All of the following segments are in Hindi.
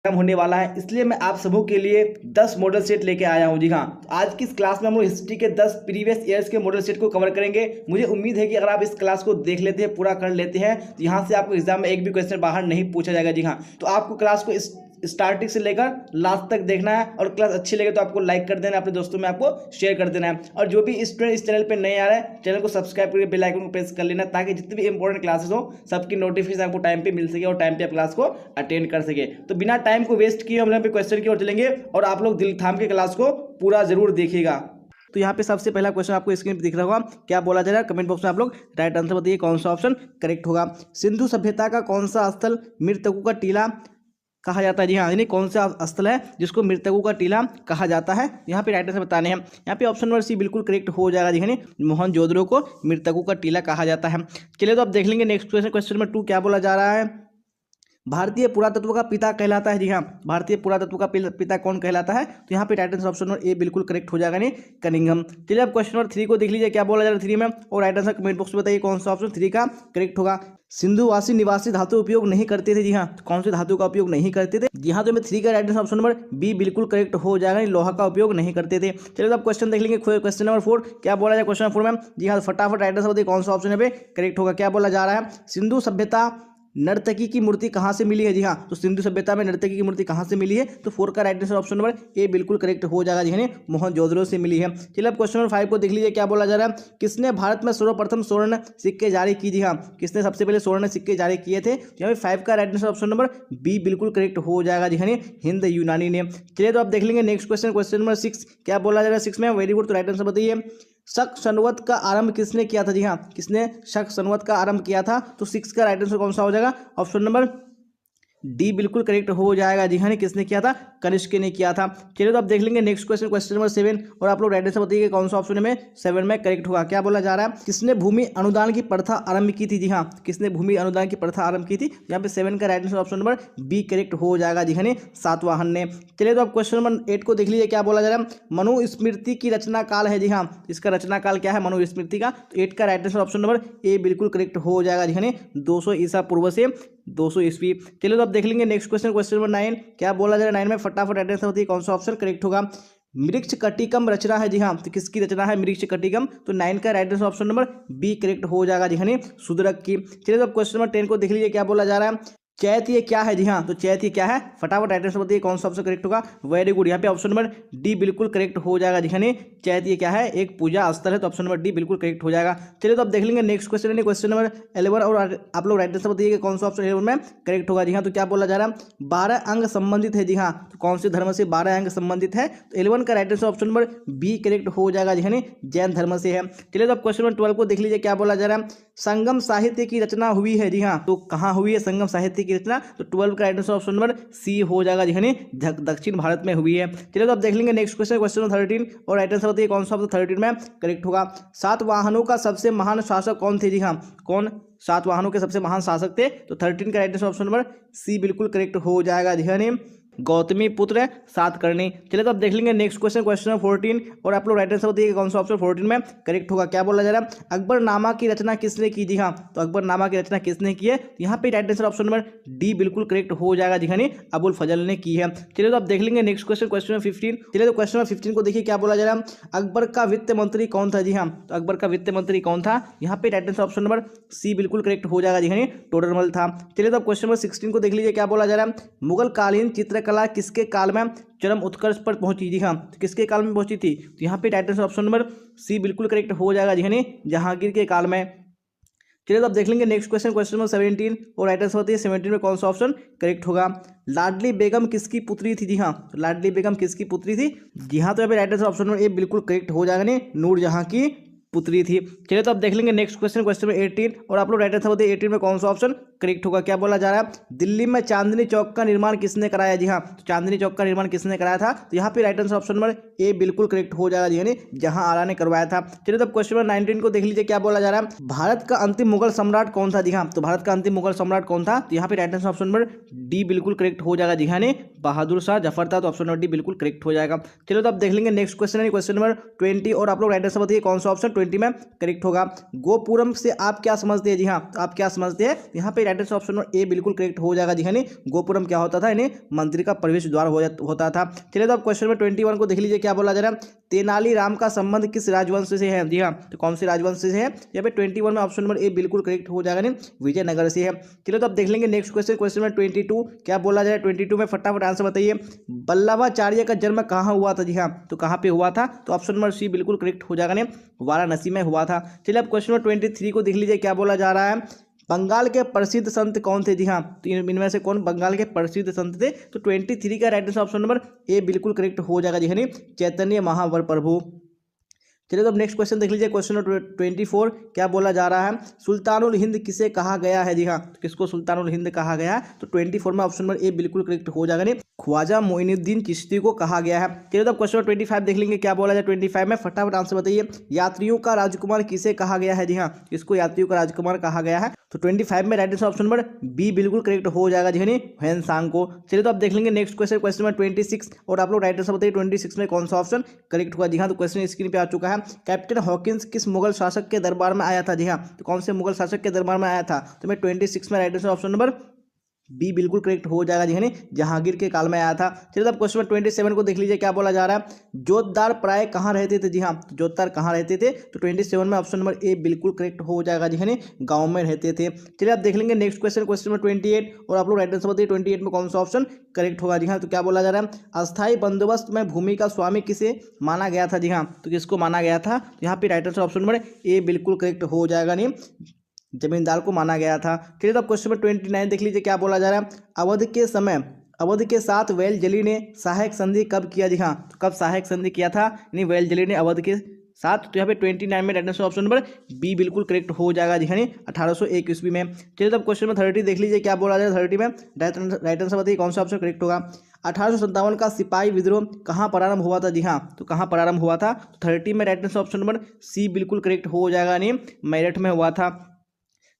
खत्म होने वाला है, इसलिए मैं आप सबों के लिए 10 मॉडल सेट लेके आया हूं। जी हाँ, आज की इस क्लास में हम लोग हिस्ट्री के 10 प्रीवियस ईयर्स के मॉडल सेट को कवर करेंगे। मुझे उम्मीद है कि अगर आप इस क्लास को देख लेते हैं, पूरा कर लेते हैं, तो यहाँ से आपको एग्जाम में एक भी क्वेश्चन बाहर नहीं पूछा जाएगा। जी हाँ, तो आपको क्लास को स्टार्टिंग से लेकर लास्ट तक देखना है, और क्लास अच्छी लगे तो आपको लाइक कर देना, अपने दोस्तों में आपको शेयर कर देना है। और जो भी स्टूडेंट इस चैनल पे नए आ रहे हैं, चैनल को सब्सक्राइब करके बेल आइकन को प्रेस कर लेना, ताकि जितनी भी इंपॉर्टेंट क्लासेस हो सबकी नोटिफिकेशन आपको टाइम पे मिल सके और टाइम पे आप क्लास को अटेंड कर सके। तो बिना टाइम को वेस्ट किए हम लोग क्वेश्चन की ओर चलेंगे, और आप लोग दिल थाम के क्लास को पूरा जरूर देखिएगा। तो यहाँ पे सबसे पहला क्वेश्चन आपको स्क्रीन पे दिख रहा होगा, क्या बोला जा रहा है कमेंट बॉक्स में आप लोग राइट आंसर बताइए, कौन सा ऑप्शन करेक्ट होगा। सिंधु सभ्यता का कौन सा स्थल मृतकों का टीला कहा जाता है। जी हाँ, यानी कौन सा स्थल है जिसको मृतकों का टीला कहा जाता है, यहाँ पे राइट आंसर बताने हैं। यहाँ पे ऑप्शन नंबर सी बिल्कुल करेक्ट हो जाएगा। जी मोहनजोदड़ो को मृतकों का टीला कहा जाता है। चलिए तो आप देख लेंगे नेक्स्ट क्वेश्चन, क्वेश्चन नंबर 2 क्या बोला जा रहा है, भारतीय पुरातत्व का पिता कहलाता है। जी हाँ, भारतीय पुरातत्व का पिता कौन कहलाता है, तो यहाँ पे right answer option number A बिल्कुल करेक्ट हो जाएगा, नहीं कनिंघम। चलिए अब क्वेश्चन नंबर 3 को देख लीजिए, क्या बोला जा रहा है 3 में, और राइट आंसर कमेंट बॉक्स में बताइए कौन सा ऑप्शन 3 का करेक्ट होगा। सिंधुवासी निवासी धातु उपयोग नहीं करते थे। जी हाँ, कौन से धातु का उपयोग नहीं करते थे, जी हाँ, तो मैं 3 का right answer option number B बिल्कुल करेक्ट हो जाएगा, लोहा का उपयोग नहीं करते थे। चलिए तो अब क्वेश्चन देख लेंगे, क्वेश्चन नंबर 4 क्या बोला जाए क्वेश्चन नंबर 4 में। जी हाँ, फटाफट राइट आंसर बताइए कौन सा ऑप्शन है करेक्ट होगा। क्या बोला जा रहा है, सिंधु सभ्यता नर्तकी की मूर्ति कहाँ से मिली है। जी हाँ, तो सिंधु सभ्यता में नर्तकी की मूर्ति कहाँ से मिली है, तो 4 का right answer option number A बिल्कुल करेक्ट हो जाएगा। जी मोहनजोदड़ो से मिली है। चलिए अब क्वेश्चन नंबर 5 को देख लीजिए, क्या बोला जा रहा है, किसने भारत में सर्वप्रथम स्वर्ण सिक्के जारी की। जी हाँ, किसने सबसे पहले स्वर्ण सिक्के जारी किए थे, यहाँ पे 5 का right answer option number B बिल्कुल करेक्ट हो जाएगा। जी हिंद यूनानी ने। चलिए तो आप देख लेंगे नेक्स्ट क्वेश्चन, क्वेश्चन नंबर 6 क्या बोला जा रहा है 6 में, वेरी गुड, तो राइट आंसर बताइए, शक संवत का आरंभ किसने किया था। जी हाँ, किसने शक संवत का आरंभ किया था, तो 6 का राइट आंसर कौन सा हो जाएगा, ऑप्शन नंबर डी बिल्कुल करेक्ट हो जाएगा। जी हाँ, किसने किया था, कनिष्क ने किया था। चलिए तो आप देख लेंगे नेक्स्ट क्वेश्चन, क्वेश्चन नंबर 7, और आप लोग राइट आंसर बताइए कौन सा ऑप्शन में 7 में करेक्ट होगा। क्या बोला जा रहा है, किसने भूमि अनुदान की प्रथा आरंभ की थी। जी हाँ, किसने भूमि अनुदान की प्रथा आरंभ की थी, यहाँ पे 7 का right answer option number B correct हो जाएगा। जी हाँ, सातवाहन ने। चलिए तो आप क्वेश्चन नंबर 8 को देख लीजिए, क्या बोला जा रहा है, मनुस्मृति की रचना काल है। जी हाँ, इसका रचना काल क्या है मनुस्मृति का, तो 8 का right answer option number A बिल्कुल करेक्ट हो जाएगा। जी हाँ, 200 ईसा पूर्व से 200 ईस्वी। चलिए तो आप देख लेंगे नेक्स्ट क्वेश्चन, क्वेश्चन नंबर 9 क्या बोला जा रहा है 9 में, फटाफट राइट आंसर होती है कौन सा ऑप्शन करेक्ट होगा। मृक्ष कटिकम रचना है। जी हाँ, तो किसकी रचना है मृक्ष कटिकम, तो 9 का right answer option number B correct हो जाएगा। जी हाँ, शूद्रक की। चलिए तो आप क्वेश्चन नंबर 10 को देख लीजिए, क्या बोला जा रहा है, चैत्य क्या है। जी हाँ, तो चैत्य क्या है, फटाफट राइट आंसर बताइए कौन सा ऑप्शन करेक्ट होगा। वेरी गुड, यहाँ पे ऑप्शन नंबर डी बिल्कुल करेक्ट हो जाएगा। जी हाँ, चैत्य क्या है, एक पूजा स्थल है, तो ऑप्शन नंबर डी बिल्कुल करेक्ट हो जाएगा। चलिए तो आप देख लेंगे नेक्स्ट क्वेश्चन है क्वेश्चन नंबर 11, और आप लोग राइट आंसर बताइए कौन सा ऑप्शन 11 में करेक्ट होगा। जी हाँ, तो क्या बोला जा रहा है, 12 अंग संबंधित है। जी हाँ, तो कौन से धर्म से 12 अंग संबंधित है, तो 11 का right answer option number B correct हो जाएगा। जी हाँ, जैन धर्म से है। चलिए तो आप क्वेश्चन नंबर 12 को देख लीजिए, क्या बोला जा रहा है, संगम साहित्य की रचना हुई है। जी हाँ, तो कहाँ हुई है संगम साहित्य की रचना, तो 12 का right answer option number C हो जाएगा। जी हाँ, दक्षिण भारत में हुई है। चलिए तो आप देख लेंगे नेक्स्ट क्वेश्चन, क्वेश्चन नंबर 13, और राइट आंसर बताइए कौन सा 13 में करेक्ट होगा। सातवाहनों का सबसे महान शासक कौन थे। जी हाँ, कौन सातवाहनों के सबसे महान शासक थे, तो 13 का right answer option number C बिल्कुल करेक्ट हो जाएगा। जी हाँ, गौतमी पुत्र सातकर्णी। चलिए तो आप देख लेंगे नेक्स्ट क्वेश्चन, क्वेश्चन नंबर 14, और आप लोग राइट आंसर बताइए कौन सा ऑप्शन 14 में करेक्ट होगा। क्या बोला जा रहा है, अकबरनामा की रचना किसने की। जी हाँ, तो अकबरनामा की रचना किसने की है, यहाँ पे right answer option number D बिल्कुल करेक्ट हो जाएगा। जी हाँ, अबुल फजल ने की है। चलिए तो आप देख लेंगे नेक्स्ट क्वेश्चन, क्वेश्चन नंबर 15। चलिए तो क्वेश्चन नंबर 15 को देखिए, क्या बोला जा रहा है, अकबर का वित्त मंत्री कौन था। जी हाँ, तो अकबर का वित्त मंत्री कौन था, यहाँ पे right answer option number C बिल्कुल करेक्ट हो जाएगा। जी हाँ, टोडरमल था। चलिए तो आप क्वेश्चन नंबर 16 को देख लीजिए, क्या बोला जा रहा है, मुगल कालीन चित्रकला किसके काल में चरम उत्कर्ष पर पहुंची। जी हाँ, तो किसके काल में पहुंची थी, तो यहाँ पे right answer option number C बिल्कुल करेक्ट हो जाएगा। जी हाँ, जहांगीर के काल में। चलिए तो आप देख लेंगे नेक्स्ट क्वेश्चन, क्वेश्चन नंबर 17, और राइट आंसर होती है 17 में कौन सा ऑप्शन करेक्ट होगा। लाडली बेगम किसकी पुत्री थी। जी हाँ, तो लाडली बेगम किसकी पुत्री थी, जी हाँ, तो यहाँ पे right answer option number A बिल्कुल करेक्ट हो जाएगा, नूरजहां की पुत्री थी। चलिए तो आप देख लेंगे नेक्स्ट क्वेश्चन, क्वेश्चन नंबर 18, और आप लोग राइट आंसर बताइए 18 में कौन सा ऑप्शन करेक्ट होगा। क्या बोला जा रहा है, दिल्ली में चांदनी चौक का निर्माण किसने कराया। जी हाँ, तो चांदनी चौक का निर्माण किसने कराया था, तो यहाँ पे right answer option number A बिल्कुल करेक्ट हो जाएगा, यानी जहां आरा ने करवाया था। चलिए तो क्वेश्चन नंबर 19 को देख लीजिए, क्या बोला जा रहा है, भारत का अंतिम मुगल सम्राट कौन था। जी हाँ, तो भारत का अंतिम मुगल सम्राट कौन था, तो यहाँ पे right answer option number D बिल्कुल करेक्ट हो जाएगा। जी हाँ, बहादुर शाह जफर था, तो ऑप्शन नंबर डी बिल्कुल करेक्ट हो जाएगा। चलिए तो आप देख लेंगे नेक्स्ट क्वेश्चन है क्वेश्चन नंबर 20, और आप लोग राइट आंसर बताइए कौन सा ऑप्शन 20 में करेक्ट होगा। गोपुरम से आप क्या समझते हैं। जी हाँ, तो आप क्या समझते हैं, यहाँ पे right answer option number A बिल्कुल करेक्ट हो जाएगा जी। यानी गोपुरम क्या होता था, इन्हें मंत्री का प्रवेश द्वार होता था। चलिए तो अब क्वेश्चन नंबर 21 को देख लीजिए क्या बोला जा रहा है। तेनालीराम का संबंध किस राजवंश से है? जी हाँ, तो कौन से राजवंश से है? यहाँ पे 21 में ऑप्शन नंबर ए बिल्कुल करेक्ट हो जाएगा, नहीं विजयनगर से है। चलिए तो अब देख लेंगे नेक्स्ट क्वेश्चन, क्वेश्चन नंबर 22 क्या बोला जा रहा है। 22 में फटाफट आंसर बताइए। वल्लभाचार्य का जन्म कहाँ हुआ था? जी हाँ, तो कहाँ पे हुआ था? तो ऑप्शन नंबर सी बिल्कुल करेक्ट हो जाएगा, नहीं वाराणसी में हुआ था। चलिए अब क्वेश्चन नंबर 23 को देख लीजिए क्या बोला जा रहा है। बंगाल के प्रसिद्ध संत कौन थे? जी हाँ, तो इनमें से कौन बंगाल के प्रसिद्ध संत थे? तो 23 का right answer option number A बिल्कुल करेक्ट हो जाएगा जी, चैतन्य महाप्रभु। चलिए तो अब नेक्स्ट क्वेश्चन देख लीजिए, क्वेश्चन नंबर 24 क्या बोला जा रहा है। सुल्तानुल हिंद किसे कहा गया है? जी हाँ, तो किसको सुल्तानुल हिंद कहा गया है? तो 24 में ऑप्शन नंबर ए बिल्कुल करेक्ट हो जाएगा, नहीं ख्वाजा मोइनुद्दीन चिश्ती को कहा गया है। चलिए तो क्वेश्चन नंबर 25 देख लेंगे क्या बोला जाए। 25 में फटाफट आंसर बताइए। यात्रियों का राजकुमार किसे कहा गया है? जी हाँ, इसको यात्रियों का राजकुमार कहा गया है। तो 25 में right answer option number B बिल्कुल करेक्ट हो जाएगा जी, ह्वेनसांग को। चलिए तो आप देख लेंगे नेक्स्ट क्वेश्चन, क्वेश्चन नंबर 26 और आप लोग राइट आंसर बताइए 26 में कौन सा ऑप्शन करेक्ट हुआ। जी हाँ, तो क्वेश्चन स्क्रीन पे आ चुका है। कैप्टन हॉकिंस किस मुगल शासक के दरबार में आया था? जी हाँ, तो कौन से मुगल शासक के दरबार में आया था? तो मैं 26 में right answer option number B बिल्कुल करेक्ट हो जाएगा जी, जहांगीर के काल में आया था। चलिए अब क्वेश्चन 27 को देख लीजिए क्या बोला जा रहा है। जोतदार प्राय कहाँ रहते थे? जी हाँ, तो जोतदार कहाँ रहते थे? तो 27 में ऑप्शन नंबर ए बिल्कुल करेक्ट हो जाएगा जी, गांव में रहते थे। चलिए आप देख लेंगे नेक्स्ट क्वेश्चन, क्वेश्चन नंबर 28 और आप लोग राइट आंसर बताइए 28 में कौन सा ऑप्शन करेक्ट होगा। जी हाँ, तो क्या बोला जा रहा है। अस्थायी बंदोबस्त में भूमि का स्वामी किसे माना गया था? जी हाँ, तो किसको माना गया था? यहाँ पे right answer option number A बिल्कुल करेक्ट हो जाएगा, नहीं जमींदार को माना गया था। चलिए तो अब क्वेश्चन नंबर 29 देख लीजिए क्या बोला जा रहा है। अवध के साथ वेलजली ने सहायक संधि कब किया? जी हाँ, तो कब सहायक संधि किया था? यानी वेलजली ने अवध के साथ। तो यहाँ पे 29 में right answer option number B बिल्कुल करेक्ट हो जाएगा जी, 1801 ईस्वी में। चलिए तो अब क्वेश्चन नंबर 30 देख लीजिए क्या बोला जा रहा है। 30 में राइट आंसर बताइए कौन सा ऑप्शन करेक्ट होगा। 1857 का सिपाही विद्रोह कहाँ प्रारंभ हुआ था? जी हाँ, तो कहाँ प्रारंभ हुआ था? तो 30 में right answer option number C बिल्कुल करेक्ट हो जाएगा, नहीं मेरठ में हुआ था।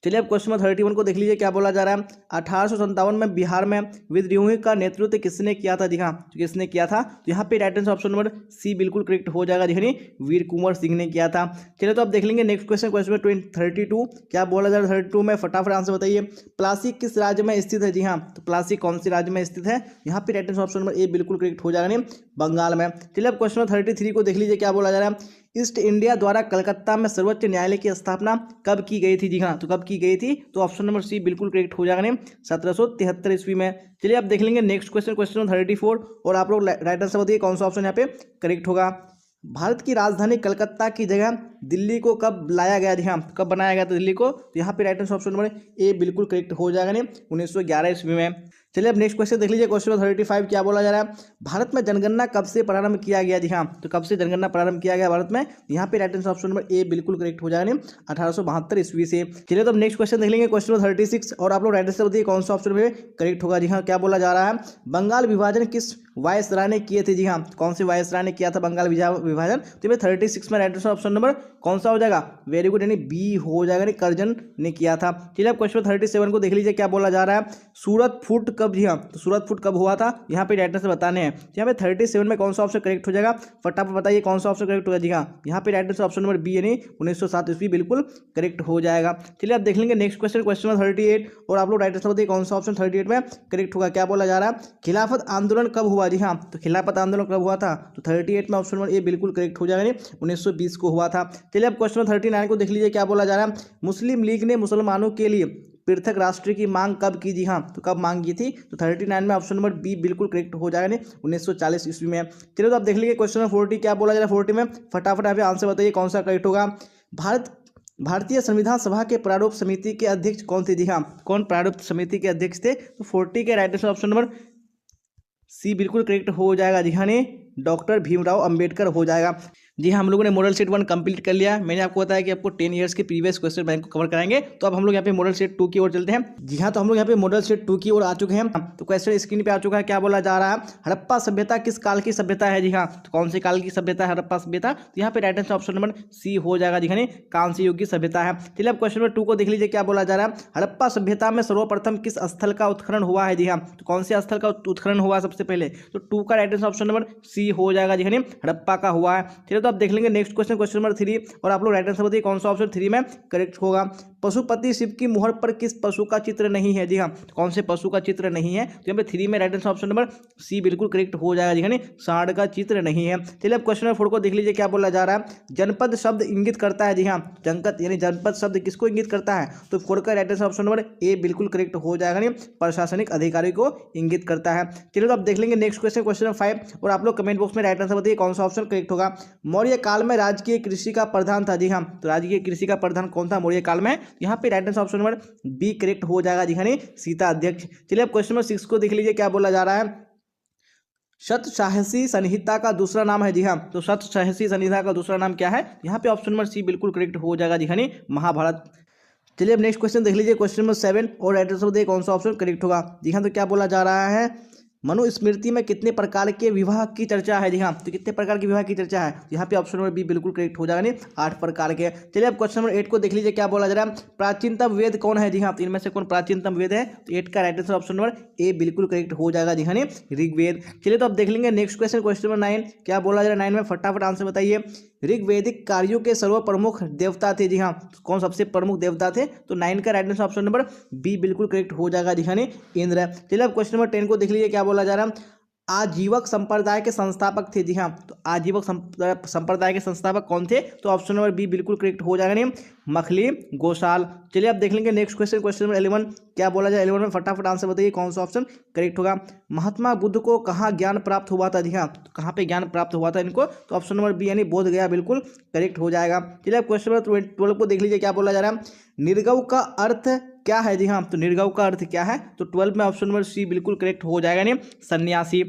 चलिए अब क्वेश्चन नंबर 31 को देख लीजिए क्या बोला जा रहा है। 1857 में बिहार में विद्रोही का नेतृत्व किसने किया था? जी हाँ, तो किसने किया था? तो यहाँ पे right answer option number C बिल्कुल करेक्ट हो जाएगा जी, वीर कुंवर सिंह ने किया था। चलिए तो अब देख लेंगे नेक्स्ट क्वेश्चन, क्वेश्चन नंबर 32 क्या बोला जा रहा है। 32 में फटाफट आंसर बताइए। प्लासी किस राज्य में स्थित है? जी हाँ, तो प्लासी कौन से राज्य में स्थित है? यहाँ पे right answer option number A बिल्कुल करेक्ट हो जाएगा, नहीं बंगाल में। चलिए अब क्वेश्चन नंबर 33 को देख लीजिए क्या बोला जा रहा है। ईस्ट इंडिया द्वारा कलकत्ता में सर्वोच्च न्यायालय की स्थापना कब की गई थी? जी हाँ, तो कब की गई थी? तो ऑप्शन नंबर सी बिल्कुल करेक्ट हो जाएगा, 1773 ईस्वी में। चलिए अब देख लेंगे नेक्स्ट क्वेश्चन, क्वेश्चन नंबर 34 और आप लोग राइट आंसर बताइए कौन सा ऑप्शन यहाँ पे करेक्ट होगा। भारत की राजधानी कलकत्ता की जगह दिल्ली को कब लाया गया? जी हाँ, कब बनाया गया था दिल्ली को? तो यहाँ पे right answer option number A बिल्कुल करेक्ट हो जाएगा, 1911 ईस्वी में। चलिए अब नेक्स्ट क्वेश्चन देख लीजिए, क्वेश्चन नंबर 35 क्या बोला जा रहा है। भारत में जनगणना कब से प्रारंभ किया गया? जी हाँ, तो कब से जनगणना प्रारंभ किया गया भारत में? यहाँ पे right answer option number A बिल्कुल करेक्ट हो जाएगा, 1872 ईस्वी से। चलिए तो अब नेक्स्ट क्वेश्चन देख लेंगे, क्वेश्चन नंबर 36 और आप लोग राइट आंसर बताइए कौन सा ऑप्शन में करेक्ट होगा। जी हाँ, क्या बोला जा रहा है। बंगाल विभाजन किस वायसराय ने किए थे? जी हाँ, कौन से वायसराय ने किया था बंगाल विभाजन? तो ये 36 में राइट आंसर ऑप्शन नंबर कौन सा हो जाएगा? वेरी गुड, यानी बी हो जाएगा, कर्जन ने किया था। चलिए अब क्वेश्चन 37 को देख लीजिए क्या बोला जा रहा है। सूरत फूट कब? जी हाँ, तो सूरत फूट कब हुआ था? यहाँ पे राइट आंसर बताने हैं। यहाँ पे 37 में कौन सा ऑप्शन करेक्ट हो जाएगा? फटाफट बताइए कौन सा ऑप्शन करेक्ट होगा। जी हाँ, यहाँ पे right answer option number B, यानी 1907 ईस्वी बिल्कुल करेक्ट हो जाएगा। चलिए आप देख लेंगे नेक्स्ट क्वेश्चन, क्वेश्चन नंबर 38 और आप लोग राइट आंसर बताइए कौन सा ऑप्शन 38 में करेक्ट होगा। क्या बोला जा रहा है। खिलाफत आंदोलन कब हुआ? जी हाँ, तो खिलाफत आंदोलन कब हुआ था? तो 38 में ऑप्शन नंबर ए बिल्कुल करेक्ट हो जाएगा, 1920 को हुआ था। चलिए अब क्वेश्चन 39 को देख लीजिए क्या बोला जा रहा है। मुस्लिम लीग ने मुसलमानों के लिए पृथक राष्ट्र की मांग कब की? जी हाँ, तो कब मांग की थी? तो 39 में ऑप्शन नंबर बी बिल्कुल करेक्ट हो जाएगा, 1940 ईस्वी में। चलिए तो आप देख लीजिए क्वेश्चन नंबर 40 क्या बोला जा रहा है। 40 में फटाफट यहाँ पे आंसर बताइए कौन सा करेक्ट होगा। भारतीय संविधान सभा के प्रारूप समिति के अध्यक्ष कौन थे? जी हाँ, कौन प्रारूप समिति के अध्यक्ष थे? तो 40 के right answer option number C बिल्कुल करेक्ट हो जाएगा जी, हाँ डॉक्टर भीमराव अंबेडकर हो जाएगा। जी हाँ, हम लोगों ने मॉडल सेट 1 कंप्लीट कर लिया। मैंने आपको बताया कि आपको 10 ईयर्स के प्रीवियस क्वेश्चन बैंक को कवर कराएंगे। तो अब हम लोग यहाँ पे मॉडल सेट 2 की ओर चलते हैं। जी हाँ, तो हम लोग यहाँ पे मॉडल सेट 2 की ओर आ चुके हैं। तो क्वेश्चन स्क्रीन पे आ चुका है। क्या बोला जा रहा है। हड़प्पा सभ्यता किस काल की सभ्यता है? जी हाँ, तो कौन से काल की सभ्यता है हड़प्पा सभ्यता? तो यहाँ पे right answer option number C हो जाएगा जी, हाँ कांस्य युग की सभ्यता है। चलिए अब क्वेश्चन नंबर 2 को देख लीजिए क्या बोला जा रहा है। हड़प्पा सभ्यता में सर्वप्रथम किस स्थल का उत्खनन हुआ है? जी हाँ, तो कौन से स्थल का उत्खनन हुआ सबसे पहले? तो 2 का right answer option number C हो जाएगा जी, हड़प्पा का हुआ है। चलिए तो आप देख लेंगे नेक्स्ट क्वेश्चन, क्वेश्चन नंबर 3 और आप लोग राइट आंसर बताइए कौन सा ऑप्शन 3 में करेक्ट होगा। पशुपति शिव की मुहर पर किस पशु का चित्र नहीं है? जी हाँ, कौन से पशु का चित्र नहीं है? तो यहाँ पे 3 में right answer option number C बिल्कुल करेक्ट हो जाएगा जी हाँ, सांड का चित्र नहीं है। चलिए अब क्वेश्चन नंबर 4 को देख लीजिए क्या बोला जा रहा है। जनपद शब्द इंगित करता है, जी हाँ, जनपद यानी जनपद शब्द किसको इंगित करता है? तो 4 का right answer option number A बिल्कुल करेक्ट हो जाएगा, प्रशासनिक अधिकारी को इंगित करता है। चलिए तो अब देख लेंगे नेक्स्ट क्वेश्चन, क्वेश्चन नंबर 5, और आप लोग कमेंट बॉक्स में राइट आंसर बताइए कौन सा ऑप्शन करेक्ट होगा। मौर्य काल में राजकीय कृषि का प्रधान था, जी हाँ, तो राजकीय कृषि का प्रधान कौन था मौर्य काल में? यहाँ पे right answer option number B correct हो जाएगा जी हाँ, सीता अध्यक्ष। चलिए अब क्वेश्चन नंबर 6 को देख लीजिए क्या बोला जा रहा है। शतसाहसी संहिता का दूसरा नाम है, जी हाँ, तो शतसाहसी संहिता का दूसरा नाम क्या है? यहाँ पे ऑप्शन नंबर सी बिल्कुल करेक्ट हो जाएगा जी हाँ, महाभारत। चलिए अब नेक्स्ट क्वेश्चन देख लीजिए, क्वेश्चन नंबर 7, और राइट आंसर बताइए कौन सा ऑप्शन करेक्ट होगा। जी हाँ, तो क्या बोला जा रहा है, मनुस्मृति में कितने प्रकार के विवाह की चर्चा है? जी हाँ, तो कितने प्रकार के विवाह की चर्चा है? यहाँ पे ऑप्शन नंबर बी बिल्कुल करेक्ट हो जाएगा, 8 प्रकार के। चलिए अब क्वेश्चन नंबर 8 को देख लीजिए क्या बोला जा रहा है। प्राचीनतम वेद कौन है? जी हाँ, तो इनमें से कौन प्राचीनतम वेद है? तो 8 का right answer option number A बिल्कुल करेक्ट हो जाएगा जी हाँ, ऋग्वेद। चलिए तो अब देख लेंगे नेक्स्ट क्वेश्चन, क्वेश्चन नंबर 9, क्या बोला जा रहा है 9 में, फटाफट आंसर बताइए। ऋग्वेदिक कार्यों के सर्वप्रमुख देवता थे, जी हाँ, कौन सबसे प्रमुख देवता थे? तो 9 का right answer option number B बिल्कुल करेक्ट हो जाएगा जी हाँ, इंद्र। चलिए अब क्वेश्चन नंबर 10 को देख लीजिए क्या बोला जा रहा है। आजीवक संप्रदाय के संस्थापक थे, जी हाँ, तो आजीवक संप्रदाय के संस्थापक कौन थे? तो ऑप्शन नंबर बी बिल्कुल करेक्ट हो जाएगा, मखली गोसाल। चलिए अब देख लेंगे नेक्स्ट क्वेश्चन, क्वेश्चन नंबर 11, क्या बोला जाए 11 में, फटाफट आंसर बताइए कौन सा ऑप्शन करेक्ट होगा। महात्मा बुद्ध को कहाँ ज्ञान प्राप्त हुआ था? जी हाँ, तो कहाँ पे ज्ञान प्राप्त हुआ था इनको? तो ऑप्शन नंबर बी यानी बोध गया बिल्कुल करेक्ट हो जाएगा। चलिए अब क्वेश्चन नंबर 12 को देख लीजिए क्या बोला जा रहा है। निर्गव का अर्थ क्या है? जी हाँ, तो निर्गव का अर्थ क्या है? तो 12 में ऑप्शन नंबर सी बिल्कुल करेक्ट हो जाएगा, सन्यासी।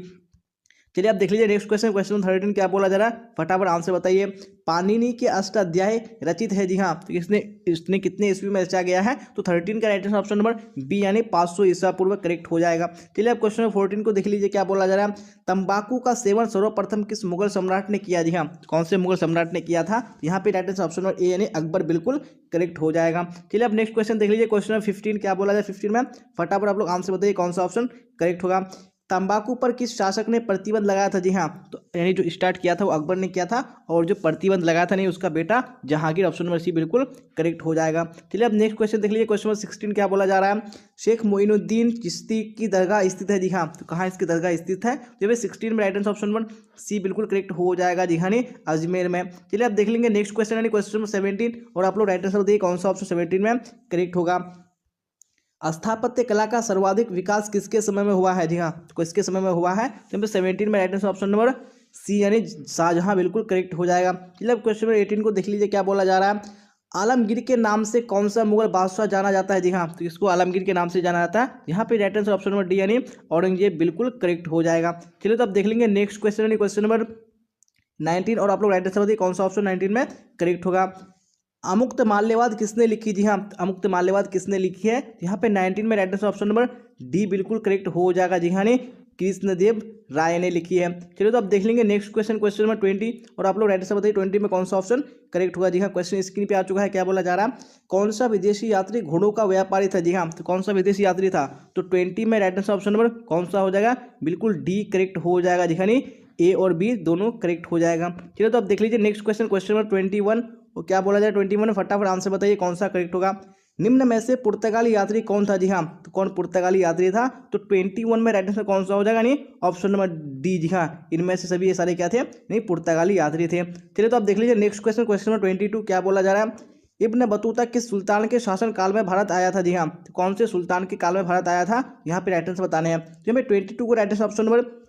चलिए आप देख लीजिए नेक्स्ट क्वेश्चन, क्वेश्चन 13, क्या बोला जा रहा है, फटाफट आंसर बताइए। पाणिनि के अष्टाध्याय रचित है, जी हाँ, तो इसने कितने ईस्वी में रचा गया है? तो 13 का right answer option number B यानी 500 ईसा पूर्व करेक्ट हो जाएगा। चलिए आप क्वेश्चन नंबर 14 को देख लीजिए क्या बोला जा रहा है। तंबाकू का सेवन सर्वप्रथम किस मुगल सम्राट ने किया? जी हाँ, कौन से मुगल सम्राट ने किया था? यहाँ पे right answer option number A यानी अकबर बिल्कुल करेक्ट हो जाएगा। चलिए अब नेक्स्ट क्वेश्चन देख लीजिए, क्वेश्चन नंबर 15, क्या बोला जाए 15 में, फटाफट आप लोग आंसर बताइए कौन सा ऑप्शन करेक्ट होगा। तंबाकू पर किस शासक ने प्रतिबंध लगाया था? जी हाँ, तो यानी जो स्टार्ट किया था वो अकबर ने किया था, और जो प्रतिबंध लगाया था नहीं उसका बेटा जहांगीर, ऑप्शन नंबर सी बिल्कुल करेक्ट हो जाएगा। चलिए अब नेक्स्ट क्वेश्चन देख लीजिए, क्वेश्चन नंबर 16, क्या बोला जा रहा है। शेख मोइनुद्दीन चिश्ती की दरगाह स्थित है, जी हाँ, तो कहाँ इसकी दरगाह स्थित है? तो 16 में right answer option number C बिल्कुल करेक्ट हो जाएगा जी हाँ, अजमेर में। चलिए अब देख लेंगे नेक्स्ट क्वेश्चन यानी क्वेश्चन नंबर 17, और आप लोग राइट आंसर बताइए कौन सा ऑप्शन 17 में करेक्ट होगा। स्थापत्य कला का सर्वाधिक विकास किसके समय में हुआ है? जी हाँ, तो किसके समय में हुआ है? तो 17 में right answer option number C यानी शाहजहां बिल्कुल करेक्ट हो जाएगा। चलिए अब क्वेश्चन नंबर 18 को देख लीजिए क्या बोला जा रहा है। आलमगीर के नाम से कौन सा मुगल बादशाह जाना जाता है? जी हाँ, तो इसको आलमगीर के नाम से जाना जाता है। यहाँ पे right answer option number D यानी औरंगजेब बिल्कुल करेक्ट हो जाएगा। चलिए तो अब देख लेंगे नेक्स्ट क्वेश्चन यानी क्वेश्चन नंबर 19, और आप लोग राइट आंसर बताइए कौन सा ऑप्शन 19 में करेक्ट होगा। अमुक्त माल्यवाद किसने लिखी? जी हाँ, अमुक्त माल्यवाद किसने लिखी है? यहाँ पे 19 में right answer option number D बिल्कुल करेक्ट हो जाएगा जी हाँ, कृष्णदेव राय ने लिखी है। चलिए तो अब देख लेंगे नेक्स्ट क्वेश्चन, क्वेश्चन नंबर 20, और आप लोग राइट आंसर बताइए 20 में कौन सा ऑप्शन करेक्ट होगा। जी हाँ, क्वेश्चन स्क्रीन पे आ चुका है, क्या बोला जा रहा है। कौन सा विदेशी यात्री घोड़ों का व्यापारी था? जी हाँ, तो कौन सा विदेशी यात्री था? तो 20 में राइट आंसर ऑप्शन नंबर कौन सा हो जाएगा? बिल्कुल डी करेक्ट हो जाएगा जी हाँ, ए और बी दोनों करेक्ट हो जाएगा। चलिए तो अब देख लीजिए नेक्स्ट क्वेश्चन, क्वेश्चन नंबर 21, और क्या बोला जाए 21 में, फटाफट आंसर बताइए कौन सा करेक्ट होगा। निम्न में से पुर्तगाली यात्री कौन था? जी हाँ, तो कौन पुर्तगाली यात्री था? तो 21 में राइट आंसर कौन सा हो जाएगा? नहीं, ऑप्शन नंबर डी। जी हाँ, इनमें से सभी ये सारे क्या थे? नहीं, पुर्तगाली यात्री थे। चलिए तो आप देख लीजिए नेक्स्ट क्वेश्चन, क्वेश्चन नंबर 22, क्या बोला जा रहा है। इब्न बतूता किस सुल्तान के शासन काल में भारत आया था? जी हाँ, तो कौन से सुल्तान के काल में भारत आया था? यहाँ पे राइट आंसर बताने हैं। तो हमें 22 को right answer option number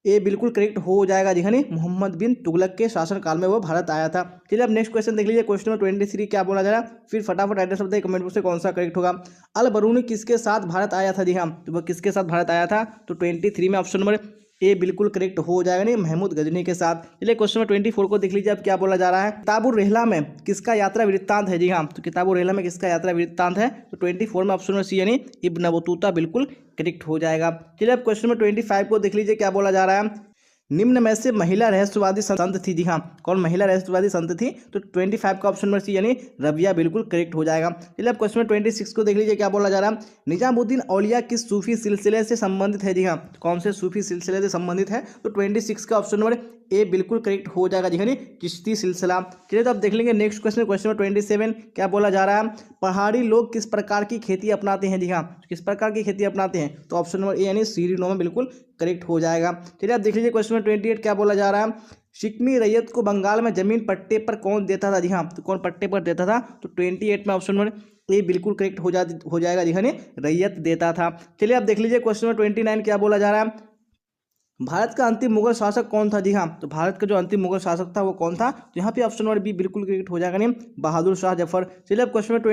A बिल्कुल करेक्ट हो जाएगा जी हाँ, मोहम्मद बिन तुगलक के शासनकाल में वो भारत आया था। चलिए अब नेक्स्ट क्वेश्चन देख लीजिए, क्वेश्चन नंबर 23, क्या बोला जा रहा है। फिर फटाफट राइट आंसर बताइए कमेंट बॉक्स में कौन सा करेक्ट होगा। अल बरूनी किसके साथ भारत आया था? जी हाँ, तो वो किसके साथ भारत आया था? तो 23 में ऑप्शन नंबर ए बिल्कुल करेक्ट हो जाएगा नहीं, महमूद गजनी के साथ। चलिए क्वेश्चन नंबर 24 को देख लीजिए, अब क्या बोला जा रहा है। किताबुर रेहला में किसका यात्रा वृत्तांत है? जी हाँ, तो किताबुर रेहला में किसका यात्रा वृत्तांत है? तो 24 में ऑप्शन नंबर सी यानी इब्न बतूता बिल्कुल करेक्ट हो जाएगा। चलिए अब क्वेश्चन नंबर 25 को देख लीजिए, क्या बोला जा रहा है। निम्न में से महिला रहस्यवादी संत थी। जी हाँ, कौन महिला रहस्यवादी संत थी? तो 25 का ऑप्शन नंबर सी यानी रबिया बिल्कुल करेक्ट हो जाएगा। चलिए अब क्वेश्चन 26 को देख लीजिए क्या बोला जा रहा है। निजामुद्दीन औलिया किस सूफी सिलसिले से संबंधित है? जी हाँ, कौन से सूफी सिलसिले से संबंधित है? तो 26 का ऑप्शन नंबर ए बिल्कुल करेक्ट हो जाएगा। जी हाँ, चिश्ती सिलसिला। चलिए तो अब देख लेंगे नेक्स्ट क्वेश्चन, क्वेश्चन नंबर 27 क्या बोला जा रहा है। पहाड़ी लोग किस प्रकार की खेती अपनाते हैं? जी हाँ, किस प्रकार की खेती अपनाते हैं? तो ऑप्शन नंबर ए यानी सीढ़ीनुमा में बिल्कुल करेक्ट हो जाएगा। चलिए आप देख लीजिए क्वेश्चन नंबर 28 क्या बोला जा रहा है। सिक्किमी रैयत को बंगाल में जमीन पट्टे पर कौन देता था? जी हाँ, तो कौन पट्टे पर देता था? तो 28 में ऑप्शन नंबर ए बिल्कुल करेक्ट हो जाएगा। जी हाँ, रैयत देता था। चलिए आप देख लीजिए क्वेश्चन नंबर 29 क्या बोला जा रहा है। भारत का अंतिम मुगल शासक कौन था? जी हाँ, तो भारत का जो अंतिम मुगल शासक था वो कौन था? तो यहाँ पे ऑप्शन नंबर बी बिल्कुल करेक्ट हो जाएगा, नहीं बहादुर शाह जफर। चलिए अब क्वेश्चन नंबर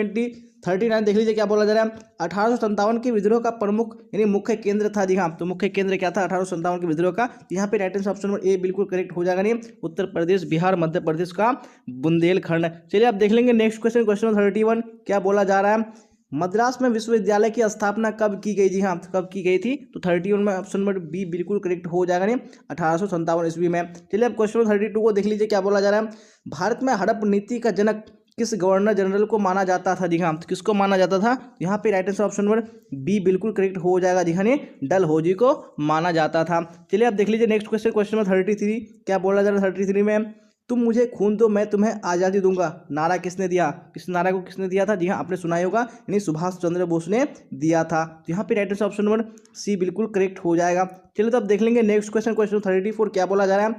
39 देख लीजिए क्या बोला जा रहा है। 1857 के विद्रोह का प्रमुख यानी मुख्य केंद्र था। जी हाँ, तो मुख्य केंद्र क्या था 1857 के विद्रोह का? यहाँ पे right answer option number A बिल्कुल करेक्ट हो जाएगा, नहीं उत्तर प्रदेश, बिहार, मध्य प्रदेश का बुंदेलखंड। चलिए आप देख लेंगे नेक्स्ट क्वेश्चन, क्वेश्चन नंबर 31 क्या बोला जा रहा है। मद्रास में विश्वविद्यालय की स्थापना कब की गई? जी हाँ, कब की गई थी? तो 31 में ऑप्शन नंबर बी बिल्कुल करेक्ट हो जाएगा, नहीं 1857 ईस्वी में। चलिए अब क्वेश्चन 32 को देख लीजिए क्या बोला जा रहा है। भारत में हड़प नीति का जनक किस गवर्नर जनरल को माना जाता था? जी हाँ, तो किसको माना जाता था? यहाँ पे right answer option number B बिल्कुल करेक्ट हो जाएगा। जी हाँ, डलहौजी को माना जाता था। चलिए अब देख लीजिए नेक्स्ट क्वेश्चन, क्वेश्चन नंबर 33 क्या बोला जा रहा है। 33 में तुम मुझे खून दो मैं तुम्हें आज़ादी दूंगा नारा किसने दिया? किस नारा को किसने दिया था? जी हाँ, आपने सुना ही होगा, यानी सुभाष चंद्र बोस ने दिया था। तो यहाँ पे right answer option number C बिल्कुल करेक्ट हो जाएगा। चलिए तो अब देख लेंगे नेक्स्ट क्वेश्चन, क्वेश्चन 34 क्या बोला जा रहा है।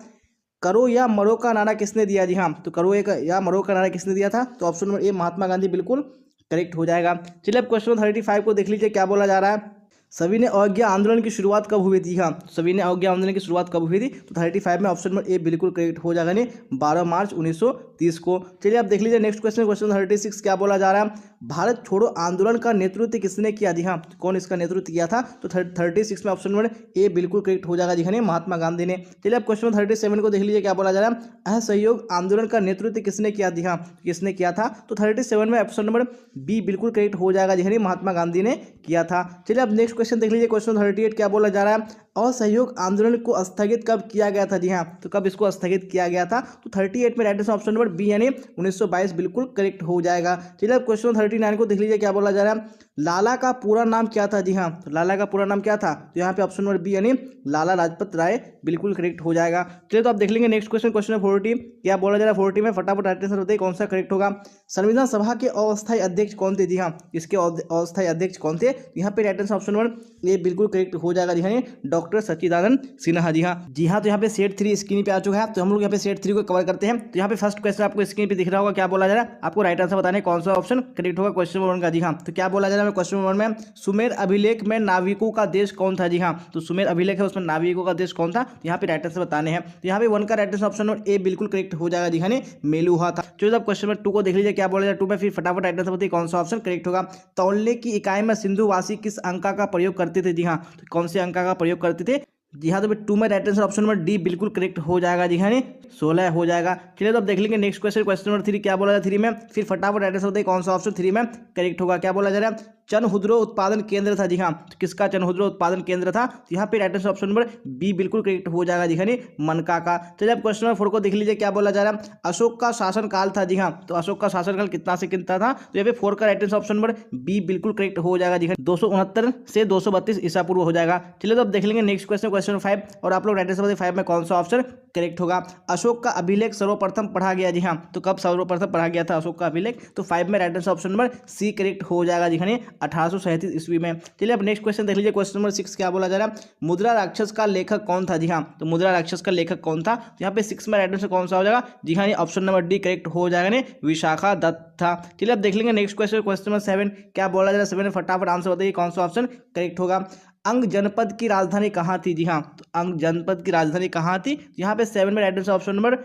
करो या मरो का नारा किसने दिया? जी हाँ, तो करो या मरो का नारा किसने दिया था? तो option number A Mahatma Gandhi बिल्कुल करेक्ट हो जाएगा। चलिए अब क्वेश्चन 35 को देख लीजिए क्या बोला जा रहा है। सविनय अवज्ञा आंदोलन की शुरुआत कब हुई थी? हाँ, सविनय अवज्ञा आंदोलन की शुरुआत कब हुई थी? तो 35 में ऑप्शन नंबर ए बिल्कुल करेक्ट हो जाएगा, नहीं 12 मार्च 1930 को। चलिए आप देख लीजिए नेक्स्ट क्वेश्चन, क्वेश्चन 36 क्या बोला जा रहा है। भारत छोड़ो आंदोलन का नेतृत्व किसने किया? जी हाँ, कौन इसका नेतृत्व किया था? तो 36 में ऑप्शन नंबर ए बिल्कुल करेक्ट हो जाएगा। जी हाँ, महात्मा गांधी ने। चलिए आप क्वेश्चन 37 को देख लीजिए क्या बोला जा रहा है। असहयोग आंदोलन का नेतृत्व किसने किया? जी हाँ, किसने किया था? तो 37 में ऑप्शन नंबर बी बिल्कुल करेक्ट हो जाएगा। जी हाँ, महात्मा गांधी ने किया था। चलिए अब नेक्स्ट क्वेश्चन देख लीजिए क्वेश्चन 38 क्या बोला जा रहा है। असहयोग आंदोलन को स्थगित कब किया गया था? जी हाँ, तो कब इसको स्थगित किया गया था? तो 38 में right answer option number B यानी 1922 बिल्कुल करेक्ट हो जाएगा। चलिए अब क्वेश्चन 39 को देख लीजिए क्या बोला जा रहा है। लाला का पूरा नाम क्या था? जी हाँ, तो लाला का पूरा नाम क्या था? तो यहाँ पे ऑप्शन नंबर बी यानी लाला लाजपत राय बिल्कुल करेक्ट हो जाएगा। चलिए तो आप देख लेंगे नेक्स्ट क्वेश्चन, क्वेश्चन 40 क्या बोला जा रहा है। 40 में फटाफट राइट आंसर बताइए कौन सा करेक्ट होगा। संविधान सभा के अस्थायी अध्यक्ष कौन थे? जी हाँ, इसके अस्थायी अध्यक्ष कौन थे? यहाँ पे right answer option number A बिल्कुल करेक्ट हो जाएगा। जी हाँ, डॉक्टर सच्चिदानंद सिन्हा। जी हाँ, तो यहाँ पे सेट 3 स्क्रीन पे आ चुका है, तो हम लोग यहाँ पे सेट 3 को कवर करते हैं। तो यहाँ पे फर्स्ट क्वेश्चन आपको स्क्रीन पे दिख रहा होगा, क्या बोला जा रहा है, आपको राइट आंसर बताने कौन सा ऑप्शन करेक्ट होगा क्वेश्चन नंबर 1 का। जी हाँ, तो क्या बोला जा रहा है क्वेश्चन नंबर 1 में, सुमेर अभिलेख में नाविकों का देश कौन था? जी हाँ, तो सुमेर अभिलेख है उसमें नाविकों का देश कौन था? तो यहाँ पे राइट आंसर बताने हैं। तो यहाँ पे 1 का right answer option number A बिल्कुल करेक्ट हो जाएगा। जी हाँ, मेलुहा था। चलिए अब क्वेश्चन नंबर 2 को देख लीजिए क्या बोला जा रहा है। 2 में फिर फटाफट राइट आंसर बताइए कौन सा ऑप्शन करेक्ट होगा। तौलने की इकाई में सिंधुवासी किस अंक का प्रयोग करते थे? जी हाँ, तो कौन से अंक का प्रयोग करते थे? जी हाँ, तो 2 में right answer option number D बिल्कुल करेक्ट हो जाएगा। जी हाँ, 16 हो जाएगा। चलिए तो अब देख लेंगे नेक्स्ट क्वेश्चन, क्वेश्चन नंबर 3 क्या बोला जा रहा है। 3 में फिर फटाफट राइट आंसर बताइए कौन सा ऑप्शन 3 में करेक्ट होगा। क्या बोला जा रहा है, चनहुद्रो उत्पादन केंद्र था। जी हाँ, तो किसका चनहुद्रो उत्पादन केंद्र था? तो यहाँ पे right answer option number B बिल्कुल करेक्ट हो जाएगा। जी हाँ, मनका का। चलिए अब क्वेश्चन नंबर 4 को देख लीजिए क्या बोला जा रहा है। अशोक का शासनकाल था। जी हाँ, तो अशोक का शासनकाल कितना से कितना था? तो यहाँ पे 4 का right answer option number B बिल्कुल करेक्ट हो जाएगा। जी हाँ, 269 से 232 ईसा पूर्व हो जाएगा। चलिए तो अब देख लेंगे नेक्स्ट क्वेश्चन, क्वेश्चन 5, और आप लोग राइट आंसर बताइए 5 में कौन सा ऑप्शन करेक्ट होगा। अशोक का अभिलेख सर्वप्रथम पढ़ा गया। जी हाँ, तो कब सर्वप्रथम पढ़ा गया था अशोक का अभिलेख? तो 5 में right answer option number C correct हो जाएगा। जी हाँ, 1837 ईस्वी में। चलिए अब नेक्स्ट क्वेश्चन देख लीजिए, क्वेश्चन नंबर 6 क्या बोला जा रहा है। मुद्रा राक्षस का लेखक कौन था? जी हाँ, तो मुद्रा राक्षस का लेखक कौन था? तो यहाँ पे 6 में राइट आंसर कौन सा हो जाएगा? जी हाँ, ऑप्शन नंबर डी करेक्ट हो जाएगा, विशाखा दत्त था। चलिए अब देख लेंगे नेक्स्ट क्वेश्चन, क्वेश्चन नंबर 7 क्या बोला जा रहा है। 7 में फटाफट आंसर बताइए कौन सा ऑप्शन करेक्ट होगा। अंग जनपद की राजधानी कहाँ थी? जी हाँ, तो अंग जनपद की राजधानी कहाँ थी? यहाँ पे 7 में right answer option number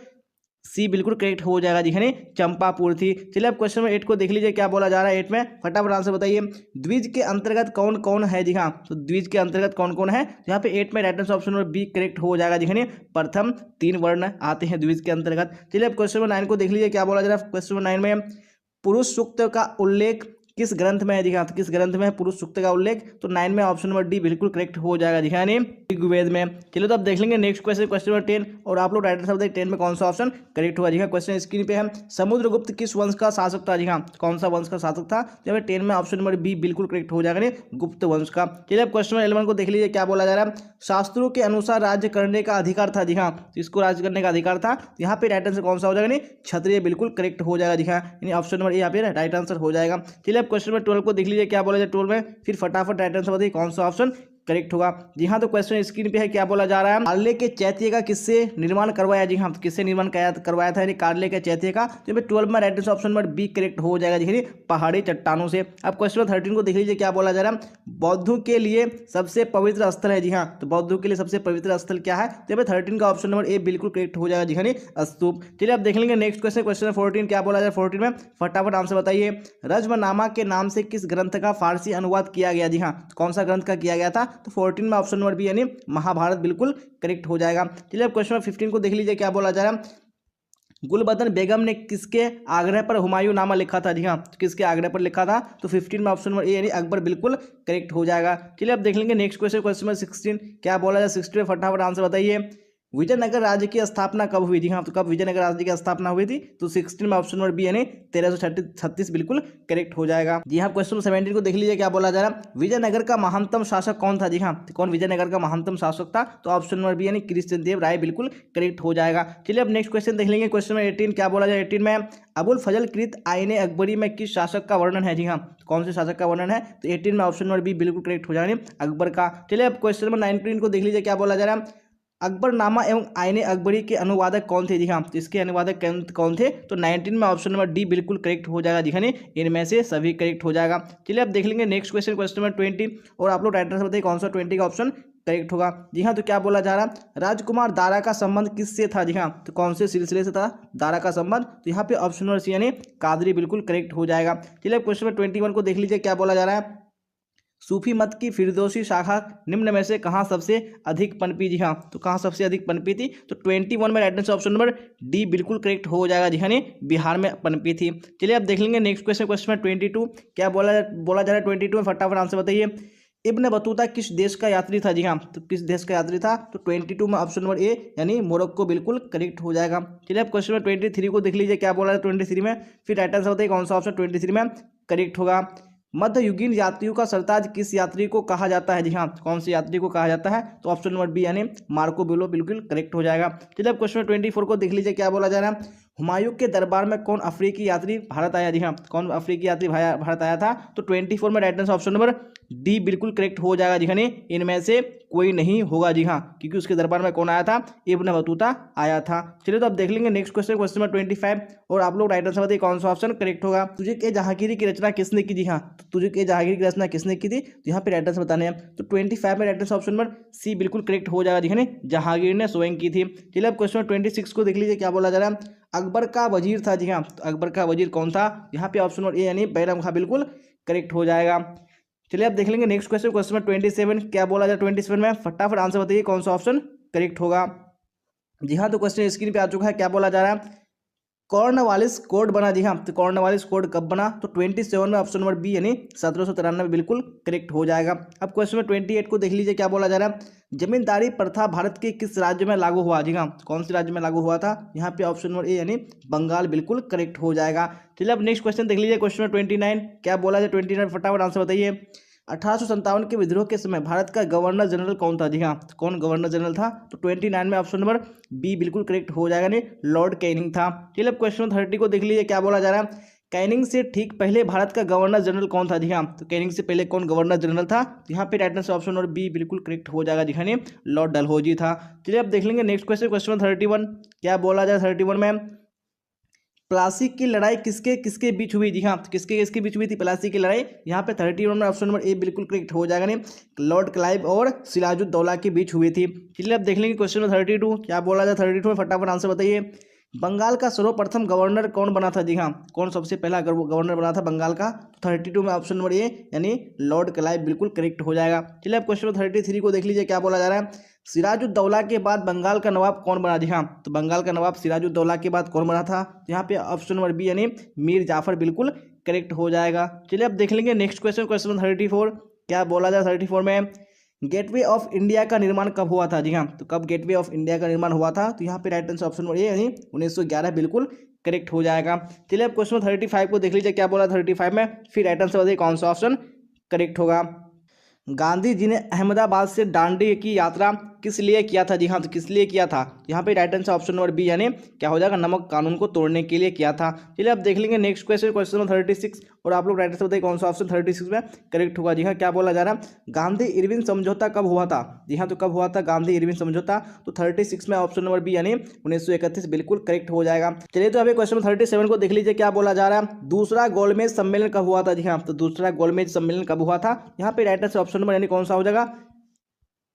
C बिल्कुल करेक्ट हो जाएगा। जी हाँ, चंपापुर थी। चलिए अब क्वेश्चन नंबर 8 को देख लीजिए क्या बोला जा रहा है। 8 में फटाफट आंसर बताइए। द्विज के अंतर्गत कौन कौन है? जी हाँ, तो द्विज के अंतर्गत कौन कौन है? यहाँ पे 8 में right answer option number B correct हो जाएगा। जी हाँ, प्रथम 3 वर्ण आते हैं द्विज के अंतर्गत। चलिए अब क्वेश्चन नंबर 9 को देख लीजिए क्या बोला जा रहा है। क्वेश्चन नंबर 9 में पुरुष सूक्त का उल्लेख किस ग्रंथ में है जी हाँ, तो किस ग्रंथ में है पुरुष सूक्त का उल्लेख, तो 9 में ऑप्शन नंबर डी बिल्कुल करेक्ट हो जाएगा जी हाँ, यानी ऋग्वेद में। चलिए तो अब देख लेंगे नेक्स्ट क्वेश्चन, क्वेश्चन नंबर 10, और आप लोग राइट आंसर बताइए 10 में कौन सा ऑप्शन करेक्ट हुआ जी हाँ। क्वेश्चन स्क्रीन पे है, समुद्रगुप्त किस वंश का शासक था जी हाँ, कौन सा वंश का शासक था, तो यहाँ पे 10 में ऑप्शन नंबर बी बिल्कुल करेक्ट हो जाएगा, गुप्त वंश का। चलिए अब क्वेश्चन नंबर 11 को देख लीजिए क्या बोला जा रहा है, शास्त्रों के अनुसार राज्य करने का अधिकार था जी हाँ, तो इसको राज्य करने का अधिकार था, यहाँ पे राइट आंसर कौन सा हो जाएगा, नहीं क्षत्रिय बिल्कुल करेक्ट हो जाएगा जी हाँ, यानी ऑप्शन नंबर ए यहाँ पे राइट आंसर हो जाएगा। चलिए अब क्वेश्चन नंबर 12 को देख लीजिए क्या बोला जाए 12 में, फिर फटाफट राइट आंसर बताइए कौन सा ऑप्शन करेक्ट होगा जी हाँ। तो क्वेश्चन स्क्रीन पे है क्या बोला जा रहा है, कार्ले के चैत्य का किससे निर्माण करवाया जी हाँ, तो किससे निर्माण करवाया था, यानी कार्ले के चैत्य का, तो 12 में right answer option number B correct हो जाएगा जी, पहाड़ी चट्टानों से। अब क्वेश्चन नंबर 13 को देख लीजिए क्या बोला जा रहा है, बौद्धों के लिए सबसे पवित्र स्थल है जी हाँ, तो बौद्धों के लिए सबसे पवित्र स्थल क्या है, तो 13 का ऑप्शन नंबर ए बिल्कुल करेक्ट हो जाएगा जी हाँ, स्तूप। चलिए अब देख लेंगे नेक्स्ट क्वेश्चन, क्वेश्चन 14 क्या बोला जाए 14 में, फटाफट आंसर बताइए, रज्मनामा के नाम से किस ग्रंथ का फारसी अनुवाद किया गया जी हाँ, कौन सा ग्रंथ का किया गया था, तो 14 में ऑप्शन नंबर बी यानी महाभारत बिल्कुल करेक्ट हो जाएगा। चलिए अब क्वेश्चन 15 को देख लीजिए क्या बोला जा रहा है, गुलबदन बेगम ने किसके आग्रह पर हुमायूं नामा लिखा था जी हाँ, किसके आग्रह पर लिखा था, तो 15 में ऑप्शन नंबर ए यानी अकबर बिल्कुल करेक्ट हो जाएगा। चलिए अब देख लेंगे नेक्स्ट क्वेश्चन, क्वेश्चन नंबर 16 क्या बोला जाए 16 में, फटाफट आंसर बताइए, विजयनगर राज्य की स्थापना कब हुई थी हाँ, तो कब विजयनगर राज्य की स्थापना हुई थी, तो 16 में ऑप्शन नंबर बी यानी 1336 बिल्कुल करेक्ट हो जाएगा जी हाँ। क्वेश्चन 17 को देख लीजिए क्या बोला जा रहा है, विजयनगर का महानतम शासक कौन था जी हाँ, तो कौन विजयनगर का महानतम शासक था, तो ऑप्शन नंबर बी यानी कृष्णदेव राय बिल्कुल करेक्ट हो जाएगा। चलिए अब नेक्स्ट क्वेश्चन देख लेंगे, क्वेश्चन नंबर 18 क्या बोला जाए 18 में, अबुल फजल कृत आईने अकबरी में किस शासक का वर्णन है जी हाँ, कौन से शासक का वर्णन है, तो 18 में ऑप्शन नंबर बी बिल्कुल करेक्ट हो जाएगा, अकबर का। चलिए अब क्वेश्चन नंबर 19 को देख लीजिए क्या बोला जा रहा है, अकबरनामा एवं आईने अकबरी के अनुवादक कौन थे जी हाँ, तो इसके अनुवादक कौन थे, तो 19 में ऑप्शन नंबर डी बिल्कुल करेक्ट हो जाएगा जी हाँ, इनमें से सभी करेक्ट हो जाएगा। चलिए अब देख लेंगे नेक्स्ट क्वेश्चन, क्वेश्चन नंबर 20, और आप लोग राइट आंसर बताइए कौन सा 20 का ऑप्शन करेक्ट होगा जी हाँ। तो क्या बोला जा रहा है, राजकुमार दारा का संबंध किससे था जी हाँ, तो कौन से सिलसिले से था दारा का संबंध, तो यहाँ पे ऑप्शन नंबर सी यानी कादरी बिल्कुल करेक्ट हो जाएगा। चलिए क्वेश्चन नंबर 21 को देख लीजिए क्या बोला जा रहा है, सूफी मत की फिरदौसी शाखा निम्न में से कहाँ सबसे अधिक पनपी जी हाँ, तो कहाँ सबसे अधिक पनपी थी, तो 21 में right answer option number D बिल्कुल करेक्ट हो जाएगा जी हाँ, बिहार में पनपी थी। चलिए अब देख लेंगे नेक्स्ट क्वेश्चन, क्वेश्चन नंबर 22 क्या बोला जा रहा है 22 में, फटाफट आंसर बताइए, इब्न बतूता किस देश का यात्री था जी हाँ, तो किस देश का यात्री था, तो 22 में ऑप्शन नंबर ए यानी मोरक्को बिल्कुल करेक्ट हो जाएगा। चलिए अब क्वेश्चन नंबर 23 को देख लीजिए क्या बोला है 23 में, फिर राइट आंसर बताइए कौन सा ऑप्शन 23 में करेक्ट होगा। मध्ययुगीन यात्रियों का सरताज किस यात्री को कहा जाता है जी हाँ, कौन से यात्री को कहा जाता है, तो ऑप्शन नंबर बी यानी मार्को पोलो बिल्कुल करेक्ट हो जाएगा। चलिए अब क्वेश्चन 24 को देख लीजिए क्या बोला जा रहा है, हुमायूं के दरबार में कौन अफ्रीकी यात्री भारत आया जी हाँ, कौन अफ्रीकी यात्री भारत आया था, तो 24 में right answer option number D बिल्कुल करेक्ट हो जाएगा जी हाँ, इनमें से कोई नहीं होगा जी हाँ, क्योंकि उसके दरबार में कौन आया था, इब्न बतूता आया था। चलिए तो अब देख लेंगे नेक्स्ट क्वेश्चन, क्वेश्चन नंबर 25, और आप लोग राइट आंसर बताइए कौन सा ऑप्शन करेक्ट होगा। तुझे के जहांगीरी की रचना किसने की जी हाँ, तो तुझे के जहांगीरी की रचना किसने की थी, तो यहाँ पे राइट आंसर बताने हैं, तो 25 में right answer option number C बिल्कुल करेक्ट हो जाएगा जी हाँ, जहांगीर ने स्वयं की थी। चलिए अब क्वेश्चन नंबर 26 को देख लीजिए क्या बोला जा रहा है, अकबर का वजीर था जी हाँ, तो अकबर का वजीर कौन था, यहाँ पे ऑप्शन नंबर ए यानी बैरम खां बिल्कुल करेक्ट हो जाएगा। चलिए अब देख लेंगे नेक्स्ट क्वेश्चन, क्वेश्चन नंबर 27 क्या बोला जाए 27 में, फटाफट आंसर बताइए कौन सा ऑप्शन करेक्ट होगा जी हाँ। तो क्वेश्चन स्क्रीन पे आ चुका है, क्या बोला जा रहा है, कॉर्नवालिस कोड बना जी हाँ, तो कॉर्नवालिस कोड कब बना, तो 27 में ऑप्शन नंबर बी यानी 1793 बिल्कुल करेक्ट हो जाएगा। अब क्वेश्चन नंबर 28 को देख लीजिए क्या बोला जा रहा है, जमींदारी प्रथा भारत के किस राज्य में लागू हुआ जी हाँ, कौन से राज्य में लागू हुआ था, यहाँ पे ऑप्शन नंबर ए यानी बंगाल बिल्कुल करेक्ट हो जाएगा। चलिए अब नेक्स्ट क्वेश्चन देख लीजिए, क्वेश्चन नंबर 29 क्या बोला जाए 29, फटाफट आंसर बताइए, 1857 के विद्रोह के समय भारत का गवर्नर जनरल कौन था जी हाँ, कौन गवर्नर जनरल था, तो 29 में ऑप्शन नंबर बी बिल्कुल करेक्ट हो जाएगा, नहीं लॉर्ड कैनिंग था। चलिए अब क्वेश्चन 30 को देख लीजिए क्या बोला जा रहा है, कैनिंग से ठीक पहले भारत का गवर्नर जनरल कौन था जी हाँ, तो कैनिंग से पहले कौन गवर्नर जनरल था, तो यहाँ पे right answer option number B बिल्कुल करेक्ट हो जाएगा जी हाँ, लॉर्ड डलहौजी था। चलिए अब देख लेंगे नेक्स्ट क्वेश्चन, क्वेश्चन 31 क्या बोला जाए 31 में, प्लासी की लड़ाई किसके किसके बीच हुई जी हाँ, तो किसके किसके बीच हुई थी प्लासी की लड़ाई, यहाँ पे 31 में ऑप्शन नंबर ए बिल्कुल करेक्ट हो जाएगा, नहीं लॉर्ड क्लाइव और सिराजुद्दौला के बीच हुई थी। चलिए अब देख लेंगे क्वेश्चन नंबर 32 क्या बोला जाए 32 में, फटाफट आंसर बताइए, बंगाल का सर्वप्रथम गवर्नर कौन बना था जी हाँ, कौन सबसे पहला गवर्नर बना था बंगाल का, 32 में ऑप्शन नंबर ए यानी लॉर्ड क्लाइव बिल्कुल करेक्ट हो जाएगा। चलिए अब क्वेश्चन नंबर 33 को देख लीजिए क्या बोला जा रहा है, सिराजुद्दौला के बाद बंगाल का नवाब कौन बना जी हाँ, तो बंगाल का नवाब सिराजुद्दौला के बाद कौन बना था, तो यहाँ पे ऑप्शन नंबर बी यानी मीर जाफर बिल्कुल करेक्ट हो जाएगा। चलिए अब देख लेंगे नेक्स्ट क्वेश्चन, क्वेश्चन नंबर 34 क्या बोला जाए 34 में, गेटवे ऑफ इंडिया का निर्माण कब हुआ था। जी हाँ, तो कब गेटवे ऑफ इंडिया का निर्माण हुआ था, तो यहाँ पे right answer option number A यानी 1911 बिल्कुल करेक्ट हो जाएगा। चलिए अब क्वेश्चन 35 को देख लीजिए क्या बोला 35 में, फिर राइट आंसर बताइए कौन सा ऑप्शन करेक्ट होगा। गांधी जी ने अहमदाबाद से दांडी की यात्रा किस लिए किया था। जी हाँ, तो किस लिए किया था, यहाँ पे right answer option number B यानी क्या हो जाएगा, नमक कानून को तोड़ने के लिए किया था। चलिए अब देख लेंगे नेक्स्ट क्वेश्चन, क्वेश्चन नंबर 36 और आप लोग राइट आंसर बताइए कौन सा ऑप्शन 36 में करेक्ट होगा। जी हाँ, क्या बोला जा रहा है, गांधी इरविन समझौता कब हुआ था। जी हाँ, तो कब हुआ था गांधी इरविन समझौता, तो 36 में ऑप्शन नंबर बी यानी 1931 बिल्कुल करेक्ट हो जाएगा। चलिए तो अभी क्वेश्चन 37 को देख लीजिए क्या बोला जा रहा है, दूसरा गोलमेज सम्मेलन कब हुआ था। जी हाँ, तो दूसरा गोलमेज सम्मेलन कब हुआ था, यहाँ पे राइट आंसर ऑप्शन नंबर यानी कौन सा हो जाएगा,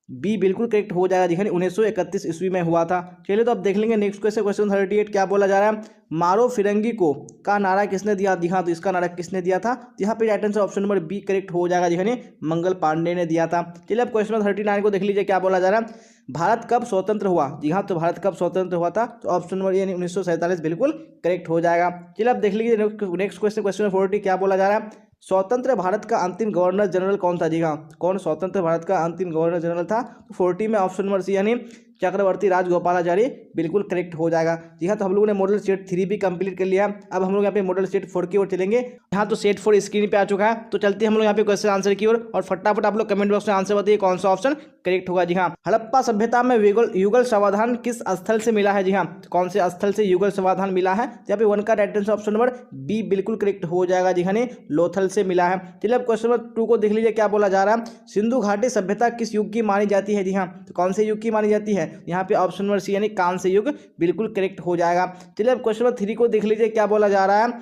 बी बिल्कुल करेक्ट हो जाएगा। जी 1931 ईस्वी में हुआ था। चलिए तो अब देख लेंगे नेक्स्ट क्वेश्चन, क्वेश्चन 38 क्या बोला जा रहा है, मारो फिरंगी को का नारा किसने दिया। जी हाँ, तो इसका नारा किसने दिया था, यहाँ पे right answer option number B correct हो जाएगा। जी मंगल पांडे ने दिया था। चलिए अब क्वेश्चन नंबर 39 को देख लीजिए क्या बोला जा रहा है, भारत कब स्वतंत्र हुआ। जी हाँ, तो भारत कब स्वतंत्र हुआ था, तो ऑप्शन नंबर यानी 1947 बिल्कुल करेक्ट हो जाएगा। चलिए अब देख लीजिए नेक्स्ट क्वेश्चन, क्वेश्चन नंबर 40 क्या बोला जा रहा है, स्वतंत्र भारत का अंतिम गवर्नर जनरल कौन था। जी हाँ, कौन स्वतंत्र भारत का अंतिम गवर्नर जनरल था, तो 40 में ऑप्शन नंबर सी यानी चक्रवर्ती राजगोपालाचारी बिल्कुल करेक्ट हो जाएगा। जी हाँ, तो हम लोगों ने मॉडल सेट 3 भी कंप्लीट कर लिया। अब हम लोग यहाँ पे मॉडल सेट 4 की ओर चलेंगे। यहाँ तो सेट 4 स्क्रीन पे आ चुका है, तो चलते हैं हम लोग यहाँ पे क्वेश्चन आंसर की ओर और फटाफट आप लोग कमेंट बॉक्स में आंसर बताइए कौन सा ऑप्शन करेक्ट होगा। जी हाँ, हड़प्पा सभ्यता में युगल समाधान किस स्थल से मिला है। जी हाँ, कौन से स्थल से युगल समाधान मिला है, यहाँ पे 1 का right answer option number B बिल्कुल करेक्ट हो जाएगा। जी हाँ, लोथल से मिला है। चलिए अब क्वेश्चन नंबर 2 को देख लीजिए क्या बोला जा रहा है, सिंधु घाटी सभ्यता किस युग की मानी जाती है। जी हाँ, तो कौन से युग की मानी जाती है, यहाँ पे ऑप्शन नंबर सी यानी कांस्य युग बिल्कुल करेक्ट हो जाएगा। चलिए अब क्वेश्चन नंबर 3 को देख लीजिए क्या बोला जा रहा है,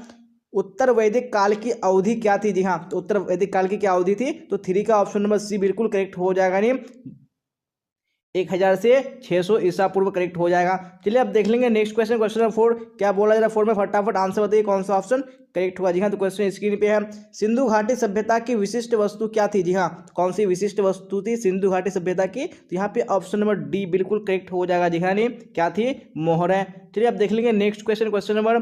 उत्तर वैदिक काल की अवधि क्या थी। जी हाँ, तो उत्तर वैदिक काल की क्या अवधि थी, तो 3 का ऑप्शन नंबर सी बिल्कुल करेक्ट हो जाएगा, नहीं 1000 से 600 ईसा पूर्व करेक्ट हो जाएगा। चलिए अब देख लेंगे नेक्स्ट क्वेश्चन, क्वेश्चन नंबर 4 क्या बोला जा रहा है, 4 में फटाफट आंसर बताइए कौन सा ऑप्शन करेक्ट होगा। जी हाँ, तो क्वेश्चन स्क्रीन पे है, सिंधु घाटी सभ्यता की विशिष्ट वस्तु क्या थी। जी हाँ, कौन सी विशिष्ट वस्तु थी सिंधु घाटी सभ्यता की, तो यहाँ पे ऑप्शन नंबर डी बिल्कुल करेक्ट हो जाएगा। जी हाँ, नहीं क्या थी, मोहरें। चलिए अब देख लेंगे नेक्स्ट क्वेश्चन, क्वेश्चन नंबर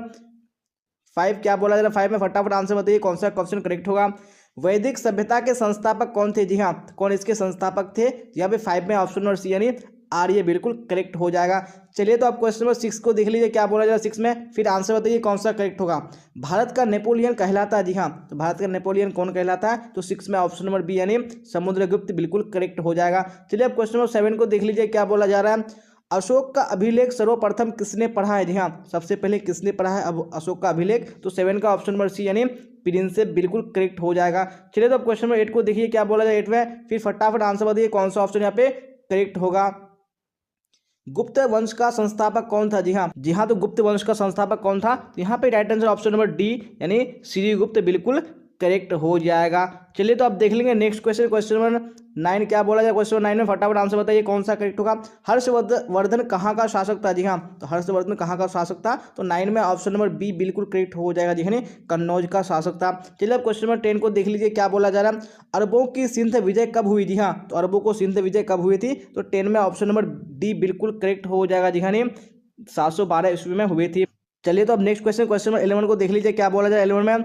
5 क्या बोला जा रहा है, 5 में फटाफट आंसर बताइए कौन सा क्वेश्चन करेक्ट होगा। वैदिक सभ्यता के संस्थापक कौन थे। जी हाँ, कौन इसके संस्थापक थे, यहाँ पे 5 में ऑप्शन नंबर सी यानी आर्य बिल्कुल करेक्ट हो जाएगा। चलिए तो आप क्वेश्चन नंबर 6 को देख लीजिए क्या बोला जाएगा 6 में, फिर आंसर बताइए कौन सा करेक्ट होगा। भारत का नेपोलियन कहलाता है। जी हाँ, तो भारत का नेपोलियन कौन कहलाता है, तो 6 में ऑप्शन नंबर बी यानी समुद्रगुप्त बिल्कुल करेक्ट हो जाएगा। चलिए अब क्वेश्चन नंबर 7 को देख लीजिए क्या बोला जा रहा है, अशोक का अभिलेख सर्वप्रथम किसने पढ़ा है। जी हाँ, सबसे पहले किसने पढ़ा है अब अशोक का अभिलेख, तो 7 का ऑप्शन नंबर सी यानी प्रिंसेप बिल्कुल करेक्ट हो जाएगा। चलिए तो अब क्वेश्चन नंबर 8 को देखिए क्या बोला जाए 8 में, फिर फटाफट आंसर बताइए कौन सा ऑप्शन यहाँ पे करेक्ट होगा। गुप्त वंश का संस्थापक कौन था। जी हाँ, तो गुप्त वंश का संस्थापक कौन था, तो यहाँ पे right answer option number D यानी श्रीगुप्त बिल्कुल करेक्ट हो जाएगा। चलिए तो अब देख लेंगे नेक्स्ट क्वेश्चन, क्वेश्चन नंबर 9 क्या बोला जाए, क्वेश्चन नंबर 9 में फटाफट आंसर बताइए कौन सा करेक्ट होगा। हर्षवर्धन कहाँ का शासक था। जी हाँ, तो हर्षवर्धन कहाँ का शासक था, तो 9 में ऑप्शन नंबर बी बिल्कुल करेक्ट हो जाएगा। जी हाँ, कन्नौज का शासक था। चलिए अब क्वेश्चन नंबर 10 को देख लीजिए क्या बोला जा रहा है, अरबों की सिंध विजय कब हुई। जी हाँ, तो अरबों को सिंध विजय कब हुई थी, तो 10 में ऑप्शन नंबर डी बिल्कुल करेक्ट हो जाएगा। जी हाँ, 712 ईस्वी में हुई थी। चलिए तो अब नेक्स्ट क्वेश्चन, क्वेश्चन नंबर 11 को देख लीजिए क्या बोला जाए 11 में,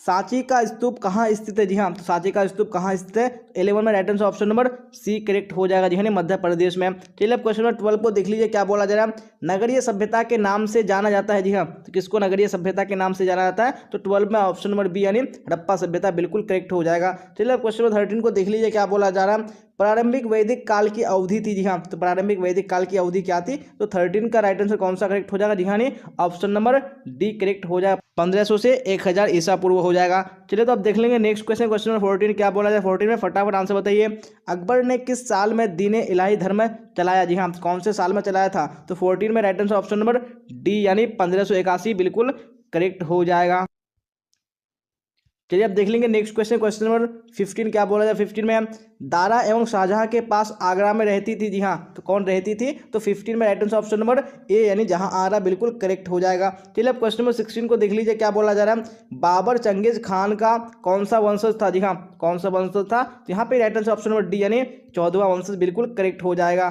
सांची का स्तूप कहाँ स्थित है। जी हाँ, तो सांची का स्तूप कहाँ स्थित है, 11 में right answer option number C correct हो जाएगा। जी हाँ, मध्य प्रदेश में। चलिए अब क्वेश्चन नंबर 12 को देख लीजिए क्या बोला जा रहा है, नगरीय सभ्यता के नाम से जाना जाता है। जी हाँ, तो किसको नगरीय सभ्यता के नाम से जाना जाता है, तो 12 में ऑप्शन नंबर बी यानी हड़प्पा सभ्यता बिल्कुल करेक्ट हो जाएगा। चलिए अब क्वेश्चन नंबर 13 को देख लीजिए क्या बोला जा रहा है, प्रारंभिक वैदिक काल की अवधि थी। जी हाँ, तो प्रारंभिक वैदिक काल की अवधि क्या थी, तो 13 का राइट आंसर कौन सा करेक्ट हो जाएगा। जी हाँ, ऑप्शन नंबर डी करेक्ट हो जाएगा, 1500 से 1000 ईसा पूर्व हो जाएगा। चलिए तो अब देख लेंगे नेक्स्ट क्वेश्चन, क्वेश्चन नंबर 14 क्या बोला जाए 14 में फटाफट आंसर बताइए, अकबर ने किस साल में दीन इलाही धर्म चलाया। जी हाँ, कौन से साल में चलाया था, तो 14 में right answer option number D यानी 1581 बिल्कुल करेक्ट हो जाएगा। चलिए अब देख लेंगे नेक्स्ट क्वेश्चन, क्वेश्चन नंबर 15 क्या बोला जाए 15 में, दारा एवं शाहजहां के पास आगरा में रहती थी। जी हाँ, तो कौन रहती थी, तो 15 में right answer option number A यानी जहां आगरा बिल्कुल करेक्ट हो जाएगा। चलिए अब क्वेश्चन नंबर 16 को देख लीजिए क्या बोला जा रहा है, बाबर चंगेज खान का कौन सा वंशज था। जी हाँ, कौन सा वंशज था, तो यहाँ पे right answer option number D यानी 14वां वंशज बिल्कुल करेक्ट हो जाएगा।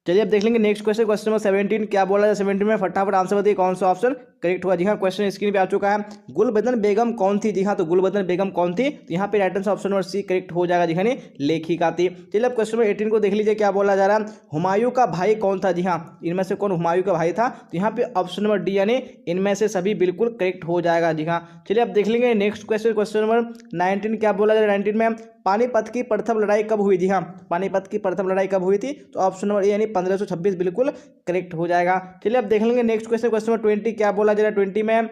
चलिए अब देख लेंगे नेक्स्ट क्वेश्चन, क्वेश्चन नंबर 17 क्या बोला जाए 17 में फटाफट आंसर बताइए कौन सा ऑप्शन करेक्ट होगा। जी हाँ, क्वेश्चन स्क्रीन पे आ चुका है। गुलबदन बेगम कौन थी? जी हाँ, तो गुलबदन बेगम कौन थी? तो यहाँ पे right answer option number C correct हो जाएगा। जी हाँ, लेखिका थी। चलिए अब क्वेश्चन नंबर 18 को देख लीजिए, क्या बोला जा रहा है। हुमायूं का भाई कौन था? जी हाँ, इनमें से कौन हुमायूं का भाई था? तो यहाँ पे ऑप्शन नंबर डी यानी इनमें से सभी बिल्कुल करेक्ट हो जाएगा। जी हाँ, चलिए अब देख लेंगे नेक्स्ट क्वेश्चन, क्वेश्चन नंबर 19 क्या बोला जा रहा है। 19 में पानीपत की प्रथम लड़ाई कब हुई? जी हाँ, पानीपत की प्रथम लड़ाई कब हुई थी? तो ऑप्शन नंबर ए यानी 1526 बिल्कुल करेक्ट हो जाएगा। चलिए अब देख लेंगे नेक्स्ट क्वेश्चन, क्वेश्चन नंबर 20 क्या बोला जा रहा है। 20 में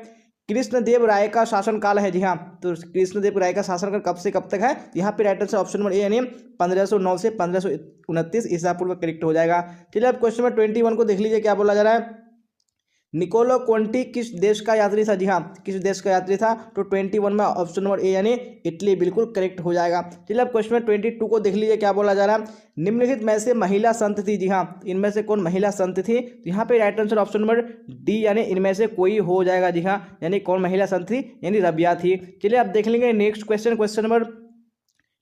कृष्णदेव राय का शासन काल है। जी हाँ, तो कृष्णदेव राय का शासनकाल कब से कब तक है? यहाँ पे right answer option number A यानी 1509 से 1529 ईसा पूर्व करेक्ट हो जाएगा। चलिए अब क्वेश्चन नंबर 21 को देख लीजिए, क्या बोला जा रहा है। निकोलो कोंटी किस देश का यात्री था? जी हाँ, किस देश का यात्री था? तो 21 में ऑप्शन नंबर ए यानी इटली बिल्कुल करेक्ट हो जाएगा। चलिए अब क्वेश्चन नंबर 22 को देख लीजिए, क्या बोला जा रहा है। निम्नलिखित में से महिला संत थी? जी हाँ, इनमें से कौन महिला संत थी? तो यहाँ पे right answer option number D यानी इनमें से कोई हो जाएगा। जी हाँ, यानी कौन महिला संत थी? यानी रबिया थी। चलिए अब देख लेंगे नेक्स्ट क्वेश्चन, क्वेश्चन नंबर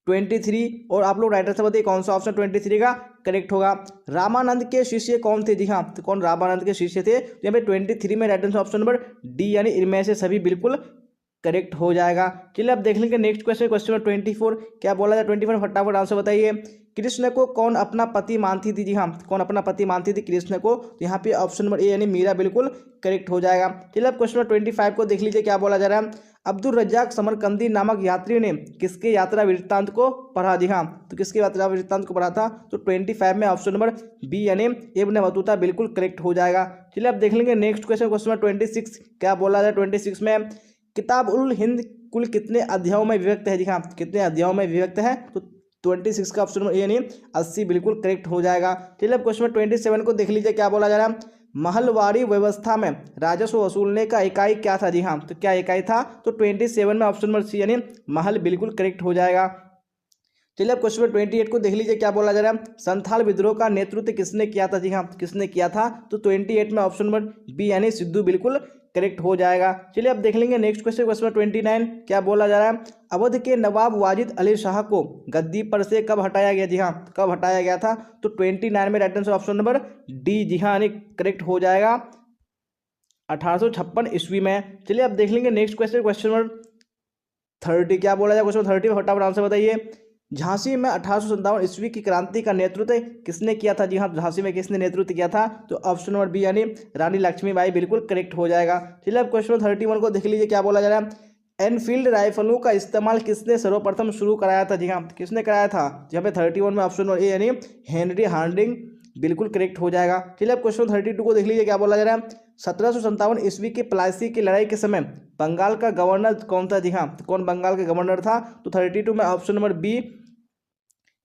23 और आप लोग राइट आंसर बताइए कौन सा ऑप्शन 23 का करेक्ट होगा। रामानंद के शिष्य कौन थे? जी हाँ, तो कौन रामानंद के शिष्य थे? तो यहाँ पे 23 में right answer option number D यानी इनमें से सभी बिल्कुल करेक्ट हो जाएगा। चलिए अब देख लेंगे नेक्स्ट क्वेश्चन, क्वेश्चन नंबर 24 क्या बोला जाए। 24 फटाफट आंसर बताइए। कृष्ण को कौन अपना पति मानती थी? जी हाँ, कौन अपना पति मानती थी कृष्ण को? तो यहाँ पे ऑप्शन नंबर ए यानी मीरा बिल्कुल करेक्ट हो जाएगा। चलिए अब क्वेश्चन नंबर 25 को देख लीजिए, क्या बोला जा रहा है। अब्दुल रज्जाक समरकंदी नामक यात्री ने किसके यात्रा वृत्तांत को पढ़ा? जी हाँ, तो किसके यात्रा वृत्तांत को पढ़ा था? तो 25 में ऑप्शन नंबर बी यानी इब्न बतूता बिल्कुल करेक्ट हो जाएगा। चलिए अब देख लेंगे नेक्स्ट क्वेश्चन, क्वेश्चन नंबर 26 क्या बोला जाए। 26 में किताब उल हिंद कुल कितने अध्यायों में विभक्त है? जी हाँ, कितने अध्यायों में विभक्त है? तो 26 का ऑप्शन नंबर ए यानी 80 बिल्कुल करेक्ट हो जाएगा। चलिए अब क्वेश्चन नंबर 27 को देख लीजिए, क्या बोला जा रहा है। महलवाड़ी व्यवस्था में राजस्व वसूलने का इकाई क्या था? जी हाँ, तो क्या इकाई था? तो 27 में ऑप्शन नंबर सी यानी महल बिल्कुल करेक्ट हो जाएगा। चलिए अब क्वेश्चन नंबर 28 को देख लीजिए, क्या बोला जा रहा है। संथाल विद्रोह का नेतृत्व किसने किया था? जी हाँ, किसने किया था? तो 28 में ऑप्शन नंबर बी यानी सिद्धू बिल्कुल करेक्ट हो जाएगा। चलिए अब देख लेंगे नेक्स्ट क्वेश्चन, क्वेश्चन नंबर 29 क्या बोला जा रहा है। अवध के नवाब वाजिद अली शाह को गद्दी पर से कब हटाया गया? जी हाँ, कब हटाया गया था? तो 29 में right answer option number D G हाँ यानी करेक्ट हो जाएगा 1856 ईस्वी में। चलिए अब देख लेंगे नेक्स्ट क्वेश्चन, क्वेश्चन नंबर 30 क्या बोला जाए। क्वेश्चन 30 फटाफट आंसर बताइए। झांसी में 1857 ईस्वी की क्रांति का नेतृत्व किसने किया था? जी हाँ, झांसी में किसने नेतृत्व किया था? तो ऑप्शन नंबर बी यानी रानी लक्ष्मीबाई बिल्कुल करेक्ट हो जाएगा। चलिए अब क्वेश्चन 31 को देख लीजिए, क्या बोला जा रहा है। एनफील्ड राइफलों का इस्तेमाल किसने सर्वप्रथम शुरू कराया था? जी हाँ, किसने कराया था? यहाँ पे 31 में ऑप्शन नंबर ए यानी हेनरी हार्डिंग बिल्कुल करेक्ट हो जाएगा। चलिए अब क्वेश्चन 32 को देख लीजिए, क्या बोला जा रहा है। 1757 ईस्वी की प्लासी की लड़ाई के समय बंगाल का गवर्नर कौन था? जी हाँ, तो कौन बंगाल का गवर्नर था? तो 32 में ऑप्शन नंबर बी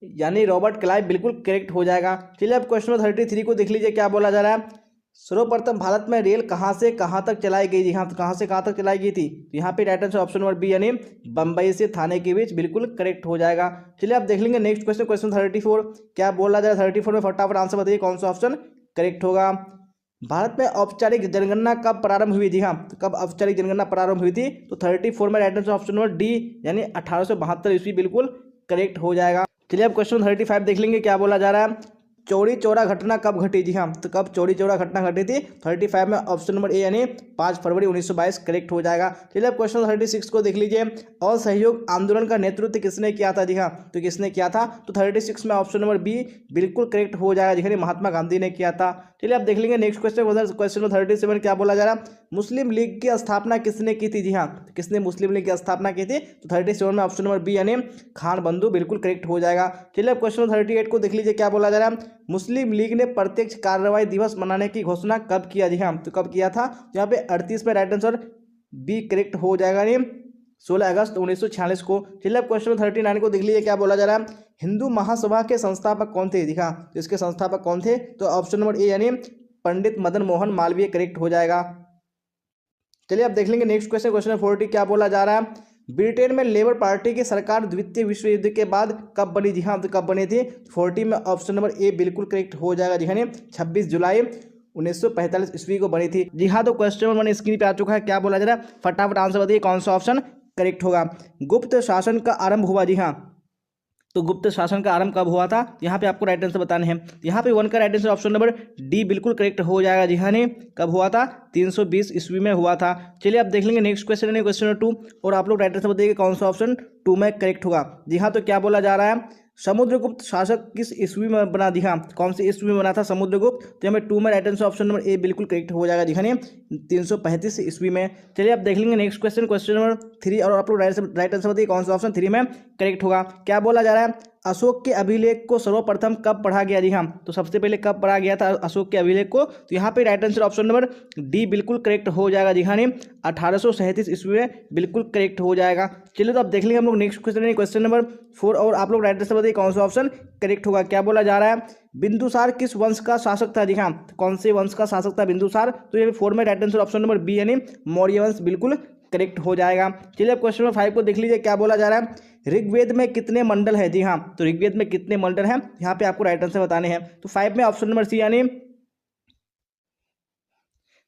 यानी रॉबर्ट क्लाइव बिल्कुल करेक्ट हो जाएगा। चलिए अब क्वेश्चन नंबर 33 को देख लीजिए, क्या बोला जा रहा है। सर्वप्रथम भारत में रेल कहाँ से कहाँ तक चलाई गई? जी हाँ, तो कहाँ से कहाँ तक चलाई गई थी? यहाँ पे right answer option number B यानी बम्बई से थाने के बीच बिल्कुल करेक्ट हो जाएगा। चलिए अब देख लेंगे नेक्स्ट क्वेश्चन, क्वेश्चन 34 क्या बोला जा रहा है। 34 में फटाफट आंसर बताइए कौन सा ऑप्शन करेक्ट होगा। भारत में औपचारिक जनगणना कब प्रारंभ हुई? जी हाँ, तो कब औपचारिक जनगणना प्रारंभ हुई थी? तो 34 में right answer option number D यानी 1872 ईस्वी बिल्कुल करेक्ट हो जाएगा। चलिए अब क्वेश्चन 35 देख लेंगे, क्या बोला जा रहा है। चौरी चौरा घटना कब घटी? जी हाँ, तो कब चौरी चौरा घटना घटी थी? 35 में ऑप्शन नंबर ए यानी 5 फरवरी 1922 करेक्ट हो जाएगा। चलिए अब क्वेश्चन 36 को देख लीजिए। असहयोग आंदोलन का नेतृत्व किसने किया था? जी हाँ, तो किसने किया था? तो 36 में ऑप्शन नंबर बी बिल्कुल करेक्ट हो जाएगा, जिन्हें महात्मा गांधी ने किया था। चलिए अब देख लेंगे नेक्स्ट क्वेश्चन, क्वेश्चन नंबर 37 क्या बोला जा रहा है। मुस्लिम लीग की स्थापना किसने की थी? जी हाँ, तो किसने मुस्लिम लीग की स्थापना की थी? तो 37 में ऑप्शन नंबर बी यानी खान बंधु बिल्कुल करेक्ट हो जाएगा। चलिए अब क्वेश्चन 38 को देख लीजिए, क्या बोला जा रहा है। मुस्लिम लीग ने प्रत्यक्ष कार्रवाई दिवस मनाने की घोषणा कब किया? जी हाँ, तो कब किया था? यहाँ पे 38 में राइट आंसर बी करेक्ट हो जाएगा, यानी 16 अगस्त 1946 को। चलिए अब क्वेश्चन 39 को देख लीजिए, क्या बोला जा रहा है। हिंदू महासभा के संस्थापक कौन थे? दिखा, तो इसके संस्थापक कौन थे? तो ऑप्शन नंबर ए यानी पंडित मदन मोहन मालवीय करेक्ट हो जाएगा। चलिए अब देख लेंगे नेक्स्ट क्वेश्चन, क्वेश्चन 40 क्या बोला जा रहा है। ब्रिटेन में लेबर पार्टी की सरकार द्वितीय विश्व युद्ध के बाद कब बनी? जी हाँ, तो कब बनी थी? 40 में ऑप्शन नंबर ए बिल्कुल करेक्ट हो जाएगा, जी हाँ 26 जुलाई 1945 ईस्वी को बनी थी। जी हाँ, तो क्वेश्चन नंबर 1 स्क्रीन पे आ चुका है, क्या बोला जा रहा है। फटाफट आंसर बताइए कौन सा ऑप्शन करेक्ट होगा। गुप्त शासन का आरंभ हुआ? जी हाँ, तो गुप्त शासन का आरंभ कब हुआ था, यहाँ पे आपको राइट आंसर बताने हैं। यहाँ पे 1 का right answer option number D बिल्कुल करेक्ट हो जाएगा। जी हाँ, नहीं कब हुआ था, 320 ईस्वी में हुआ था। चलिए आप देख लेंगे नेक्स्ट क्वेश्चन है क्वेश्चन नंबर 2, और आप लोग राइट आंसर बताइए कौन सा ऑप्शन 2 में करेक्ट होगा। जी हाँ, तो क्या बोला जा रहा है, समुद्रगुप्त शासक किस ईस्वी में बना, जी हाँ कौन सी ईस्वी में बना था समुद्रगुप्त, तो हमें 2 में right answer option number A बिल्कुल करेक्ट हो जाएगा। जी हाँ, 335 ईस्वी में। चलिए आप देख लेंगे नेक्स्ट क्वेश्चन क्वेश्चन नंबर 3, और आप लोग राइट आंसर बताइए कौन सा ऑप्शन 3 में करेक्ट होगा। क्या बोला जा रहा है, अशोक के अभिलेख को सर्वप्रथम कब पढ़ा गया। जी हाँ, तो सबसे पहले कब पढ़ा गया था अशोक के अभिलेख को, तो यहाँ पे right answer option number D बिल्कुल करेक्ट हो जाएगा। जी हाँ, 1837 ईस्वी में बिल्कुल करेक्ट हो जाएगा। चलिए तो आप देख लेंगे हम लोग नेक्स्ट क्वेश्चन क्वेश्चन नंबर 4, और आप लोग राइट आंसर बताइए कौन सा ऑप्शन करेक्ट होगा। क्या बोला जा रहा है, बिंदुसार किस वंश का शासक था। जी हाँ, तो कौन से वंश का शासक था बिंदुसार, तो ये 4 में right answer option number B यानी मौर्य वंश बिल्कुल करेक्ट हो जाएगा। चलिए अब क्वेश्चन नंबर 5 को देख लीजिए। क्या बोला जा रहा है, ऋग्वेद में कितने मंडल है। जी हाँ, तो ऋग्वेद में कितने मंडल हैं, यहाँ पे आपको राइट आंसर बताने हैं। तो 5 में ऑप्शन नंबर सी यानी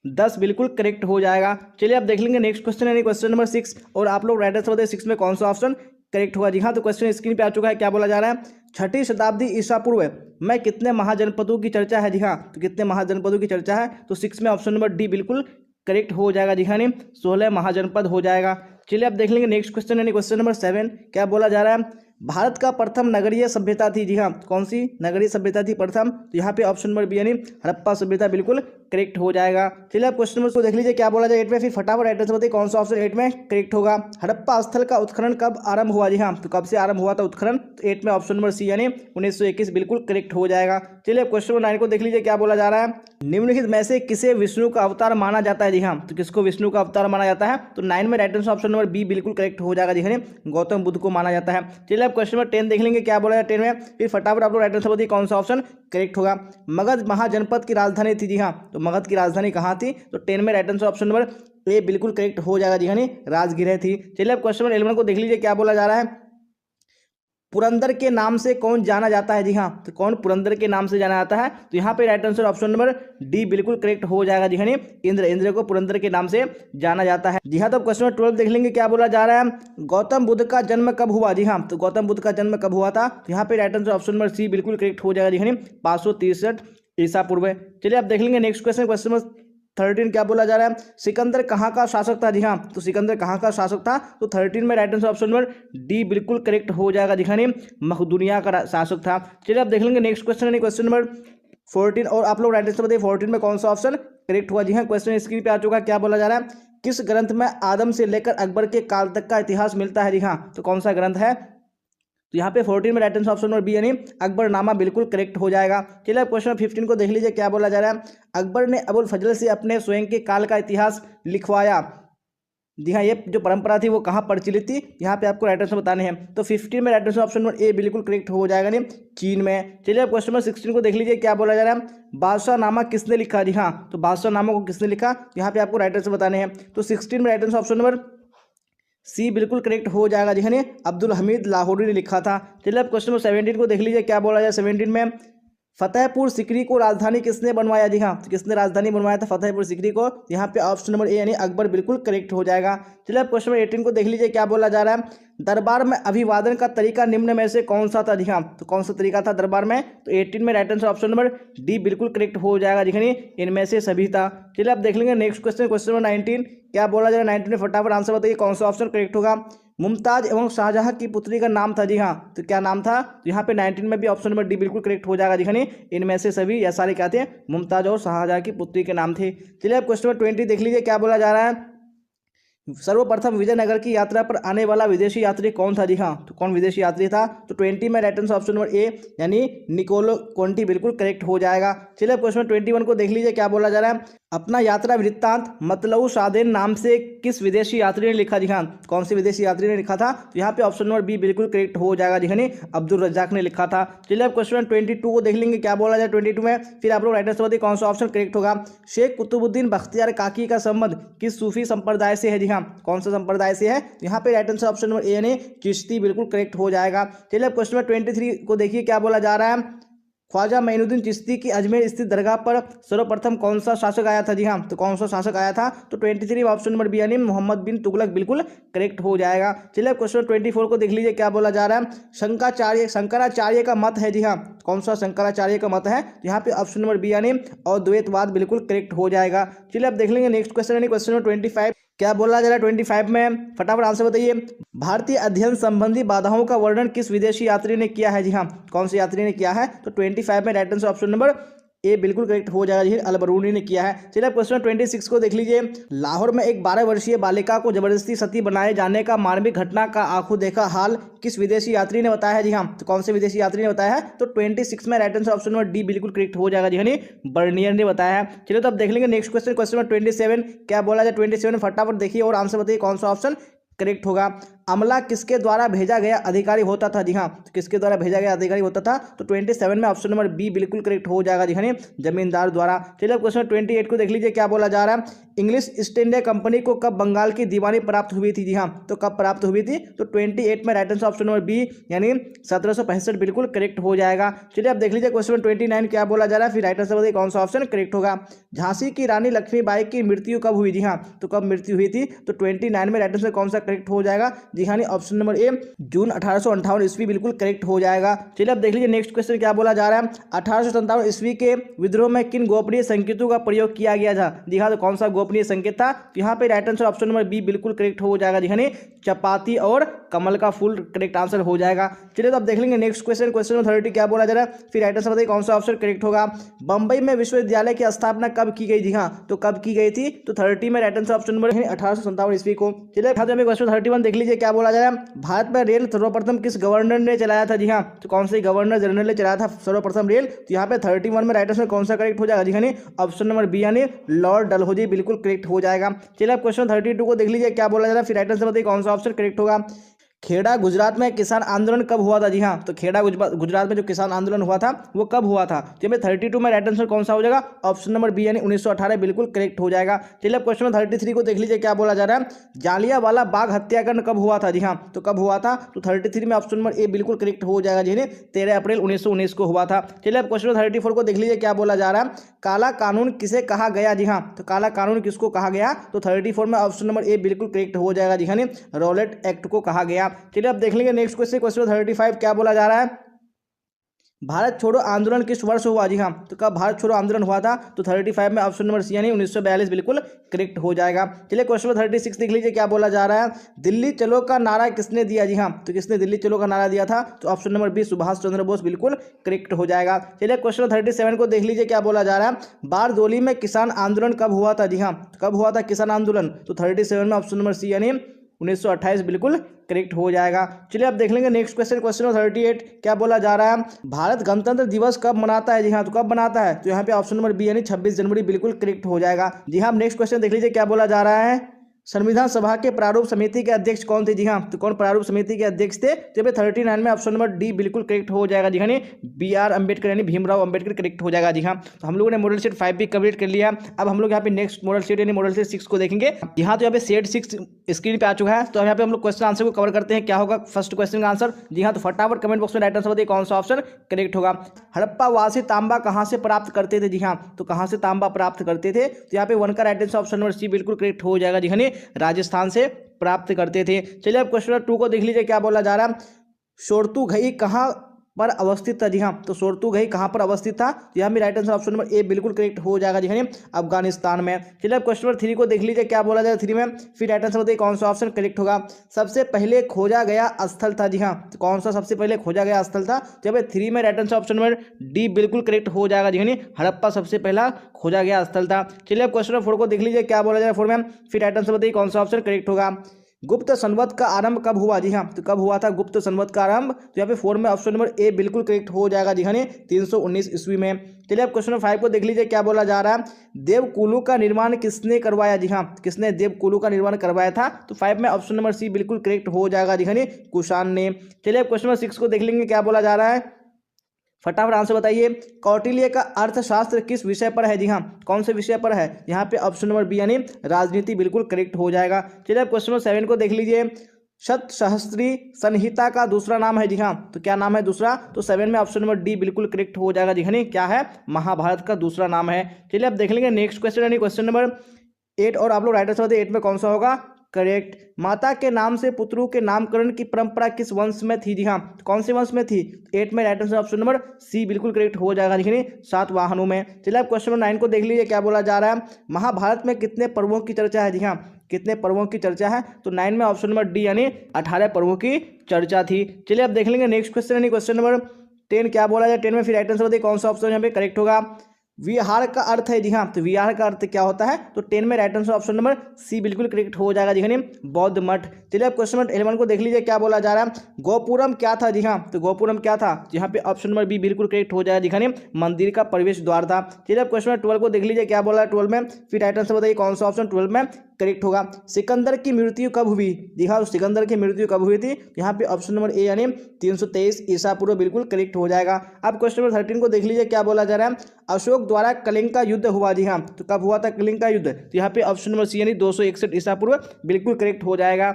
10 बिल्कुल करेक्ट हो जाएगा। चलिए आप देख लेंगे नेक्स्ट क्वेश्चन है क्वेश्चन नंबर 6, और आप लोग राइट आंसर बताइए 6 में कौन सा ऑप्शन करेक्ट होगा। जी हाँ, तो क्वेश्चन स्क्रीन पे आ चुका है। क्या बोला जा रहा है, 6ठी शताब्दी ईसा पूर्व में कितने महाजनपदों की चर्चा है। जी हाँ, तो कितने महाजनपदों की चर्चा है, तो 6 में ऑप्शन नंबर डी बिल्कुल करेक्ट हो जाएगा। जी हाँ, 16 महाजनपद हो जाएगा। चलिए आप देख लेंगे नेक्स्ट क्वेश्चन है क्वेश्चन नंबर 7। क्या बोला जा रहा है, भारत का प्रथम नगरीय सभ्यता थी। जी हाँ, कौन सी नगरीय सभ्यता थी प्रथम, तो यहाँ पे ऑप्शन नंबर बी यानी हड़प्पा सभ्यता बिल्कुल करेक्ट हो जाएगा। चलिए आप क्वेश्चन नंबर को देख लीजिए। क्या बोला जाए 8 में, फिर फटाफट राइट आंसर बताइए कौन सा ऑप्शन 8 में करेक्ट होगा। हड़प्पा स्थल का उत्खनन कब आरंभ हुआ। जी हाँ, तो कब से आरंभ हुआ था उत्खनन, तो 8 में ऑप्शन नंबर सी यानी 1921 बिल्कुल करेक्ट हो जाएगा। चलिए क्वेश्चन नंबर 9 को देख लीजिए। क्या बोला जा रहा है, निम्नलिखित में से किसे विष्णु का अवतार माना जाता है। जी हाँ, तो किसको विष्णु का अवतार माना जाता है, तो 9 में right answer option number B बिल्कुल करेक्ट हो जाएगा। जी हाँ, गौतम बुद्ध को माना जाता है। चलिए आप क्वेश्चन नंबर 10 देख लेंगे। क्या बोला है 10 में, फिर फटाफट आप लोग राइट आंसर बताइए कौन सा ऑप्शन करेक्ट होगा। मगध महाजनपद की राजधानी थी। जी हाँ, तो मगध की राजधानी कहाँ थी, तो 10 में right answer option number A बिल्कुल करेक्ट हो जाएगा। जी हाँ, राजगृह थी। चलिए अब क्वेश्चन नंबर 11 को देख लीजिए। क्या बोला जा रहा है, पुरंदर के नाम से कौन जाना जाता है। जी हाँ, तो कौन पुरंदर के नाम से जाना जाता है, तो यहाँ पे right answer option number D बिल्कुल करेक्ट हो जाएगा। जी हाँ, इंद्र को पुरंदर के नाम से जाना जाता है। जी हाँ, तो क्वेश्चन नंबर 12 देख लेंगे। क्या बोला जा रहा है, गौतम बुद्ध का जन्म कब हुआ। जी हाँ, तो गौतम बुद्ध का जन्म कब हुआ था, तो यहाँ पे right answer option number C बिल्कुल करेक्ट हो जाएगा। जी हाँ, 563 ईसा पूर्व। चलिए आप देख लेंगे नेक्स्ट क्वेश्चन क्वेश्चन नंबर 13। क्या बोला जा रहा है, सिकंदर कहाँ का शासक था। जी हाँ, तो सिकंदर कहाँ का शासक था, तो 13 में right answer option number D बिल्कुल करेक्ट हो जाएगा। जी हाँ, मकदूनिया का शासक था। चलिए आप देख लेंगे नेक्स्ट क्वेश्चन है क्वेश्चन नंबर 14, और आप लोग राइट आंसर बताइए 14 में कौन सा ऑप्शन करेक्ट हुआ। जी हाँ, क्वेश्चन स्क्रीन पे आ चुका है। क्या बोला जा रहा है, किस ग्रंथ में आदम से लेकर अकबर के काल तक का इतिहास मिलता है। जी हाँ, तो कौन सा ग्रंथ है, तो यहाँ पे 14 में right answer option number B यानी अकबरनामा बिल्कुल करेक्ट हो जाएगा। चलिए क्वेश्चन 15 को देख लीजिए। क्या बोला जा रहा है, अकबर ने अबुल फजल से अपने स्वयं के काल का इतिहास लिखवाया। जी हाँ, ये जो परंपरा थी वो कहाँ प्रचलित थी, यहाँ पे आपको राइट आंसर बताने हैं। तो 15 में right answer option number A बिल्कुल करेक्ट हो जाएगा, नहीं चीन में। चलिए अब क्वेश्चन नंबर 16 को देख लीजिए। क्या बोला जा रहा है, बादशाह नामा किसने लिखा। जी हाँ, तो बादशाह नामा को किसने लिखा, यहाँ पे आपको राइट आंसर बताने हैं। तो 16 में right answer option number C बिल्कुल करेक्ट हो जाएगा। जी हाँ, अब्दुल हमीद लाहौरी ने लिखा था। चलिए अब क्वेश्चन नंबर 17 को देख लीजिए। क्या बोला जाए 17 में, फतेहपुर सिकरी को राजधानी किसने बनवाया। जी हाँ, तो किसने राजधानी बनवाया था फतेहपुर सिकरी को, यहाँ पे ऑप्शन नंबर ए यानी अकबर बिल्कुल करेक्ट हो जाएगा। चलिए अब क्वेश्चन नंबर 18 को देख लीजिए। क्या बोला जा रहा है, दरबार में अभिवादन का तरीका निम्न में से कौन सा था। जी हाँ, तो कौन सा तरीका था दरबार में, तो 18 में right answer option number D बिल्कुल करेक्ट हो जाएगा। जी हाँ, इनमें से सभी था। चलिए अब देख लेंगे नेक्स्ट क्वेश्चन क्वेश्चन नंबर 19। क्या बोला जा रहा है 19 में, फटाफट आंसर बताइए कौन सा ऑप्शन करेक्ट होगा। मुमताज एवं शाहजहां की पुत्री का नाम था। जी हाँ, तो क्या नाम था, तो यहाँ पे 19 में भी ऑप्शन नंबर डी बिल्कुल करेक्ट हो जाएगा। जी हाँ, इनमें से सभी या सारे क्या थे, मुमताज और शाहजहां की पुत्री के नाम थे। चलिए अब क्वेश्चन नंबर 20 देख लीजिए। क्या बोला जा रहा है, सर्वप्रथम विजयनगर की यात्रा पर आने वाला विदेशी यात्री कौन था। जी हाँ, तो कौन विदेशी यात्री था, तो 20 में right answer option number A यानी निकोलो कोंटी बिल्कुल करेक्ट हो जाएगा। चलिए क्वेश्चन 21 को देख लीजिए। क्या बोला जा रहा है, अपना यात्रा वृत्तांत मतलऊ सादेन नाम से किस विदेशी यात्री ने लिखा। जी हाँ, कौन से विदेशी यात्री ने लिखा था, तो यहाँ पे ऑप्शन नंबर बी बिल्कुल करेक्ट हो जाएगा। जी हाँ, अब्दुल रज्जाक ने लिखा था। चलिए अब क्वेश्चन 22 को देख लेंगे। क्या बोला जाए 22 में, फिर आप लोग राइट आंसर बताइए कौन सा ऑप्शन करेक्ट होगा। शेख कुतुबुद्दीन बख्तियार काकी का संबंध किस सूफी संप्रदाय से है। जी हाँ, कौन सा संप्रदाय से है, यहाँ पे right answer option number A यानी चिश्ती बिल्कुल करेक्ट हो जाएगा। चलिए अब क्वेश्चन नंबर 23 को देखिए। क्या बोला जा रहा है, ख्वाजा मोइनुद्दीन चिश्ती की अजमेर स्थित दरगाह पर सर्वप्रथम कौन सा शासक आया था? जी हाँ, तो कौन सा शासक आया था? तो 23 ऑप्शन नंबर बी यानी मोहम्मद बिन तुगलक बिल्कुल करेक्ट हो जाएगा। चलिए क्वेश्चन 24 को देख लीजिए, क्या बोला जा रहा है? शंकराचार्य का मत है। जी हाँ, कौन सा शंकराचार्य का मत है? यहाँ पे ऑप्शन नंबर बी यानी अद्वैतवाद बिल्कुल करेक्ट हो जाएगा। चलिए अब देख लेंगे नेक्स्ट क्वेश्चन यानी क्वेश्चन नंबर 25। क्या बोला जा रहा है 25 में? फटाफट आंसर बताइए। भारतीय अध्ययन संबंधी बाधाओं का वर्णन किस विदेशी यात्री ने किया है? जी हाँ, कौन से यात्री ने किया है? तो 25 में right answer option number A बिल्कुल करेक्ट हो जाएगा जी, अल-बरूनी ने किया है। चलिए क्वेश्चन 26 को देख लीजिए। लाहौर में एक 12 वर्षीय बालिका को जबरदस्ती सती बनाए जाने का मानवीय घटना का आंखों देखा हाल किस विदेशी यात्री ने बताया है? जी हाँ, तो कौन से विदेशी यात्री ने बताया है? तो 26 में right answer option number D बिल्कुल करेक्ट हो जाएगा जी, यानी बर्नियर ने बताया है। चलिए तो अब देख लेंगे नेक्स्ट क्वेश्चन, क्वेश्चन नंबर 27। क्या बोला जाए 27 में? फटाफट देखिए और आंसर बताइए कौन सा ऑप्शन करेक्ट होगा। अमला किसके द्वारा भेजा गया अधिकारी होता था? जी हाँ, तो किसके द्वारा भेजा गया अधिकारी होता था? तो 27 में ऑप्शन नंबर बी बिल्कुल करेक्ट हो जाएगा जी, यानी जमींदार द्वारा। चलिए क्वेश्चन 28 को देख लीजिए, क्या बोला जा रहा है? इंग्लिश ईस्ट इंडिया कंपनी को कब बंगाल की दीवानी प्राप्त हुई थी? जी हाँ, तो कब प्राप्त हुई थी? तो 28 में right answer option number B यानी 1765 बिल्कुल करेक्ट हो जाएगा। चलिए अब देख लीजिए क्वेश्चन 29, क्या बोला जा रहा है? फिर राइट आंसर बताइए कौन सा ऑप्शन करेक्ट होगा। झांसी की रानी लक्ष्मीबाई की मृत्यु कब हुई? जी हाँ, तो कब मृत्यु हुई थी? तो 29 में राइट आंसर कौन सा करेक्ट हो जाएगा? जी हाँ, ऑप्शन नंबर ए जून 1858 ईस्वी बिल्कुल करेक्ट हो जाएगा। चलिए अब देख लीजिए नेक्स्ट क्वेश्चन, क्या बोला जा रहा है? 1857 ईस्वी के विद्रोह में किन गोपनीय संकेतों का प्रयोग किया गया था? जी हाँ, तो कौन सा गोपनीय संकेत था? यहाँ पे right answer option number B बिल्कुल करेक्ट हो जाएगा जी, यानी चपाती और कमल का फूल करेक्ट आंसर हो जाएगा। चलिए तो अब देख लेंगे नेक्स्ट क्वेश्चन, क्वेश्चन नंबर 30। क्या बोला जा रहा है? फिर राइट आंसर बताइए कौन सा ऑप्शन करेक्ट होगा। बंबई में विश्वविद्यालय की स्थापना कब की गई? जी हाँ, तो कब की गई थी? तो 30 में राइट आंसर ऑप्शन नंबर 1857 ईस्वी को। चलिए क्वेश्चन 31 देख लीजिए, क्या बोला जा रहा है? भारत में रेल सर्वप्रथम किस गवर्नर ने चलाया था? जी हाँ, तो कौन से गवर्नर जनरल ने चलाया था सर्वप्रथम रेल? तो यहाँ पे 31 में राइट आंसर कौन सा करेक्ट हो जाएगा जी, यानी ऑप्शन नंबर बी यानी लॉर्ड डलहौजी बिल्कुल करेक्ट हो जाएगा। चलिए अब क्वेश्चन 32 को देख लीजिए, क्या बोला जा रहा है? फिर राइट आंसर बताइए कौन सा ऑप्शन करेक्ट होगा। खेड़ा गुजरात में किसान आंदोलन कब हुआ था? जी हाँ, तो खेड़ा गुजरात में जो किसान आंदोलन हुआ था वो कब हुआ था? तो में 32 में राइट आंसर कौन सा हो जाएगा? ऑप्शन नंबर बी यानी 1918 बिल्कुल करेक्ट हो जाएगा। चलिए अब क्वेश्चन 33 को देख लीजिए, क्या बोला जा रहा है? जालियांवाला बाग हत्याकांड कब हुआ था? जी हाँ, तो कब हुआ था? तो 33 में ऑप्शन नंबर ए बिल्कुल करेक्ट हो जाएगा जी, 13 अप्रैल 1919 को हुआ था। चलिए अब क्वेश्चन 34 को देख लीजिए, क्या बोला जा रहा है? काला कानून किसे कहा गया? जी हाँ, तो काला कानून किसको कहा गया? तो 34 में ऑप्शन नंबर ए बिल्कुल करेक्ट हो जाएगा जी, यानी रॉलेट एक्ट को कहा गया। चलिए अब देख लेंगे नेक्स्ट क्वेश्चन, क्वेश्चन 35। क्या बोला जा रहा है? भारत छोड़ो आंदोलन किस वर्ष हुआ? जी हाँ, तो कब भारत छोड़ो आंदोलन हुआ था? तो 35 में ऑप्शन नंबर सी यानी 1942 बिल्कुल करेक्ट हो जाएगा। चलिए क्वेश्चन 36 देख लीजिए, क्या बोला जा रहा है? दिल्ली चलो का नारा किसने दिया? जी हाँ, तो किसने दिल्ली चलो का नारा दिया था? तो option number B Subhash Chandra Bose बिल्कुल करेक्ट हो जाएगा। चलिए क्वेश्चन 37 को देख लीजिए, क्या बोला जा रहा है? बारदोली में किसान आंदोलन कब हुआ था? जी हाँ, कब हुआ था किसान आंदोलन? तो 37 में ऑप्शन नंबर सी यानी 1928 बिल्कुल करेक्ट हो जाएगा। चलिए अब देख लेंगे नेक्स्ट क्वेश्चन, क्वेश्चन नंबर 38। क्या बोला जा रहा है? भारत गणतंत्र दिवस कब मनाता है? जी हाँ, तो कब मनाता है? तो यहाँ पे ऑप्शन नंबर बी यानी 26 जनवरी बिल्कुल करेक्ट हो जाएगा। जी हाँ, नेक्स्ट क्वेश्चन देख लीजिए, क्या बोला जा रहा है? संविधान सभा के प्रारूप समिति के अध्यक्ष कौन थे? जी हाँ, तो कौन प्रारूप समिति के अध्यक्ष थे? तो 39 में ऑप्शन नंबर डी बिल्कुल करेक्ट हो जाएगा जी, यानी BR अम्बेडकर यानी भीमराव अम्बेडकर करेक्ट हो जाएगा। जी हाँ, तो हम लोगों ने मॉडल सेट 5 भी कंप्लीट कर लिया। अब हम लोग यहाँ पे नेक्स्ट मॉडल सेट यानी मॉडल सेट 6 को देखेंगे। यहाँ तो यहाँ पे सेट 6 स्क्रीन पे आ चुका है, तो यहाँ पे हम लोग क्वेश्चन आंसर को कवर करते हैं। क्या होगा फर्स्ट क्वेश्चन का आंसर? जी हाँ, तो फटाफट कमेंट बॉक्स में राइट आंसर बताइए कौन सा ऑप्शन करेक्ट होगा। हड़प्पा वासी तांबा कहाँ से प्राप्त करते थे? जी हाँ, तो कहाँ से तांबा प्राप्त करते थे? तो यहाँ पे 1 का right answer option number C बिल्कुल करेक्ट हो जाएगा जी, यानी राजस्थान से प्राप्त करते थे। चलिए अब क्वेश्चन नंबर 2 को देख लीजिए, क्या बोला जा रहा है? शोरतुघई कहाँ पर अवस्थित था? जी हाँ, तो शोरतुघई कहाँ पर अवस्थित था? तो यहाँ भी right answer option number A बिल्कुल करेक्ट हो जाएगा जी, यानी अफगानिस्तान में। चलिए अब क्वेश्चन नंबर 3 को देख लीजिए, क्या बोला जाएगा 3 में? फिर राइट आंसर बताइए कौन सा ऑप्शन करेक्ट होगा। सबसे पहले खोजा गया स्थल था? जी हाँ, तो कौन सा सबसे पहले खोजा गया स्थल था? तो यहाँ पे 3 में right answer option number D बिल्कुल करेक्ट हो जाएगा जी, यानी हड़प्पा सबसे पहला खोजा गया स्थल था। चलिए अब क्वेश्चन नंबर 4 को देख लीजिए, क्या बोला जाएगा 4 में? फिर राइट आंसर बताइए कौन सा ऑप्शन करेक्ट होगा। गुप्त संवत का आरंभ कब हुआ? जी हाँ, तो कब हुआ था गुप्त संवत का आरंभ? तो यहाँ पे 4 में ऑप्शन नंबर ए बिल्कुल करेक्ट हो जाएगा जी, यानी 319 ईस्वी में। चलिए अब क्वेश्चन नंबर 5 को देख लीजिए, क्या बोला जा रहा है? देवकुलू का निर्माण किसने करवाया? जी हाँ, किसने देवकुलू का निर्माण करवाया था? तो 5 में ऑप्शन नंबर सी बिल्कुल करेक्ट हो जाएगा जी, यानी कुषाण ने। चलिए अब क्वेश्चन नंबर 6 को देख लेंगे, क्या बोला जा रहा है? फटाफट आंसर बताइए। कौटिल्य का अर्थशास्त्र किस विषय पर है? जी हाँ, कौन से विषय पर है? यहाँ पे ऑप्शन नंबर बी यानी राजनीति बिल्कुल करेक्ट हो जाएगा। चलिए अब क्वेश्चन नंबर 7 को देख लीजिए। शतसहस्त्री संहिता का दूसरा नाम है? जी हाँ, तो क्या नाम है दूसरा? तो 7 में ऑप्शन नंबर डी बिल्कुल करेक्ट हो जाएगा जी हाँ। क्या है? महाभारत का दूसरा नाम है। चलिए अब देख लेंगे नेक्स्ट क्वेश्चन, यानी क्वेश्चन नंबर 8, और आप लोग राइट आंसर बताइए 8 में कौन सा होगा करेक्ट। माता के नाम से पुत्रों के नामकरण की परंपरा किस वंश में थी? जी हाँ, तो कौन से वंश में थी? 8 में right answer option number C बिल्कुल करेक्ट हो जाएगा जी हाँ, सातवाहनों में। चलिए अब क्वेश्चन नंबर 9 को देख लीजिए, क्या बोला जा रहा है? महाभारत में कितने पर्वों की चर्चा है? जी हाँ, कितने पर्वों की चर्चा है? तो 9 में ऑप्शन नंबर डी यानी 18 पर्वों की चर्चा थी। चलिए अब देख लेंगे नेक्स्ट क्वेश्चन, यानी क्वेश्चन नंबर 10, क्या बोला जाए 10 में? फिर राइट आंसर बताइए कौन सा ऑप्शन यहाँ पे करेक्ट होगा। विहार का अर्थ है? जी हाँ, तो विहार का अर्थ क्या होता है? तो 10 में right answer option number C बिल्कुल करेक्ट हो जाएगा जी हाँ, बौद्ध मठ। चलिए अब क्वेश्चन नंबर 11 को देख लीजिए, क्या बोला जा रहा है? गोपुरम क्या था? जी हाँ, तो गोपुरम क्या था? यहाँ पे ऑप्शन नंबर बी बिल्कुल करेक्ट हो जाएगा जी हाँ, मंदिर का प्रवेश द्वार था। चलिए अब क्वेश्चन नंबर 12 को देख लीजिए, क्या बोला है 12 में? फिर राइट आंसर बताइए कौन सा ऑप्शन 12 में करेक्ट होगा। सिकंदर की मृत्यु कब हुई? जी हाँ, सिकंदर की मृत्यु कब हुई थी? यहाँ पे ऑप्शन नंबर ए यानी 323 ईसा पूर्व बिल्कुल करेक्ट हो जाएगा। अब क्वेश्चन नंबर 13 को देख लीजिए, क्या बोला जा रहा है? अशोक द्वारा कलिंग का युद्ध हुआ? जी हाँ, तो कब हुआ था कलिंग का युद्ध? तो यहाँ पे ऑप्शन नंबर सी यानी 261 ईसा पूर्व बिल्कुल करेक्ट हो जाएगा।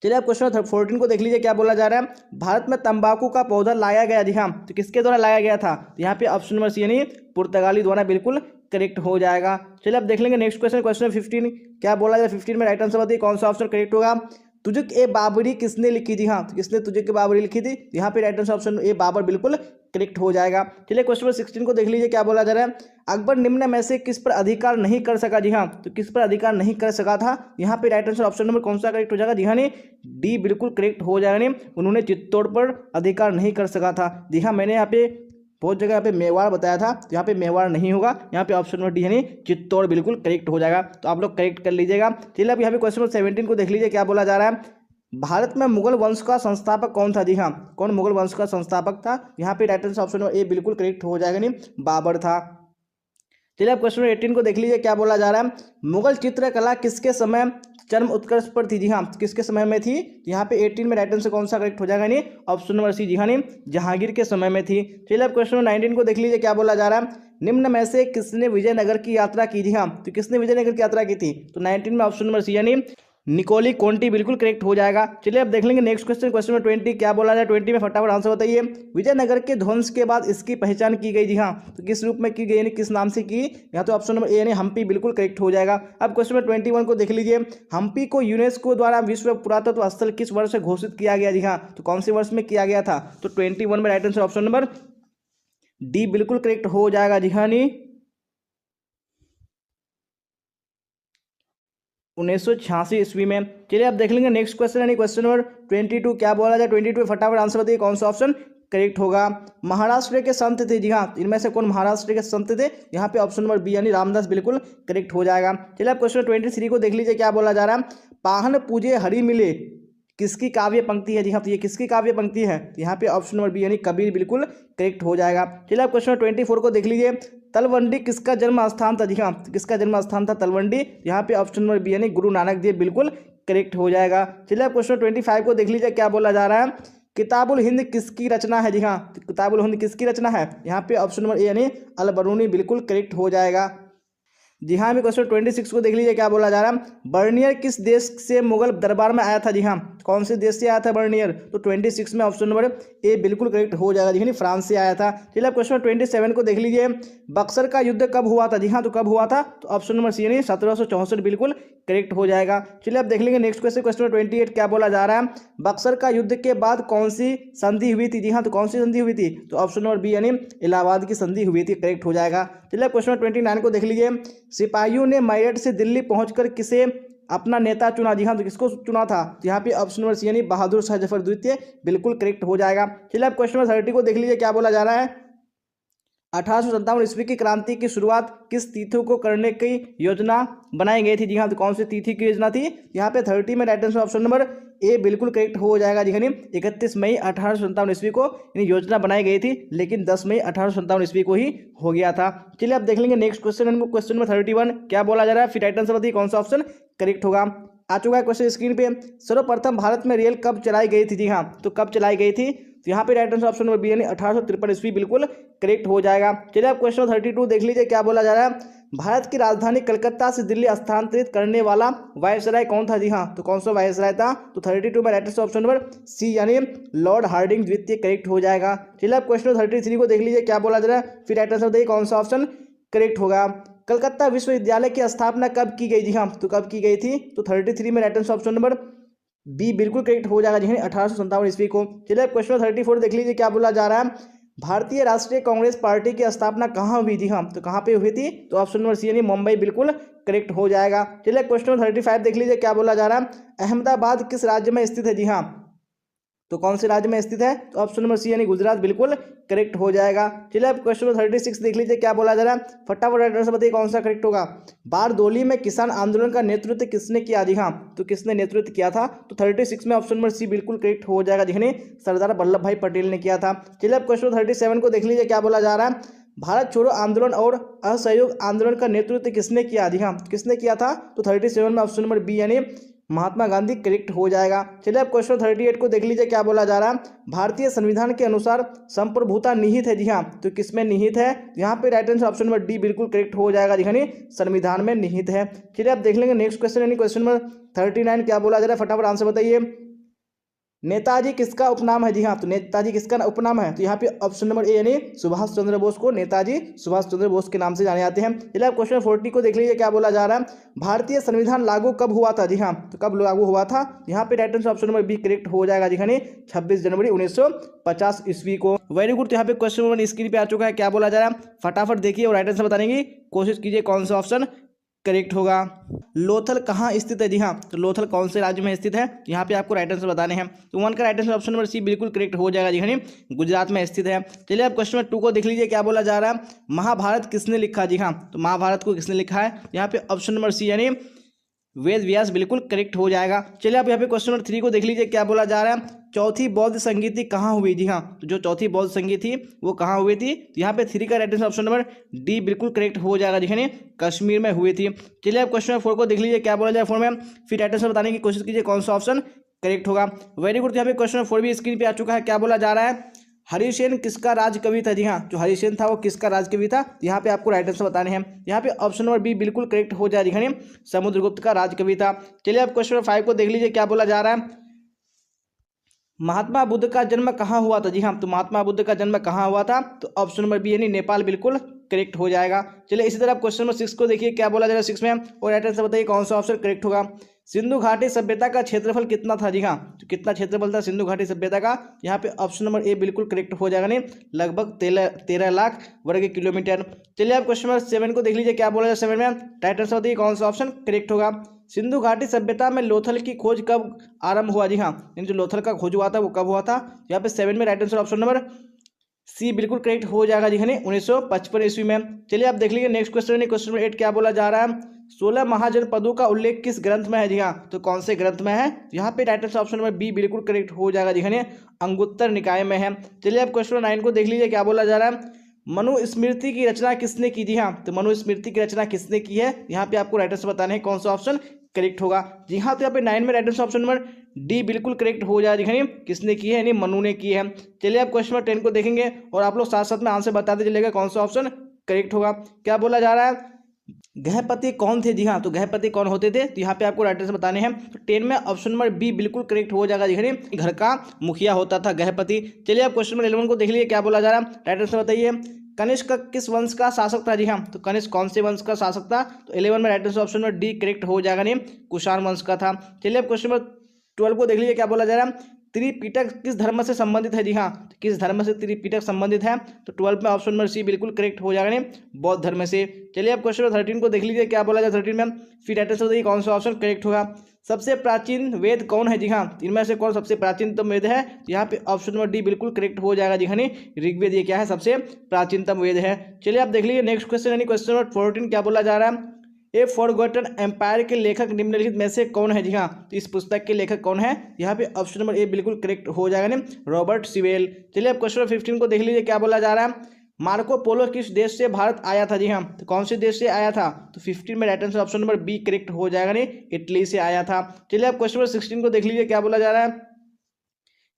चलिए आप क्वेश्चन 14 को देख लीजिए, क्या बोला जा रहा है? भारत में तंबाकू का पौधा लाया गया? जी हाँ, तो किसके द्वारा लाया गया था? तो यहाँ पे ऑप्शन नंबर सी यानी पुर्तगाली द्वारा बिल्कुल करेक्ट हो जाएगा। चलिए अब देख लेंगे नेक्स्ट क्वेश्चन, क्वेश्चन 15, क्या बोला जाए 15 में? राइट आंसर बताइए कौन सा ऑप्शन करेक्ट होगा। तुजुक ए बाबरी किसने लिखी थी? हाँ, तो किसने तुजुक ए बाबरी लिखी थी? यहाँ पे right answer option A Babur बिल्कुल करेक्ट हो जाएगा। चलिए क्वेश्चन नंबर 16 को देख लीजिए, क्या बोला जा रहा है? अकबर निम्न में से किस पर अधिकार नहीं कर सका? जी हाँ, तो किस पर अधिकार नहीं कर सका था? यहाँ पे राइट आंसर ऑप्शन नंबर कौन सा करेक्ट हो जाएगा? जी हाँ, डी बिल्कुल करेक्ट हो जाएगा। उन्होंने चित्तौड़ पर अधिकार नहीं कर सका था। जी हाँ, मैंने यहाँ पे बहुत जगह यहाँ पे मेवाड़ बताया था, तो यहाँ पे मेवाड़ नहीं होगा, यहाँ पे ऑप्शन नंबर डी यानी चित्तौड़ बिल्कुल करेक्ट हो जाएगा। तो आप लोग करेक्ट कर लीजिएगा। चलिए अब यहाँ पे क्वेश्चन नंबर 17 को देख लीजिए, क्या बोला जा रहा है? भारत में मुगल वंश का संस्थापक कौन था? जी हाँ, कौन मुगल वंश का संस्थापक था? यहाँ पे right answer option number A बिल्कुल करेक्ट हो जाएगा, नहीं बाबर था। चलिए अब क्वेश्चन 18 को देख लीजिए, क्या बोला जा रहा है? मुगल चित्रकला किसके समय चरम उत्कर्ष पर थी? जी हाँ, किसके समय में थी? यहाँ पे 18 में राइट आंसर कौन सा करेक्ट हो जाएगा? नहीं ऑप्शन नंबर सी, जी हाँ, जहांगीर के समय में थी। चलिए अब क्वेश्चन नंबर 19 को देख लीजिए, क्या बोला जा रहा है? निम्न में से किसने विजयनगर की यात्रा की? जी हाँ, तो किसने विजयनगर की यात्रा की थी? तो 19 में ऑप्शन नंबर सी यानी निकोली कोंटी बिल्कुल करेक्ट हो जाएगा। चलिए अब देख लेंगे नेक्स्ट क्वेश्चन, क्वेश्चन नंबर 20, क्या बोला जाए 20 में? फटाफट आंसर बताइए। विजयनगर के ध्वंस के बाद इसकी पहचान की गई? जी हाँ, तो किस रूप में की गई यानी किस नाम से की? यहाँ तो ऑप्शन नंबर ए यानी हम्पी बिल्कुल करेक्ट हो जाएगा। अब क्वेश्चन नंबर 21 को देख लीजिए, हम्पी को यूनेस्को द्वारा विश्व पुरातत्व स्थल किस वर्ष से घोषित किया गया? जी हाँ, तो कौन से वर्ष में किया गया था? तो 21 में right answer option number D बिल्कुल करेक्ट हो जाएगा। जी हाँ, 1986 ईस्वी में। चलिए अब देख लेंगे नेक्स्ट क्वेश्चन, यानी क्वेश्चन नंबर 22, क्या बोला जाए 22 फटाफट आंसर बताइए कौन सा ऑप्शन करेक्ट होगा। महाराष्ट्र के संत थे? जी हाँ, इनमें से कौन महाराष्ट्र के संत थे? यहाँ पे ऑप्शन नंबर बी यानी रामदास बिल्कुल करेक्ट हो जाएगा। चलिए अब क्वेश्चन 23 को देख लीजिए, क्या बोला जा रहा है? पाहन पूजे हरि मिले किसकी काव्य पंक्ति है? जी हाँ, तो ये किसकी काव्य पंक्ति है? यहाँ पे ऑप्शन नंबर बी यानी कबीर बिल्कुल करेक्ट हो जाएगा। चलिए अब क्वेश्चन 24 को देख लीजिए, तलवंडी किसका जन्म स्थान था? जी हाँ, किसका जन्म स्थान था तलवंडी? यहाँ पे ऑप्शन नंबर बी यानी गुरु नानक देव बिल्कुल करेक्ट हो जाएगा। चलिए अब क्वेश्चन 25 को देख लीजिए, क्या बोला जा रहा है? किताबुल हिंद किसकी रचना है? जी हाँ, किताबुल हिंद किसकी रचना है? यहाँ पे ऑप्शन नंबर ए यानी अल बरूनी बिल्कुल करेक्ट हो जाएगा। जी हाँ, क्वेश्चन 26 को देख लीजिए, क्या बोला जा रहा है? बर्नियर किस देश से मुगल दरबार में आया था? जी हाँ, कौन से देश से आया था बर्नियर? तो 26 में ऑप्शन नंबर ए बिल्कुल करेक्ट हो जाएगा, जी फ्रांस से आया था। चलिए क्वेश्चन 27 को देख लीजिए, बक्सर का युद्ध कब हुआ था? जी हाँ, तो कब हुआ था? तो ऑप्शन नंबर सी यानी 1764 बिल्कुल करेक्ट हो जाएगा। चलिए अब देख लेंगे नेक्स्ट क्वेश्चन, क्वेश्चन 28, क्या बोला जा रहा है? बक्सर का युद्ध के बाद कौन सी संधि हुई थी? जी हाँ, तो कौन सी संधि हुई थी? तो ऑप्शन नंबर बी यानी इलाहाबाद की संधि हुई थी, करेक्ट हो जाएगा। चलिए क्वेश्चन 29 को देख लीजिए, सिपाहियों ने मेरठ से दिल्ली पहुंचकर किसे अपना नेता चुना? जी हाँ, तो किसको चुना था? तो यहाँ पे ऑप्शन नंबर सी यानी बहादुर शाह जफर द्वितीय बिल्कुल करेक्ट हो जाएगा। चलिए अब क्वेश्चन नंबर 30 को देख लीजिए, क्या बोला जा रहा है? 1857 ईस्वी की क्रांति की शुरुआत किस तिथि को करने की योजना बनाई गई थी? जी हाँ, तो कौन सी तिथि की योजना थी? यहाँ पे 30 में right answer option number A बिल्कुल करेक्ट हो जाएगा। जी हाँ, 31 मई 1857 ईस्वी को योजना बनाई गई थी, लेकिन 10 मई 1857 ईस्वी को ही हो गया था। चलिए अब देख लेंगे नेक्स्ट क्वेश्चन, क्वेश्चन नंबर 31, क्या बोला जा रहा है? फिर राइट आंसर बताइए कौन सा ऑप्शन करेक्ट होगा। आ चुका है क्वेश्चन स्क्रीन पे। सर्वप्रथम भारत में रेल कब चलाई गई थी? जी हाँ, तो कब चलाई गई थी? तो यहाँ पे right answer option number B यानी 1853 ईस्वी बिल्कुल करेक्ट हो जाएगा। चलिए आप क्वेश्चन 32 देख लीजिए, क्या बोला जा रहा है? भारत की राजधानी कलकत्ता से दिल्ली स्थानांतरित करने वाला वायसराय कौन था? जी हाँ, तो कौन सा वायसराय था? तो 32 में right answer option number C यानी लॉर्ड हार्डिंग द्वितीय करेक्ट हो जाएगा। चलिए आप क्वेश्चन 33 को देख लीजिए क्या बोला जा रहा है, फिर राइट आंसर बताइए कौन सा ऑप्शन करेक्ट होगा। कलकत्ता विश्वविद्यालय की स्थापना कब की गई? जी हाँ, तो कब की गई थी? तो 33 में right answer option number B बिल्कुल करेक्ट हो जाएगा, जी 1857 ईस्वी को। चलिए क्वेश्चन 34 देख लीजिए क्या बोला जा रहा है, भारतीय राष्ट्रीय कांग्रेस पार्टी की स्थापना कहाँ हुई थी? हाँ, तो कहाँ पे हुई थी? तो ऑप्शन नंबर सी यानी मुंबई बिल्कुल करेक्ट हो जाएगा। चलिए क्वेश्चन 35 देख लीजिए क्या बोला जा रहा है, अहमदाबाद किस राज्य में स्थित है? जी हाँ, तो कौन से राज्य में स्थित है? तो ऑप्शन नंबर सी यानी गुजरात बिल्कुल करेक्ट हो जाएगा। चलिए अब क्वेश्चन नंबर 36 देख लीजिए क्या बोला जा रहा है, फटाफट आंसर बताइए कौन सा करेक्ट होगा। बारदोली में किसान आंदोलन का नेतृत्व किसने किया? जी हाँ, तो किसने नेतृत्व किया था? तो 36 में ऑप्शन नंबर सी बिल्कुल करेक्ट हो जाएगा, जिन्हें सरदार वल्लभ भाई पटेल ने किया था। चलिए अब क्वेश्चन 37 को देख लीजिए क्या बोला जा रहा है, भारत छोड़ो आंदोलन और असहयोग आंदोलन का नेतृत्व किसने किया? जी हाँ, किसने किया था? तो 37 में ऑप्शन नंबर बी यानी महात्मा गांधी करेक्ट हो जाएगा। चलिए अब क्वेश्चन 38 को देख लीजिए क्या बोला जा रहा है, भारतीय संविधान के अनुसार संप्रभुता निहित है? जी हाँ, तो किसमें निहित है? यहाँ पे right answer option number D बिल्कुल करेक्ट हो जाएगा, यानी संविधान में निहित है। चलिए अब देख लेंगे नेक्स्ट क्वेश्चन यानी क्वेश्चन नंबर 39 क्या बोला जा रहा है, फटाफट आंसर बताइए। नेताजी किसका उपनाम है? जी हाँ, तो नेताजी किसका उपनाम है? तो यहाँ पे ऑप्शन नंबर ए यानी सुभाष चंद्र बोस को नेताजी सुभाष चंद्र बोस के नाम से जाने जाते हैं। चलिए आप क्वेश्चन 40 को देख लीजिए क्या बोला जा रहा है, भारतीय संविधान लागू कब हुआ था? जी हाँ, तो कब लागू हुआ था? यहाँ पे right answer option number B correct हो जाएगा, जी 26 जनवरी 1950 ईस्वी को। Very good. तो यहाँ पे क्वेश्चन नंबर स्क्रीन पे आ चुका है, क्या बोला जा रहा है फटाफट देखिए और राइट आंसर बताने की कोशिश कीजिए कौन सा ऑप्शन करेक्ट होगा। लोथल कहाँ स्थित है? जी हाँ, तो लोथल कौन से राज्य में स्थित है? यहाँ पे आपको राइट आंसर बताने हैं। तो वन का right answer option number C बिल्कुल करेक्ट हो जाएगा, जी गुजरात में स्थित है। चलिए अब क्वेश्चन नंबर 2 को देख लीजिए क्या बोला जा रहा है, महाभारत किसने लिखा? जी हाँ, तो महाभारत को किसने लिखा है? यहाँ पे ऑप्शन नंबर सी यानी वेद व्यास बिल्कुल करेक्ट हो जाएगा। चलिए आप यहाँ पे क्वेश्चन नंबर 3 को देख लीजिए क्या बोला जा रहा है, चौथी बौद्ध संगीति कहाँ हुई? जी हाँ, तो जो चौथी बौद्ध संगीत थी वो कहाँ हुई थी? तो यहाँ पे 3 का right answer option number D बिल्कुल करेक्ट हो जाएगा, जिन्हें कश्मीर में हुई थी। चलिए आप क्वेश्चन नंबर 4 को देख लीजिए क्या बोला जाए 4 में, फिर राइट आंसर बताने की कोशिश कीजिए कौन सा ऑप्शन करेक्ट होगा। Very good. यहाँ पे क्वेश्चन नंबर 4 भी स्क्रीन पे आ चुका है, क्या बोला जा रहा है, हरिसेन किसका राजकवि था? जी हाँ, जो हरिसेन था वो किसका राजकवि था? यहाँ पे आपको राइट आंसर बताने हैं। यहाँ पे ऑप्शन नंबर बी बिल्कुल करेक्ट हो जाएगा, समुद्रगुप्त का राजकवि था। चलिए आप क्वेश्चन नंबर 5 को देख लीजिए क्या बोला जा रहा है, महात्मा बुद्ध का जन्म कहाँ हुआ था? जी हाँ, तो महात्मा बुद्ध का जन्म कहाँ हुआ था? तो ऑप्शन नंबर बी यानी नेपाल बिल्कुल करेक्ट हो जाएगा। चलिए इसी तरह आप क्वेश्चन नंबर 6 को देखिए क्या बोला जाएगा 6 में, और राइट आंसर बताइए कौन सा ऑप्शन करेक्ट होगा। सिंधु घाटी सभ्यता का क्षेत्रफल कितना था? जी हाँ, तो कितना क्षेत्रफल था सिंधु घाटी सभ्यता का? यहाँ पे ऑप्शन नंबर ए बिल्कुल करेक्ट हो जाएगा, नहीं लगभग 13 लाख वर्ग किलोमीटर। चलिए आप क्वेश्चन नंबर 7 को देख लीजिए क्या बोला जाए 7 में, राइट आंसर बताइए कौन सा ऑप्शन करेक्ट होगा। सिंधु घाटी सभ्यता में लोथल की खोज कब आरंभ हुआ? जी हाँ, जो लोथल का खोज हुआ था वो कब हुआ था? यहाँ पे 7 में right answer option number C बिल्कुल करेक्ट हो जाएगा, जी 1955 ईस्वी में। चलिए आप देख लीजिए नेक्स्ट क्वेश्चन क्वेश्चन नंबर 8 क्या बोला जा रहा है, 16 महाजनपदों का उल्लेख किस ग्रंथ में है? जी हाँ, तो कौन से ग्रंथ में है? यहाँ पे right answer option number B बिल्कुल करेक्ट हो जाएगा, जी अंगुत्तर निकाय में है। चलिए आप क्वेश्चन नंबर 9 को देख लीजिए क्या बोला जा रहा है, मनुस्मृति की रचना किसने की? जी हाँ, तो मनुस्मृति की रचना किसने की है? यहाँ पे आपको राइट आंसर बताना है कौन सा ऑप्शन करेक्ट होगा। जी हाँ, तो यहाँ पे 9 में right answer option number D बिल्कुल करेक्ट हो जाएगा, किसने की है? यानी मनु ने की है। चलिए आप क्वेश्चन नंबर 10 को देखेंगे और आप लोग साथ साथ में आंसर बताते चलेगा कौन सा ऑप्शन करेक्ट होगा। क्या बोला जा रहा है, गृहपति कौन थे? जी हाँ, तो गृहपति कौन होते थे? तो यहाँ पे आपको राइट आंसर बताने हैं। तो 10 में ऑप्शन नंबर बी बिल्कुल करेक्ट हो जाएगा, घर का मुखिया होता था गृहपति। चलिए आप क्वेश्चन नंबर 11 को देख लीजिए क्या बोला जा रहा है, राइट आंसर बताइए। कनिष्क किस वंश का शासक था? जी हाँ, तो कनिष्क कौन से वंश का शासक था? तो 11 में right answer option number D correct हो जाएगा, नहीं कुषाण वंश का था। चलिए अब क्वेश्चन नंबर 12 को देख लीजिए क्या बोला जा रहा है, त्रिपिटक किस धर्म से संबंधित है? जी हाँ, तो किस धर्म से त्रिपिटक संबंधित है? तो 12 में ऑप्शन नंबर सी बिल्कुल करेक्ट हो जाएगा, नहीं बौद्ध धर्म से। चलिए अब क्वेश्चन नंबर 13 को देख लीजिए क्या बोला जाए 13 में, फिर राइट आंसर बताइए कौन सा ऑप्शन करेक्ट होगा। सबसे प्राचीन वेद कौन है? जी हाँ, इनमें से कौन सबसे प्राचीनतम वेद है? यहाँ पे ऑप्शन नंबर डी बिल्कुल करेक्ट हो जाएगा, जी ऋग्वेद ये क्या है? सबसे प्राचीनतम वेद है। चलिए आप देख लीजिए नेक्स्ट क्वेश्चन यानी क्वेश्चन नंबर 14 क्या बोला जा रहा है, ए फॉरगॉटन एम्पायर के लेखक निम्नलिखित में से कौन है? जी हाँ, तो इस पुस्तक के लेखक कौन है? यहाँ पे ऑप्शन नंबर ए बिल्कुल करेक्ट हो जाएगा, नहीं रॉबर्ट सिवेल। चलिए अब क्वेश्चन नंबर 15 को देख लीजिए क्या बोला जा रहा है, मार्को पोलो किस देश से भारत आया था? जी हाँ, तो कौन से देश से आया था? तो 15 में right answer option number B correct हो जाएगा, नहीं इटली से आया था। चलिए अब क्वेश्चन नंबर 16 को देख लीजिए क्या बोला जा रहा है,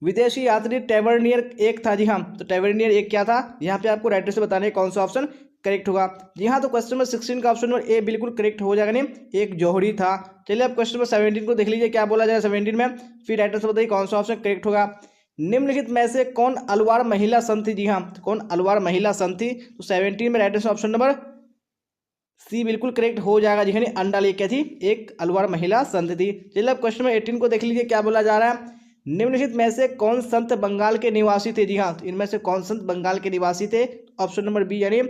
विदेशी यात्री टेवर्नियर एक था? जी हाँ, तो टेवर्नियर एक क्या था? यहाँ पे आपको राइट आंसर बताने कौन सा ऑप्शन करेक्ट होगा। जी हाँ, तो क्वेश्चन नंबर 16 का ऑप्शन नंबर ए बिल्कुल करेक्ट हो जाएगा, नहीं एक जौहरी था। चलिए अब क्वेश्चन नंबर 17 को देख लीजिए क्या बोला जाएगा 17 में, फिर राइट आंसर बताइए कौन सा ऑप्शन करेक्ट होगा। निम्नलिखित में से कौन अलवार महिला संत थी? जी हाँ, तो कौन अलवार महिला संत थी? तो 17 में right answer option number C बिल्कुल करेक्ट हो जाएगा। जी हाँ, अंडा लेक क्या थी? एक अलवार महिला संत थी। चलिए अब क्वेश्चन नंबर 18 को देख लीजिए क्या बोला जा रहा है। निम्नलिखित में से कौन संत बंगाल के निवासी थे? जी हाँ, तो इनमें से कौन संत बंगाल के निवासी थे? ऑप्शन नंबर बी यानी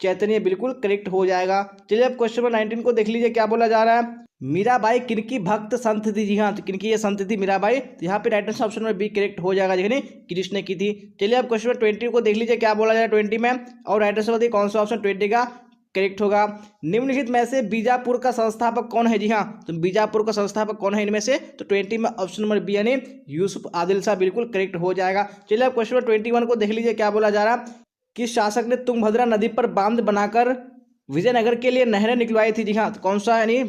चैतन्य बिल्कुल करेक्ट हो जाएगा। चलिए अब क्वेश्चन नंबर 19 को देख लीजिए क्या बोला जा रहा है। मीराबाई किनकी भक्त संत थी? जी हाँ, तो किनकी ये संत थी मीराबाई? तो यहाँ पे right answer option number B correct हो जाएगा, यानी कृष्ण की थी। चलिए अब क्वेश्चन नंबर 20 को देख लीजिए क्या बोला जाएगा 20 में, और राइट आंसर बताइए कौन सा ऑप्शन 20 का करेक्ट होगा। निम्नलिखित में से बीजापुर का संस्थापक कौन है? जी हाँ, तो बीजापुर का संस्थापक कौन है इनमें से? तो 20 में ऑप्शन नंबर बी यानी यूसुफ आदिल शाह बिल्कुल करेक्ट हो जाएगा। चलिए अब क्वेश्चन नंबर 21 को देख लीजिए क्या बोला जा रहा है। किस शासक ने तुंगभद्रा नदी पर बांध बनाकर विजयनगर के लिए नहरें निकलवाई थी? जी हाँ, तो कौन सा यानी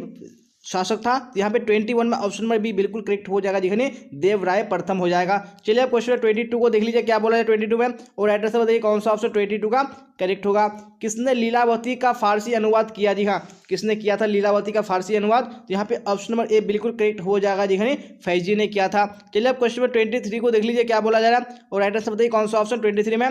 शासक था? यहाँ पे 21 में ऑप्शन नंबर बी बिल्कुल करेक्ट हो जाएगा, जी हाँ देवराय प्रथम हो जाएगा। चलिए अब क्वेश्चन 22 को देख लीजिए क्या बोला है 22 में, और राइट आंसर बताइए कौन सा ऑप्शन 22 का करेक्ट होगा। किसने लीलावती का फारसी अनुवाद किया? जी हाँ, किसने किया था लीलावती का फारसी अनुवाद? तो यहाँ पे ऑप्शन नंबर ए बिल्कुल करेक्ट हो जाएगा, जी हाँ फैजी ने किया था। चलिए अब क्वेश्चन नंबर 23 को देख लीजिए क्या बोला जा रहा है, और राइट आंसर बताइए कौन सा ऑप्शन 23 में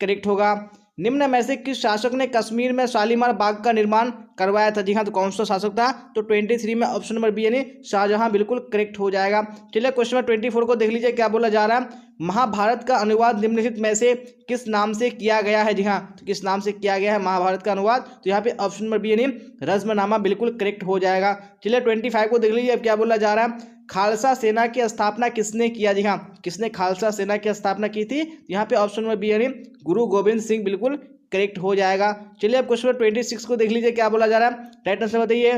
करेक्ट होगा। निम्न में से किस शासक ने कश्मीर में शालीमार बाग का निर्माण करवाया था? जी हाँ, तो कौन सा शासक था? तो 23 में ऑप्शन नंबर बी यानी शाहजहां बिल्कुल करेक्ट हो जाएगा। चलिए क्वेश्चन नंबर 24 को देख लीजिए क्या बोला जा रहा है। महाभारत का अनुवाद निम्नलिखित में से किस नाम से किया गया है? जी हाँ, तो किस नाम से किया गया है महाभारत का अनुवाद? तो यहाँ पे ऑप्शन नंबर बी यानी रज्मनामा बिल्कुल करेक्ट हो जाएगा। चलिए 25 को देख लीजिए अब क्या बोला जा रहा है। खालसा सेना की स्थापना किसने किया? जी हाँ, किसने खालसा सेना की स्थापना की थी? यहाँ पे ऑप्शन नंबर बी यानी गुरु गोविंद सिंह बिल्कुल करेक्ट हो जाएगा। चलिए अब क्वेश्चन 26 को देख लीजिए क्या बोला जा रहा है। राइट आंसर बताइए।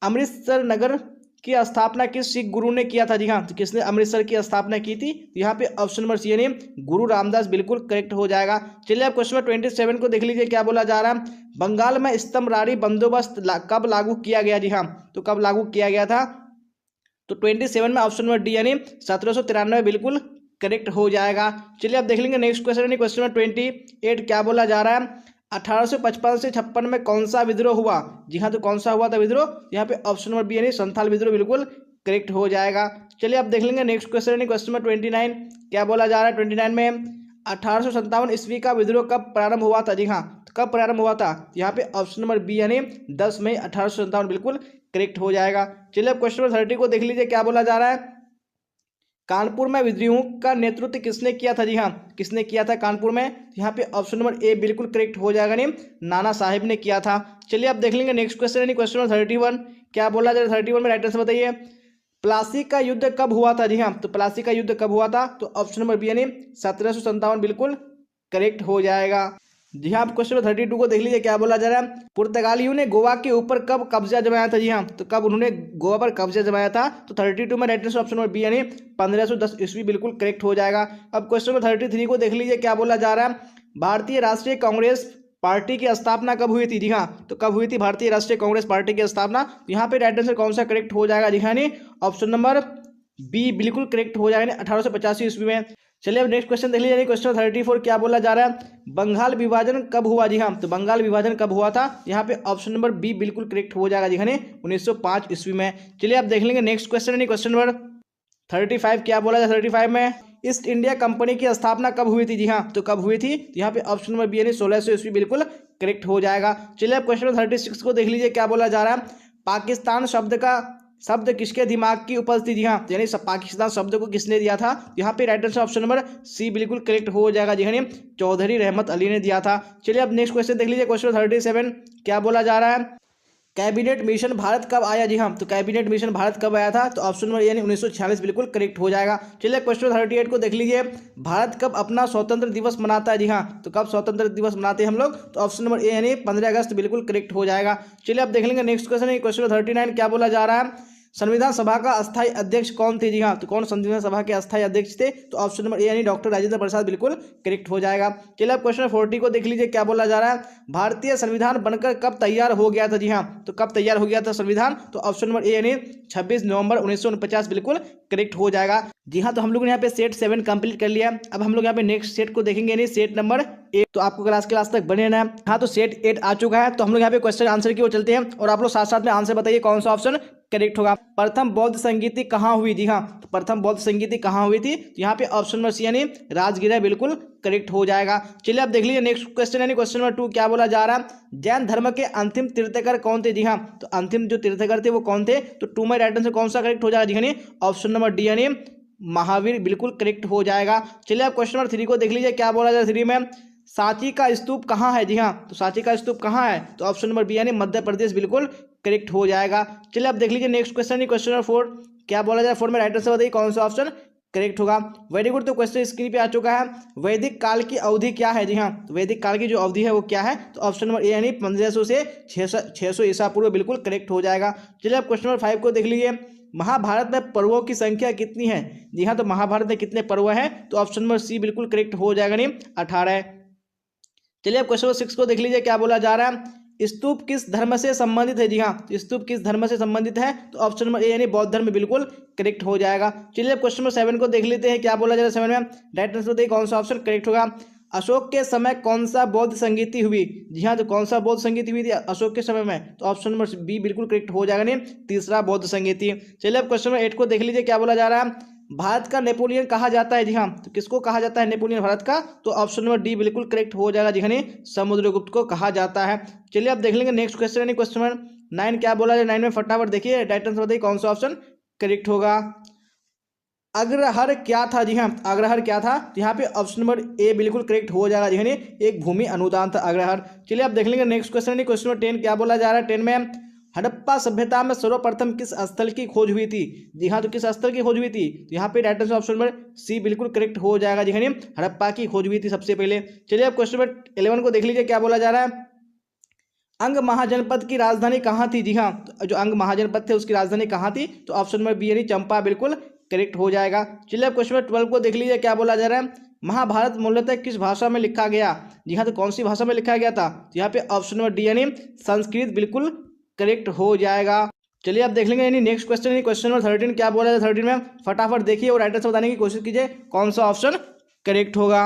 अमृतसर नगर की स्थापना किस सिख गुरु ने किया था? जी हाँ, तो किसने अमृतसर की स्थापना की थी? यहाँ पे ऑप्शन नंबर सी यानी गुरु रामदास बिल्कुल करेक्ट हो जाएगा। चलिए अब क्वेश्चन 27 को देख लीजिए क्या बोला जा रहा है। बंगाल में स्तंभरारी बंदोबस्त कब लागू किया गया? जी हाँ, तो कब लागू किया गया था? तो 27 में ऑप्शन नंबर डी यानी 1793 बिल्कुल करेक्ट हो जाएगा। चलिए अब देख लेंगे नेक्स्ट क्वेश्चन यानी क्वेश्चन नंबर 28 क्या बोला जा रहा है। 1855 से 56 में कौन सा विद्रोह हुआ? जी हाँ, तो कौन सा हुआ था विद्रोह? यहाँ पे ऑप्शन नंबर बी यानी संथाल विद्रोह बिल्कुल करेक्ट हो जाएगा। चलिए अब देख लेंगे नेक्स्ट क्वेश्चन यानी क्वेश्चन नंबर 29 क्या बोला जा रहा है। 29 में 1857 ईस्वी का विद्रोह कब प्रारंभ हुआ था? जी हाँ, तो कब प्रारंभ हुआ था? यहाँ पे ऑप्शन नंबर बी यानी 10 मई 1857 बिल्कुल करेक्ट हो जाएगा। चलिए अब क्वेश्चन नंबर 30 को देख लीजिए क्या बोला जा रहा है। कानपुर में विद्रोह का नेतृत्व किसने किया था? जी हाँ, किसने किया था कानपुर में? यहाँ पे ऑप्शन नंबर ए बिल्कुल करेक्ट हो जाएगा, नहीं नाना साहिब ने किया था। चलिए अब देख लेंगे नेक्स्ट क्वेश्चन यानी क्वेश्चन नंबर 31 क्या बोला जा रहा है। 31 में राइट आंसर बताइए। प्लासी का युद्ध कब हुआ था? जी हाँ, तो प्लासी का युद्ध कब हुआ था? तो ऑप्शन नंबर बी यानी 1757 बिल्कुल करेक्ट हो जाएगा। जी हाँ, क्वेश्चन नंबर 32 को देख लीजिए क्या बोला जा रहा है। पुर्तगालियों ने गोवा के ऊपर कब कब्जा जमाया था? जी हाँ, तो कब उन्होंने गोवा पर कब्जा जमाया था? तो 32 में right answer option number B यानी 1510 ईस्वी बिल्कुल करेक्ट हो जाएगा। अब क्वेश्चन नंबर 33 को देख लीजिए क्या बोला जा रहा है। भारतीय राष्ट्रीय कांग्रेस पार्टी की स्थापना कब हुई थी? जी हाँ, तो कब हुई थी भारतीय राष्ट्रीय कांग्रेस पार्टी की स्थापना? तो यहाँ पे राइट आंसर कौन सा करेक्ट हो जाएगा? जी हाँ, ऑप्शन नंबर बी बिल्कुल करेक्ट हो जाएगा 1885 ईस्वी में। चलिए अब नेक्स्ट क्वेश्चन देख लीजिए क्वेश्चन 34 क्या बोला जा रहा है। बंगाल विभाजन कब हुआ? जी हाँ, तो बंगाल विभाजन कब हुआ था? यहाँ पे ऑप्शन नंबर बी बिल्कुल करेक्ट हो जाएगा, जी हाँ 1905 ईस्वी में। चलिए अब देख लेंगे नेक्स्ट क्वेश्चन क्वेश्चन नंबर 35 क्या बोला जाए। 35 में ईस्ट इंडिया कंपनी की स्थापना कब हुई थी? जी हाँ, तो कब हुई थी? यहाँ पे ऑप्शन नंबर बी यानी 1600 ईस्वी बिल्कुल करेक्ट हो जाएगा। चलिए अब क्वेश्चन नंबर 36 को देख लीजिए क्या बोला जा रहा है। पाकिस्तान शब्द किसके दिमाग की उपज थी? जी हाँ, यानी पाकिस्तान शब्द को किसने दिया था? यहाँ पे right answer option number C बिल्कुल करेक्ट हो जाएगा, जी हाँ चौधरी रहमत अली ने दिया था। चलिए अब नेक्स्ट क्वेश्चन देख लीजिए क्वेश्चन 37 क्या बोला जा रहा है। कैबिनेट मिशन भारत कब आया? जी हाँ, तो कैबिनेट मिशन भारत कब आया था? तो ऑप्शन नंबर यानी 1946 बिल्कुल करेक्ट हो जाएगा। चलिए क्वेश्चन 38 को देख लीजिए। भारत कब अपना स्वतंत्र दिवस मनाता है? जी हाँ, तो कब स्वतंत्र दिवस मनाते हैं हम लोग? तो ऑप्शन नंबर ए यानी 15 अगस्त बिल्कुल करेक्ट हो जाएगा। चलिए अब देख लेंगे नेक्स्ट क्वेश्चन क्वेश्चन 39 क्या बोला जा रहा है। संविधान सभा का अस्थायी अध्यक्ष कौन थे? जी हाँ, तो कौन संविधान सभा के अस्थायी अध्यक्ष थे? तो ऑप्शन नंबर ए यानी डॉक्टर राजेंद्र प्रसाद बिल्कुल करेक्ट हो जाएगा। चलिए आप क्वेश्चन 40 को देख लीजिए, क्या बोला जा रहा है। भारतीय संविधान बनकर कब तैयार हो गया था? जी हाँ, तो कब तैयार हो गया था संविधान? तो ऑप्शन नंबर ए यानी 26 नवंबर 1949 बिल्कुल करेक्ट हो जाएगा। जी हाँ, तो हम लोग ने यहाँ पे सेट 7 कंप्लीट कर लिया। अब हम लोग यहाँ पे नेक्स्ट सेट को देखेंगे, यानी सेट नंबर 8। तो आपको क्लास तक बने रहना है। हाँ, तो सेट 8 आ चुका है। तो हम लोग यहाँ पे क्वेश्चन आंसर की ओर चलते हैं और आप लोग साथ साथ में आंसर बताइए कौन सा ऑप्शन करेक्ट होगा। प्रथम बौद्ध संगीति कहाँ हुई? जी हाँ, तो प्रथम बौद्ध संगीति कहाँ हुई थी? तो यहाँ पे ऑप्शन नंबर सी यानी राजगीर बिल्कुल करेक्ट हो जाएगा। चलिए आप देख लीजिए नेक्स्ट क्वेश्चन, यानी क्वेश्चन नंबर 2 क्या बोला जा रहा है। जैन धर्म के अंतिम तीर्थकर कौन थे? जी हाँ, तो अंतिम जो तीर्थकर थे वो कौन थे? तो 2 में राइट आंसर कौन सा करेक्ट हो जाएगा? जी ऑप्शन नंबर डी यानी महावीर बिल्कुल करेक्ट हो जाएगा। चलिए आप क्वेश्चन नंबर 3 को देख लीजिए, क्या बोला जाए 3 में। सांची का स्तूप कहाँ है? जी हाँ, तो सांची का स्तूप कहाँ है? तो ऑप्शन नंबर बी यानी मध्य प्रदेश बिल्कुल करेक्ट हो जाएगा। चलिए आप देख लीजिए नेक्स्ट क्वेश्चन, क्वेश्चन नंबर 4 क्या बोला जाए। 4 में राइट आंसर बताइए कौन सा ऑप्शन करेक्ट होगा। वेरी गुड, तो क्वेश्चन स्क्रीन पे आ चुका है। वैदिक काल की अवधि क्या है? जी हाँ, तो वैदिक काल की जो अवधि है वो क्या है? तो ऑप्शन नंबर ए यानी 1500 से 600 ईसा पूर्व बिल्कुल करेक्ट हो जाएगा। चलिए आप क्वेश्चन नंबर 5 को देख लीजिए। महाभारत में पर्वों की संख्या कितनी है? जी हाँ, तो महाभारत में कितने पर्व हैं? तो ऑप्शन नंबर सी बिल्कुल करेक्ट हो जाएगा, नहीं 18 है। चलिए अब क्वेश्चन नंबर 6 को देख लीजिए, क्या बोला जा रहा है। स्तूप किस धर्म से संबंधित है? जी हाँ, तो स्तूप किस धर्म से संबंधित है? तो ऑप्शन नंबर ए यानी बौद्ध धर्म बिल्कुल करेक्ट हो जाएगा। चलिए अब क्वेश्चन नंबर 7 को देख लेते हैं, क्या बोला जा रहा है 7 में। राइट आंसर बताइए कौन सा ऑप्शन करेक्ट होगा। अशोक के समय कौन सा बौद्ध संगीति हुई? जी हाँ, तो कौन सा बौद्ध संगीति हुई थी अशोक के समय में? तो ऑप्शन नंबर बी बिल्कुल करेक्ट हो जाएगा, नहीं तीसरा बौद्ध संगीति। चलिए अब क्वेश्चन नंबर 8 को देख लीजिए, क्या बोला जा रहा है। भारत का नेपोलियन कहा जाता है? जी हाँ, तो किसको कहा जाता है नेपोलियन भारत का? तो ऑप्शन नंबर डी बिल्कुल करेक्ट हो जाएगा, जी हाँ, समुद्रगुप्त को कहा जाता है। चलिए आप देख लेंगे नेक्स्ट क्वेश्चन, यानी क्वेश्चन नंबर 9 क्या बोला जाए। 9 में फटाफट देखिए, राइट आंसर बताइए कौन सा ऑप्शन करेक्ट होगा। अग्रहर क्या था? जी हाँ, अग्रहर क्या था? तो यहाँ पे ऑप्शन नंबर ए बिल्कुल करेक्ट हो जाएगा, जी हाँ, एक भूमि अनुदान था अग्रहर। चलिए आप देख लेंगे नेक्स्ट क्वेश्चन, क्वेश्चन नंबर 10 क्या बोला जा रहा है। 10 में हड़प्पा सभ्यता में सर्वप्रथम किस स्थल की खोज हुई थी? जी हाँ, तो किस स्थल की खोज हुई थी? तो यहाँ पे right answer option number C बिल्कुल करेक्ट हो जाएगा, जी हाँ, हड़प्पा की खोज हुई थी सबसे पहले। चलिए आप क्वेश्चन नंबर 11 को देख लीजिए, क्या बोला जा रहा है। अंग महाजनपद की राजधानी कहाँ थी? जी हाँ, तो जो अंग महाजनपद थे उसकी राजधानी कहाँ थी? तो ऑप्शन नंबर बी यानी चंपा बिल्कुल करेक्ट हो जाएगा। चलिए अब क्वेश्चन नंबर 12 को देख लीजिए, क्या बोला जा रहा है। महाभारत मूलतः किस भाषा में लिखा गया? जी हाँ, तो कौन सी भाषा में लिखा गया था? तो यहाँ पे ऑप्शन नंबर डी यानी संस्कृत बिल्कुल करेक्ट हो जाएगा। चलिए आप देख लेंगे यानी नेक्स्ट क्वेश्चन, यानी क्वेश्चन नंबर 13 क्या बोला जाए 13 में। फटाफट देखिए और राइट आंसर बताने की कोशिश कीजिए कौन सा ऑप्शन करेक्ट होगा।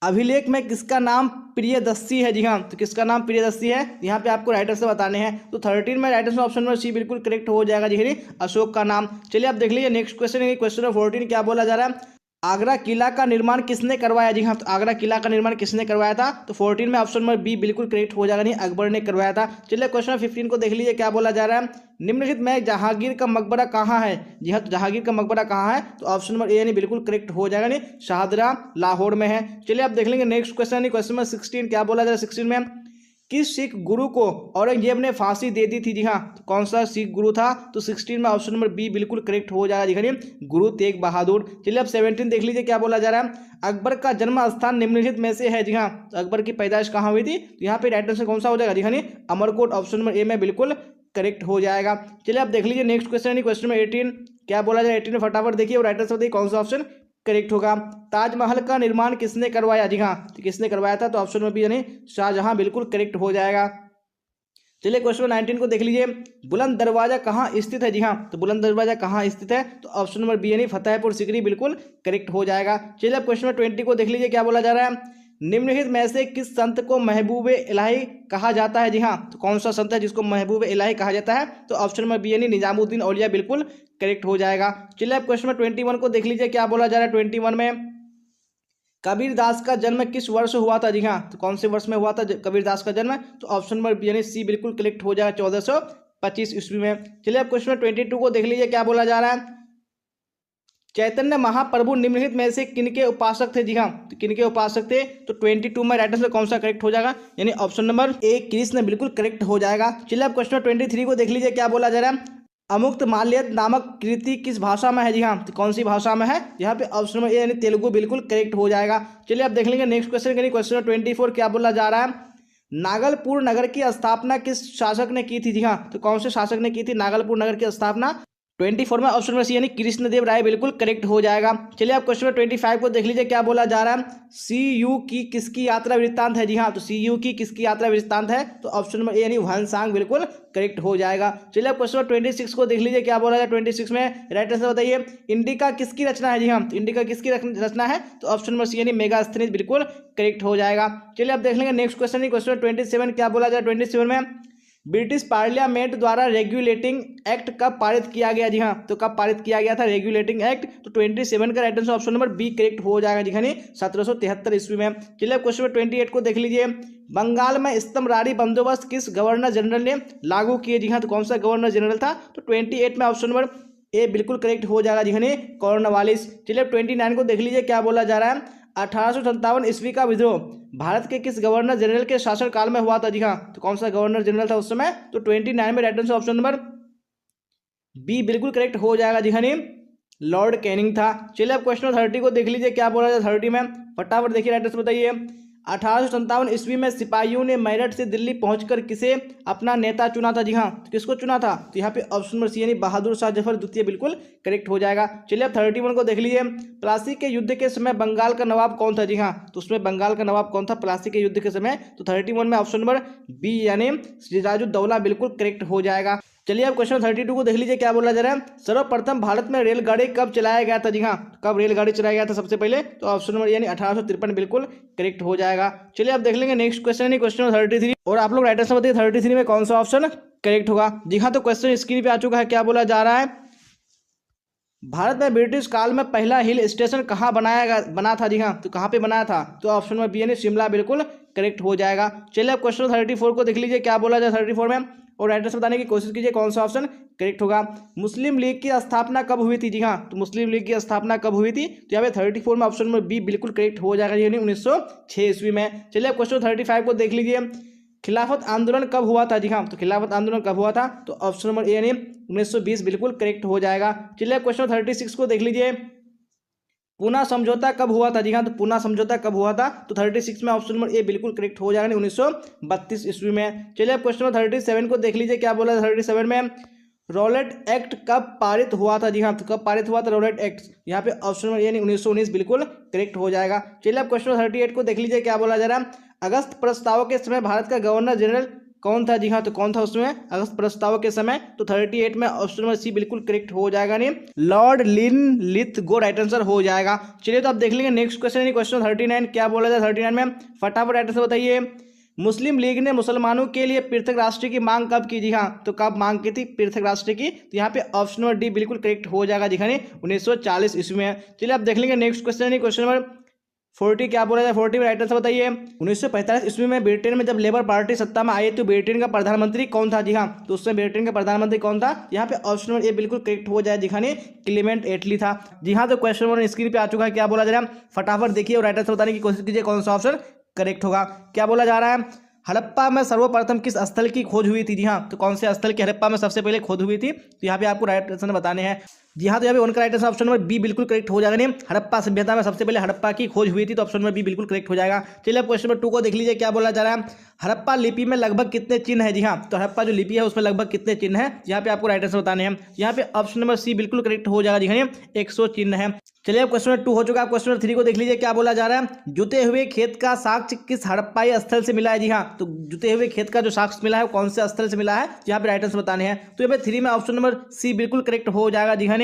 अभिलेख में किसका नाम प्रियदर्शी है? जी हाँ, तो किसका नाम प्रियदर्शी है? यहाँ पे आपको राइट आंसर बताने हैं। तो 13 में right answer option number C बिल्कुल करेक्ट हो जाएगा, जी हाँ, अशोक का नाम। चलिए आप देख लीजिए नेक्स्ट क्वेश्चन, क्वेश्चन नंबर 14 क्या बोला जा रहा है। आगरा किला का निर्माण किसने करवाया? जी हाँ, तो आगरा किला का निर्माण किसने करवाया था? तो 14 में ऑप्शन नंबर बी बिल्कुल करेक्ट हो जाएगा, नहीं अकबर ने करवाया था। चलिए क्वेश्चन 15 को देख लीजिए, क्या बोला जा रहा है। निम्नलिखित में जहांगीर का मकबरा कहाँ है? जी हाँ, तो जहांगीर का मकबरा कहाँ है? तो ऑप्शन नंबर ए यानी बिल्कुल करेक्ट हो जाएगा, नहीं शाहदरा लाहौर में है। चलिए आप देख लेंगे नेक्स्ट क्वेश्चन, क्वेश्चन नंबर 16 क्या बोला जा रहा है। 16 में किस सिख गुरु को औरंगजेब ने फांसी दे दी थी? जी हाँ, तो कौन सा सिख गुरु था? तो 16 में ऑप्शन नंबर बी बिल्कुल करेक्ट हो जाएगा, जी हाँ, गुरु तेग बहादुर। चलिए अब 17 देख लीजिए, क्या बोला जा रहा है। अकबर का जन्म स्थान निम्नलिखित में से है? जी हाँ, तो अकबर की पैदाइश कहाँ हुई थी? तो यहाँ पे राइट आंसर कौन सा हो जाएगा? जी हाँ, अमरकोट ऑप्शन नंबर ए में बिल्कुल करेक्ट हो जाएगा। चलिए आप देख लीजिए नेक्स्ट क्वेश्चन, क्वेश्चन नंबर 18 क्या बोला जाए। 18 में फटाफट देखिए और राइट आंसर बताइए कौन सा ऑप्शन करेक्ट होगा। ताजमहल का निर्माण किसने करवाया? जी हाँ, तो किसने करवाया था? तो ऑप्शन नंबर बी यानी शाहजहां बिल्कुल करेक्ट हो जाएगा। चलिए क्वेश्चन 19 को देख लीजिए। बुलंद दरवाजा कहाँ स्थित है? जी हाँ, तो बुलंद दरवाजा कहाँ स्थित है? तो ऑप्शन नंबर बी यानी फतेहपुर सिकरी बिल्कुल करेक्ट हो जाएगा। चलिए अब क्वेश्चन नंबर 20 को देख लीजिए, क्या बोला जा रहा है। निम्नलिखित में से किस संत को महबूबे इलाही कहा जाता है? जी हाँ, तो कौन सा संत है जिसको महबूबे इलाही कहा जाता है? तो ऑप्शन नंबर बी यानी निजामुद्दीन औलिया बिल्कुल करेक्ट हो जाएगा। चलिए अब क्वेश्चन नंबर 21 को देख लीजिए, क्या बोला जा रहा है। 21 में कबीरदास का जन्म किस वर्ष हुआ था? जी हाँ, तो कौन से वर्ष में हुआ था कबीरदास का जन्म? तो ऑप्शन नंबर बी यानी सी बिल्कुल करेक्ट हो जाएगा, 1425 ईस्वी में। चलिए अब क्वेश्चन 22 को देख लीजिए, क्या बोला जा रहा है। चैतन्य महाप्रभु निम्नलिखित में से किनके उपासक थे? जी हाँ, तो किनके उपासक थे? तो 22 में राइट आंसर कौन सा करेक्ट हो जाएगा? यानी ऑप्शन नंबर ए कृष्ण बिल्कुल करेक्ट हो जाएगा। चलिए अब क्वेश्चन 23 को देख लीजिए, क्या बोला जा रहा है। अमुक्त माल्यद नामक कृति किस भाषा में है? जी हाँ, तो कौन सी भाषा में है? यहाँ पे ऑप्शन नंबर ए यानी तेलुगु बिल्कुल करेक्ट हो जाएगा। चलिए आप देख लेंगे नेक्स्ट क्वेश्चन, क्वेश्चन नंबर 24 क्या बोला जा रहा है। नागलपुर नगर की स्थापना किस शासक ने की थी? जी हाँ, तो कौन से शासक ने की थी नागलपुर नगर की स्थापना? 24 में ऑप्शन नंबर सी यानी कृष्णदेव राय बिल्कुल करेक्ट हो जाएगा। चलिए आप क्वेश्चन नंबर 25 को देख लीजिए, क्या बोला जा रहा है? सी यू की किसकी यात्रा वृत्तांत है? जी हाँ, तो सी यू की किसकी यात्रा वृत्तांत है? तो ऑप्शन नंबर ए यानी ह्वेनसांग बिल्कुल करेक्ट हो जाएगा। चलिए आप क्वेश्चन नंबर 26 को देख लीजिए, क्या बोला जाए 26 में? राइट आंसर बताइए। इंडिका किसकी रचना है? जी हाँ, तो इंडिका किसकी रचना है? तो ऑप्शन नंबर सी यानी मेगास्थनीज बिल्कुल करेक्ट हो जाएगा। चलिए आप देख लेंगे नेक्स्ट क्वेश्चन, क्वेश्चन 27 क्या बोला जाए 27 में? ब्रिटिश पार्लियामेंट द्वारा रेगुलेटिंग एक्ट कब पारित किया गया? जी हाँ, तो कब पारित किया गया था रेगुलेटिंग एक्ट? तो 27 का right answer option number B correct हो जाएगा जी हाँ, 1773 ईस्वी में। चलिए क्वेश्चन नंबर 28 को देख लीजिए, बंगाल में स्तंभरारी बंदोबस्त किस गवर्नर जनरल ने लागू किए? जी हाँ, तो कौन सा गवर्नर जनरल था? तो 28 में ऑप्शन नंबर ए बिल्कुल करेक्ट हो जाएगा जी हाँ, कॉर्नवालिस। चलिए 29 को देख लीजिए, क्या बोला जा रहा है? 1857 ईस्वी का विद्रोह भारत के किस गवर्नर जनरल के शासनकाल में हुआ था? जी हाँ, तो कौन सा गवर्नर जनरल था उस समय? तो 29 में right answer option number B बिल्कुल करेक्ट हो जाएगा जी हाँ, लॉर्ड कैनिंग था। चलिए अब क्वेश्चन 30 को देख लीजिए, क्या बोला जाए 30 में? फटाफट देखिए राइट आंसर बताइए। 1857 ईस्वी में सिपाहियों ने मेरठ से दिल्ली पहुंचकर किसे अपना नेता चुना था? जी हाँ, तो किसको चुना था? तो यहाँ पे ऑप्शन नंबर सी यानी बहादुर शाह जफर द्वितीय बिल्कुल करेक्ट हो जाएगा। चलिए अब 31 को देख लीजिए, प्लासी के युद्ध के समय बंगाल का नवाब कौन था? जी हाँ, तो उसमें बंगाल का नवाब कौन था प्लासी के युद्ध के समय? तो 31 में ऑप्शन नंबर बी यानी सिराजुद्दौला बिल्कुल करेक्ट हो जाएगा। चलिए अब क्वेश्चन 32 को देख लीजिए, क्या बोला जा रहा है? सर्वप्रथम भारत में रेलगाड़ी कब चलाया गया था? जी हाँ, कब रेलगाड़ी चलाया गया था सबसे पहले? तो ऑप्शन नंबर यानी 1853 बिल्कुल करेक्ट हो जाएगा। चलिए अब देख लेंगे नेक्स्ट क्वेश्चन, क्वेश्चन 33, और आप लोग राइट आंसर बताइए 33 में कौन सा ऑप्शन करेक्ट होगा। जी हाँ, तो क्वेश्चन स्क्रीन पे आ चुका है, क्या बोला जा रहा है? भारत में ब्रिटिश काल में पहला हिल स्टेशन कहाँ बना था? जी हाँ, तो कहाँ पे बनाया था? तो ऑप्शन नंबर बी यानी शिमला बिल्कुल करेक्ट हो जाएगा। चलिए अब क्वेश्चन 34 को देख लीजिए, क्या बोला जाए 34 में, और राइट आंसर बताने की कोशिश कीजिए कौन सा ऑप्शन करेक्ट होगा। मुस्लिम लीग की स्थापना कब हुई थी? जी हाँ, तो मुस्लिम लीग की स्थापना कब हुई थी? तो यहाँ पे 34 में ऑप्शन नंबर बी बिल्कुल करेक्ट हो जाएगा यानी 1906 ईस्वी में। चलिए अब क्वेश्चन 35 को देख लीजिए, खिलाफत आंदोलन कब हुआ था? जी हाँ, तो खिलाफत आंदोलन कब हुआ था? तो ऑप्शन नंबर ए यानी 1920 बिल्कुल करेक्ट हो जाएगा। चलिए क्वेश्चन 36 को देख लीजिए, पूना समझौता कब हुआ था? जी हाँ, तो पूना समझौता कब हुआ था? तो 36 में ऑप्शन नंबर ए बिल्कुल करेक्ट हो जाएगा 1932 ईस्वी में। चलिए अब क्वेश्चन नंबर 37 को देख लीजिए, क्या बोला 37 में? रॉलेट एक्ट कब पारित हुआ था? जी हाँ, तो कब पारित हुआ था रॉलेट एक्ट? यहाँ पे ऑप्शन नंबर यानी 1919 बिल्कुल करेक्ट हो जाएगा। चलिए अब क्वेश्चन 38 को देख लीजिए, क्या बोला जा रहा है? अगस्त प्रस्ताव के समय भारत का गवर्नर जनरल कौन था? जी हाँ, तो कौन था उसमें अगस्त प्रस्ताव के समय? तो 38 में ऑप्शन नंबर सी बिल्कुल करेक्ट हो जाएगा नहीं, लॉर्ड लिनलिथगो राइट आंसर हो जाएगा। चलिए तो आप देख लेंगे नेक्स्ट क्वेश्चन, क्वेश्चन 39 क्या बोला जाए 39 में? फटाफट राइट आंसर बताइए। मुस्लिम लीग ने मुसलमानों के लिए पृथक राष्ट्र की मांग कब की? जी हाँ, तो कब मांग की थी पृथक राष्ट्र की? तो यहाँ पे ऑप्शन नंबर डी बिल्कुल करेक्ट हो जाएगा जी हाँ, 1940 ईस्वी में। चलिए आप देख लेंगे नेक्स्ट क्वेश्चन, क्वेश्चन नंबर 40 क्या बोला जाए 40 में राइट आंसर बताइए। 1945 ईस्वी में ब्रिटेन में जब लेबर पार्टी सत्ता में आई तो ब्रिटेन का प्रधानमंत्री कौन था? जी हाँ, तो उसमें ब्रिटेन का प्रधानमंत्री कौन था? यहाँ पे ऑप्शन नंबर ए बिल्कुल करेक्ट हो जाए दिखाने, क्लेमेंट एटली था। जी हाँ, तो क्वेश्चन नंबर स्क्रीन पे आ चुका है, क्या बोला जा रहा है? फटाफट देखिए और राइट आंसर बताने की कोशिश कीजिए कौन सा ऑप्शन करेक्ट होगा। क्या बोला जा रहा है? हड़प्पा में सर्वप्रथम किस स्थल की खोज हुई थी? जी हाँ, तो कौन से स्थल की हड़प्पा में सबसे पहले खोज हुई थी? तो यहाँ पे आपको राइट आंसर बताने हैं। जी हाँ, तो यहाँ पे उनका right answer option number B बिल्कुल करेक्ट हो जाएगा। नहीं, हड़प्पा सभ्यता में सबसे पहले हड़प्पा की खोज हुई थी, तो ऑप्शन नंबर बी बिल्कुल करेक्ट हो जाएगा। चलिए अब क्वेश्चन नंबर 2 को देख लीजिए, क्या बोला जा रहा है? हड़प्पा लिपि में लगभग कितने चिन्ह है? जी हाँ, तो हड़प्पा जो लिपि है उसमें लगभग कितने चिन्ह है? यहाँ पे आपको राइट आंसर बताने हैं। यहाँ पे ऑप्शन नंबर सी बिल्कुल करेक्ट हो जाएगा। जी हाँ, 100 चिन्ह है। चलिए अब क्वेश्चन नंबर 2 हो चुका है। क्वेश्चन नंबर 3 को देख लीजिए, क्या बोला जा रहा है? जुते हुए खेत का साक्ष्य किस हड़प्पाई स्थल से मिला है? जी हाँ, तो जुते हुए खेत का जो साक्ष्य मिला है कौन से स्थल से मिला है? यहाँ पे राइट आंसर बताने हैं। तो यहाँ पे 3 में ऑप्शन नंबर सी बिल्कुल करेक्ट हो जाएगा। जी हाँ,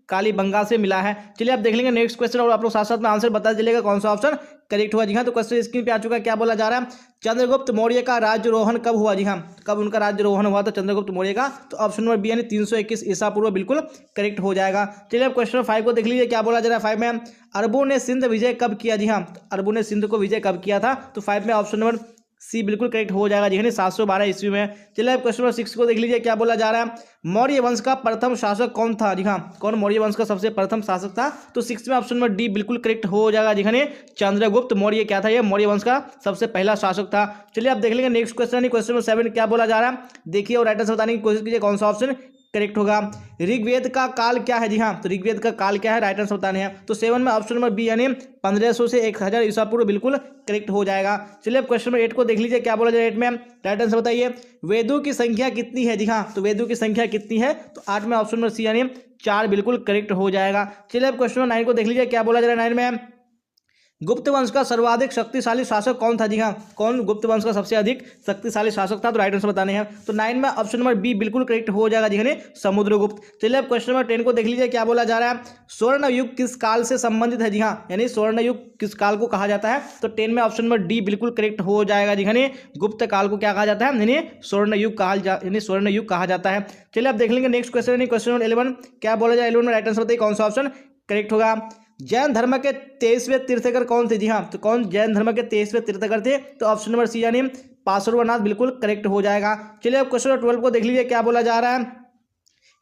कालीबंगा से मिला है। चलिए आप देख लेंगे नेक्स्ट क्वेश्चन और आप लोग साथ साथ में आंसर बता चलेगा कौन सा ऑप्शन करेक्ट हुआ। जी हाँ, तो क्वेश्चन स्क्रीन पे आ चुका है, क्या बोला जा रहा है? चंद्रगुप्त मौर्य का राज्यरोहण कब हुआ? जी हाँ, कब उनका राज्यरोहण हुआ था चंद्रगुप्त मौर्य का? तो ऑप्शन नंबर बी यानी 321 ईसा पूर्व बिल्कुल करेक्ट हो जाएगा। चलिए अब क्वेश्चन 5 को देख लीजिए, क्या बोला जा रहा है? 5 में अरबों ने सिंध विजय कब किया? जी हाँ, अरबों ने सिंध को विजय कब किया था? तो 5 में ऑप्शन नंबर सी बिल्कुल करेक्ट हो जाएगा। जी हाँ, 712 ईस्वी में। चलिए अब क्वेश्चन नंबर 6 को देख लीजिए, क्या बोला जा रहा है? मौर्य वंश का प्रथम शासक कौन था? जी हाँ, कौन मौर्य वंश का सबसे प्रथम शासक था? तो 6 में ऑप्शन नंबर डी बिल्कुल करेक्ट हो जाएगा। जी हाँ, चंद्रगुप्त मौर्य क्या था? ये मौर्य वंश का सबसे पहला शासक था। चलिए आप देख लेंगे नेक्स्ट क्वेश्चन, क्वेश्चन नंबर 7 क्या बोला जा रहा है? देखिए और राइट आंसर बताने की कोशिश कीजिए कौन सा ऑप्शन करेक्ट होगा। ऋग्वेद का काल क्या है? जी हाँ, तो ऋग्वेद का काल क्या है, राइट आंसर बताने हैं। तो 7 में ऑप्शन नंबर बी यानी 1500 से 1000 ईसा पूर्व बिल्कुल करेक्ट हो जाएगा। चलिए अब क्वेश्चन नंबर 8 को देख लीजिए, क्या बोला जाए 8 में, राइट आंसर बताइए। वेदों की संख्या कितनी है? जी हाँ, तो वेदों की संख्या कितनी है? तो 8 में ऑप्शन नंबर सी यानी 4 बिल्कुल करेक्ट हो जाएगा। चलिए अब क्वेश्चन नंबर 9 को देख लीजिए, क्या बोला जा रहा है 9 में। गुप्त वंश का सर्वाधिक शक्तिशाली शासक कौन था? जी हाँ, कौन गुप्त वंश का सबसे अधिक शक्तिशाली शासक था? तो राइट आंसर बताने हैं। तो 9 में ऑप्शन नंबर बी बिल्कुल करेक्ट हो जाएगा जी, समुद्रगुप्त। चलिए अब क्वेश्चन नंबर 10 को देख लीजिए, क्या बोला जा रहा है। स्वर्ण युग किस काल से संबंधित है? जी हाँ, यानी स्वर्ण युग किस काल को कहा जाता है? तो 10 में ऑप्शन नंबर डी बिल्कुल करेक्ट हो जाएगा जी, गुप्त काल को क्या कहा जाता है? यानी स्वर्ण युग कहा जाता है। चलिए अब देख लेंगे नेक्स्ट क्वेश्चन, क्वेश्चन नंबर 11, क्या बोला जाए 11 में, राइट आंसर बताइए कौन सा ऑप्शन करेक्ट होगा। जैन धर्म के 23वें तीर्थकर कौन थे? जी हाँ, तो कौन जैन धर्म के 23वें तीर्थकर थे? तो ऑप्शन नंबर सी यानी पार्श्वनाथ बिल्कुल करेक्ट हो जाएगा। चलिए अब क्वेश्चन नंबर 12 को देख लीजिए, क्या बोला जा रहा है।